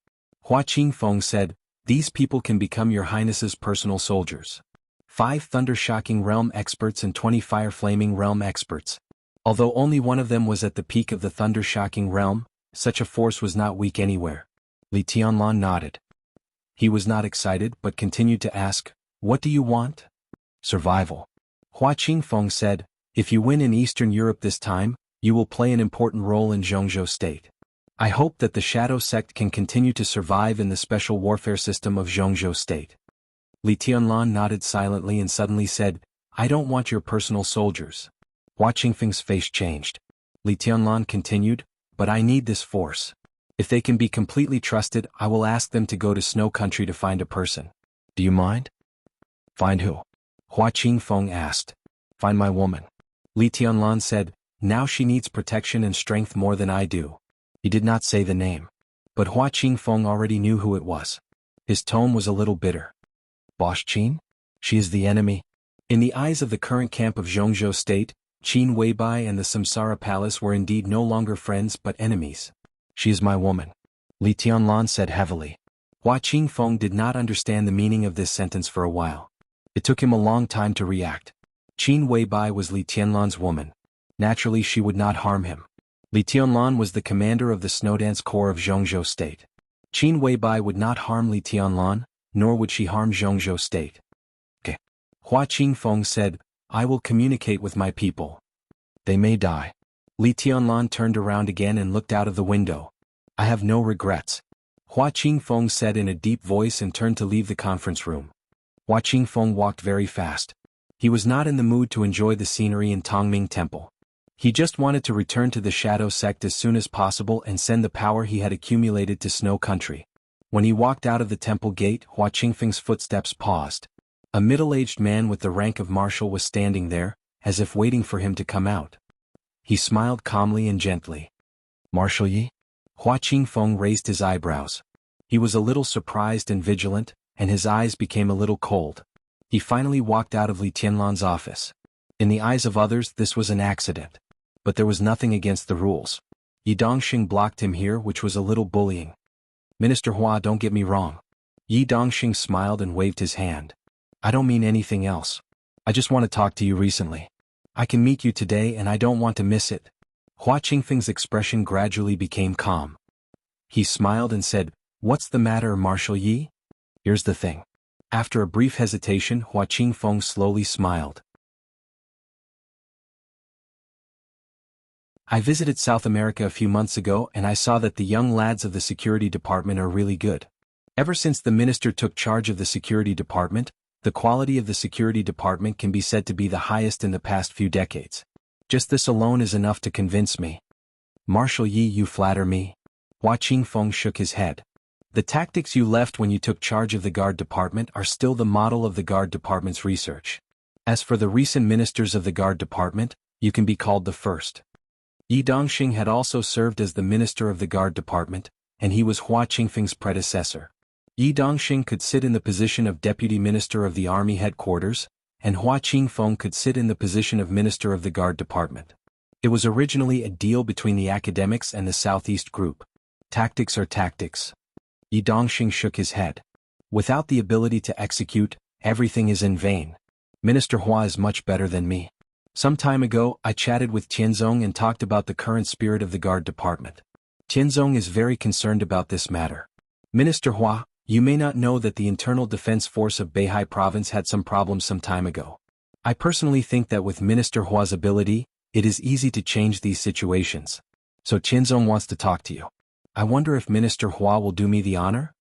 [SPEAKER 1] Hua Qingfeng said, "These people can become your highness's personal soldiers. 5 Thundershocking Realm experts and 20 Fire Flaming Realm experts. Although only one of them was at the peak of the Thundershocking Realm, such a force was not weak anywhere." Li Tianlan nodded. He was not excited but continued to ask, "What do you want?" "Survival." Hua Qingfeng said, "If you win in Eastern Europe this time, you will play an important role in Jianghu state. I hope that the shadow sect can continue to survive in the special warfare system of Jianghu state." Li Tianlan nodded silently and suddenly said, "I don't want your personal soldiers." Hua Qingfeng's face changed. Li Tianlan continued, "But I need this force. If they can be completely trusted, I will ask them to go to Snow Country to find a person. Do you mind?" "Find who?" Hua Qingfeng asked. "Find my woman." Li Tianlan said, "Now she needs protection and strength more than I do." He did not say the name. But Hua Qingfeng already knew who it was. His tone was a little bitter. "Boss Qin? She is the enemy." In the eyes of the current camp of Jianghu state, Qin Weibai and the Samsara Palace were indeed no longer friends but enemies. "She is my woman," Li Tianlan said heavily. Hua Qingfeng did not understand the meaning of this sentence for a while. It took him a long time to react. Qin Weibai was Li Tianlan's woman. Naturally she would not harm him. Li Tianlan was the commander of the Snowdance Corps of Jianghu state. Qin Weibai would not harm Li Tianlan, nor would she harm Jianghu state. "Okay." Hua Qingfeng said, "I will communicate with my people. They may die." Li Tianlan turned around again and looked out of the window. "I have no regrets," Hua Qingfeng said in a deep voice and turned to leave the conference room. Hua Qingfeng walked very fast. He was not in the mood to enjoy the scenery in Tongming Temple. He just wanted to return to the Shadow Sect as soon as possible and send the power he had accumulated to Snow Country. When he walked out of the temple gate, Hua Qingfeng's footsteps paused. A middle-aged man with the rank of marshal was standing there, as if waiting for him to come out. He smiled calmly and gently. "Marshal Yi?" Hua Qingfeng raised his eyebrows. He was a little surprised and vigilant, and his eyes became a little cold. He finally walked out of Li Tianlan's office. In the eyes of others this was an accident. But there was nothing against the rules. Yi Dongxing blocked him here, which was a little bullying. "Minister Hua, don't get me wrong." Yi Dongxing smiled and waved his hand. "I don't mean anything else. I just want to talk to you recently. I can meet you today and I don't want to miss it." Hua Qingfeng's expression gradually became calm. He smiled and said, "What's the matter, Marshal Yi?" "Here's the thing." After a brief hesitation, Hua Qingfeng slowly smiled. I visited South America a few months ago and I saw that the young lads of the security department are really good. Ever since the minister took charge of the security department, the quality of the security department can be said to be the highest in the past few decades. Just this alone is enough to convince me. Marshal Yi, you flatter me. Hua Qingfeng shook his head. The tactics you left when you took charge of the guard department are still the model of the guard department's research. As for the recent ministers of the guard department, you can be called the first. Yi Dongxing had also served as the minister of the guard department, and he was Hua Qingfeng's predecessor. Yi Dongxing could sit in the position of deputy minister of the army headquarters, and Hua Qingfeng could sit in the position of minister of the guard department. It was originally a deal between the academics and the Southeast group. Tactics are tactics. Yi Dongxing shook his head. Without the ability to execute, everything is in vain. Minister Hua is much better than me. Some time ago, I chatted with Tianzong and talked about the current spirit of the guard department. Tianzong is very concerned about this matter. Minister Hua, you may not know that the internal defense force of Beihai province had some problems some time ago. I personally think that with Minister Hua's ability, it is easy to change these situations. So Tianzong wants to talk to you. I wonder if Minister Hua will do me the honor?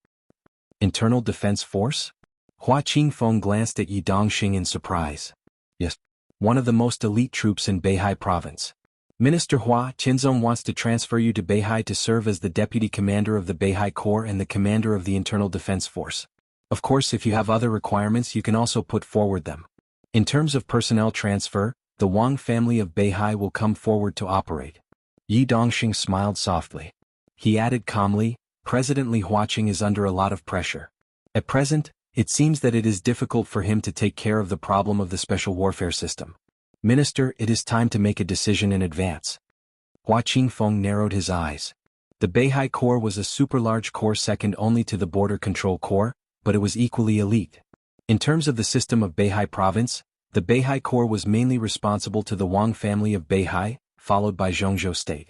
[SPEAKER 1] Internal defense force? Hua Qingfeng glanced at Yi Dongxing in surprise. Yes. One of the most elite troops in Beihai province. Minister Hua, Tianzong wants to transfer you to Beihai to serve as the deputy commander of the Beihai Corps and the commander of the Internal Defense Force. Of course, if you have other requirements, you can also put forward them. In terms of personnel transfer, the Wang family of Beihai will come forward to operate. Yi Dongxing smiled softly. He added calmly, President Li Huaqing is under a lot of pressure. At present, it seems that it is difficult for him to take care of the problem of the special warfare system. Minister, it is time to make a decision in advance. Hua Qingfeng narrowed his eyes. The Beihai Corps was a super-large corps second only to the Border Control Corps, but it was equally elite. In terms of the system of Beihai province, the Beihai Corps was mainly responsible to the Wang family of Beihai, followed by Jianghu state.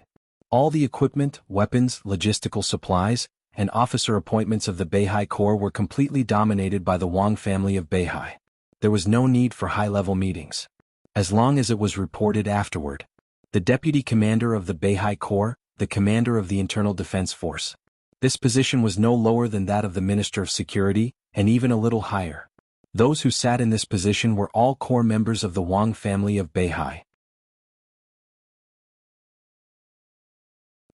[SPEAKER 1] All the equipment, weapons, logistical supplies, and officer appointments of the Beihai Corps were completely dominated by the Wang family of Beihai. There was no need for high-level meetings. As long as it was reported afterward. The deputy commander of the Beihai Corps, the commander of the Internal Defense Force. This position was no lower than that of the Minister of Security, and even a little higher. Those who sat in this position were all corps members of the Wang family of Beihai.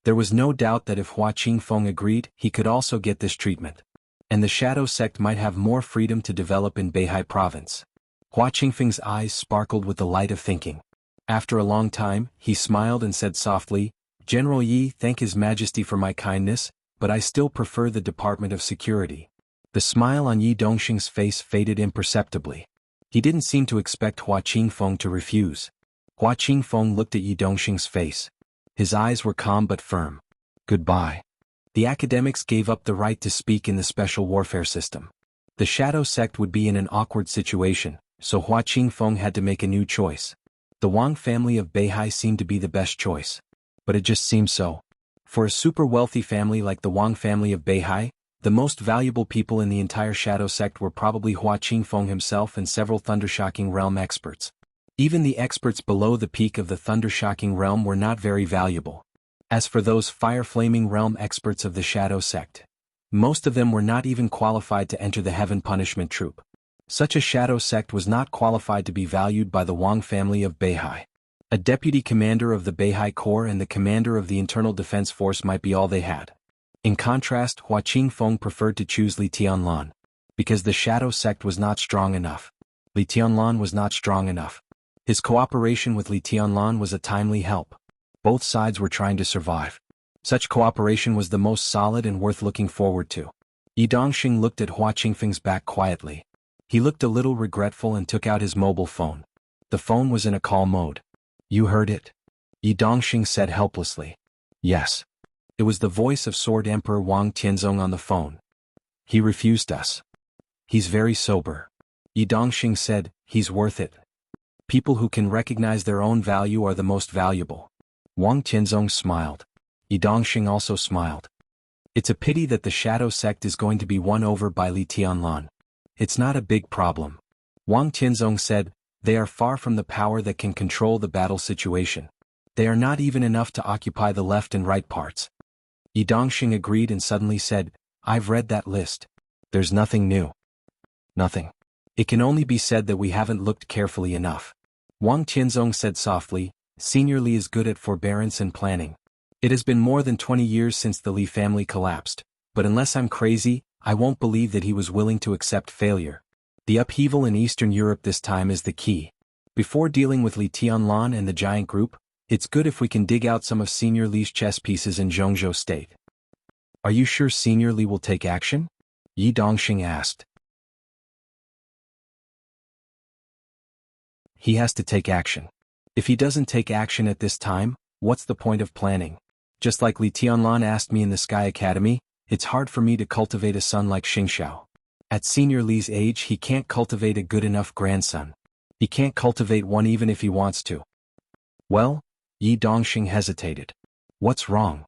[SPEAKER 1] There was no doubt that if Hua Qingfeng agreed, he could also get this treatment. And the shadow sect might have more freedom to develop in Beihai province. Hua Qingfeng's eyes sparkled with the light of thinking. After a long time, he smiled and said softly, General Yi, thank His Majesty for my kindness, but I still prefer the Department of Security. The smile on Yi Dongxing's face faded imperceptibly. He didn't seem to expect Hua Qingfeng to refuse. Hua Qingfeng looked at Yi Dongxing's face. His eyes were calm but firm. Goodbye. The academics gave up the right to speak in the special warfare system. The shadow sect would be in an awkward situation, so Hua Qingfeng had to make a new choice. The Wang family of Beihai seemed to be the best choice. But it just seemed so. For a super-wealthy family like the Wang family of Beihai, the most valuable people in the entire shadow sect were probably Hua Qingfeng himself and several Thundershocking Realm experts. Even the experts below the peak of the Thundershocking Realm were not very valuable. As for those Fire-Flaming Realm experts of the shadow sect, most of them were not even qualified to enter the Heaven Punishment Troop. Such a shadow sect was not qualified to be valued by the Wang family of Beihai. A deputy commander of the Beihai Corps and the commander of the Internal Defense Force might be all they had. In contrast, Hua Qingfeng preferred to choose Li Tianlan. Because the shadow sect was not strong enough. Li Tianlan was not strong enough. His cooperation with Li Tianlan was a timely help. Both sides were trying to survive. Such cooperation was the most solid and worth looking forward to. Yi Dongxing looked at Hua Qingfeng's back quietly. He looked a little regretful and took out his mobile phone. The phone was in a call mode. You heard it? Yi Dongxing said helplessly. Yes. It was the voice of Sword Emperor Wang Tianzong on the phone. He refused us. He's very sober. Yi Dongxing said, he's worth it. People who can recognize their own value are the most valuable. Wang Tianzong smiled. Yi Dongxing also smiled. It's a pity that the shadow sect is going to be won over by Li Tianlan. It's not a big problem. Wang Tianzong said, they are far from the power that can control the battle situation. They are not even enough to occupy the left and right parts. Yi Dongxing agreed and suddenly said, I've read that list. There's nothing new. Nothing. It can only be said that we haven't looked carefully enough. Wang Tianzong said softly, Senior Li is good at forbearance and planning. It has been more than 20 years since the Li family collapsed, but unless I'm crazy, I won't believe that he was willing to accept failure. The upheaval in Eastern Europe this time is the key. Before dealing with Li Tianlan and the giant group, it's good if we can dig out some of Senior Li's chess pieces in Jianghu state. Are you sure Senior Li will take action? Yi Dongxing asked. He has to take action. If he doesn't take action at this time, what's the point of planning? Just like Li Tianlan asked me in the Sky Academy, it's hard for me to cultivate a son like Xingxiao. At Senior Li's age he can't cultivate a good enough grandson. He can't cultivate one even if he wants to. Well? Yi Dongxing hesitated. What's wrong?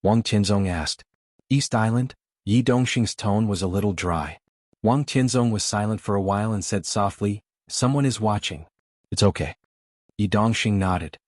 [SPEAKER 1] Wang Tianzong asked. East Island? Yi Dongxing's tone was a little dry. Wang Tianzong was silent for a while and said softly, Someone is watching. It's okay. Yi Dongxing nodded.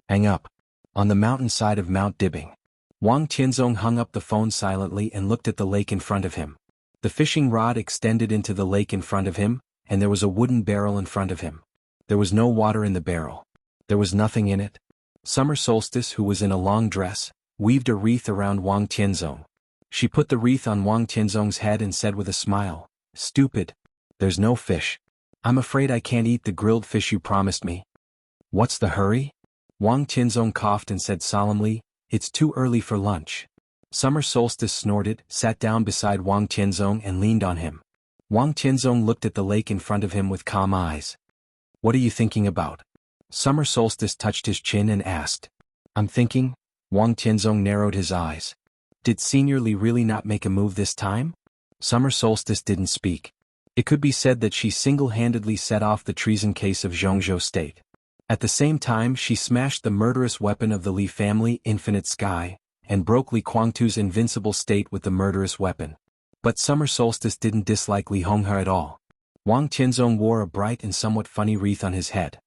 [SPEAKER 1] Hang up. On the mountainside of Mount Dibing. Wang Tianzong hung up the phone silently and looked at the lake in front of him. The fishing rod extended into the lake in front of him, and there was a wooden barrel in front of him. There was no water in the barrel. There was nothing in it. Summer Solstice, who was in a long dress, weaved a wreath around Wang Tianzong. She put the wreath on Wang Tianzong's head and said with a smile, Stupid. There's no fish. I'm afraid I can't eat the grilled fish you promised me. What's the hurry? Wang Tianzong coughed and said solemnly, It's too early for lunch. Summer Solstice snorted, sat down beside Wang Tianzong and leaned on him. Wang Tianzong looked at the lake in front of him with calm eyes. What are you thinking about? Summer Solstice touched his chin and asked. I'm thinking. Wang Tianzong narrowed his eyes. Did Senior Li really not make a move this time? Summer Solstice didn't speak. It could be said that she single-handedly set off the treason case of Jianghu state. At the same time she smashed the murderous weapon of the Li family, Infinite Sky, and broke Li Guangtu's invincible state with the murderous weapon. But Summer Solstice didn't dislike Li Honghe at all. Wang Tianzong wore a bright and somewhat funny wreath on his head.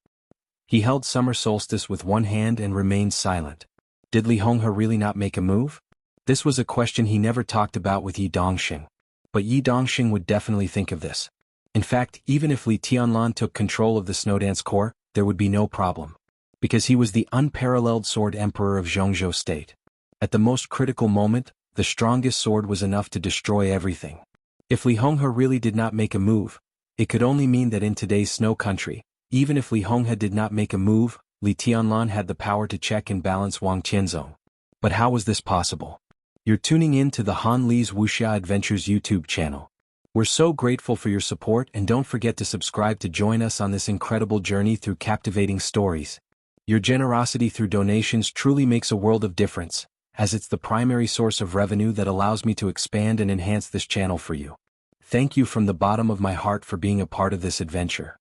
[SPEAKER 1] He held Summer Solstice with one hand and remained silent. Did Li Honghe really not make a move? This was a question he never talked about with Yi Dongxing. But Yi Dongxing would definitely think of this. In fact, even if Li Tianlan took control of the Snowdance Corps, there would be no problem. Because he was the unparalleled sword emperor of Jianghu state. At the most critical moment, the strongest sword was enough to destroy everything. If Li Honghe really did not make a move, it could only mean that in today's snow country, even if Li Honghe did not make a move, Li Tianlan had the power to check and balance Wang Tianzong. But how was this possible? You're tuning in to the Han Li's Wuxia Adventures YouTube channel. We're so grateful for your support and don't forget to subscribe to join us on this incredible journey through captivating stories. Your generosity through donations truly makes a world of difference, as it's the primary source of revenue that allows me to expand and enhance this channel for you. Thank you from the bottom of my heart for being a part of this adventure.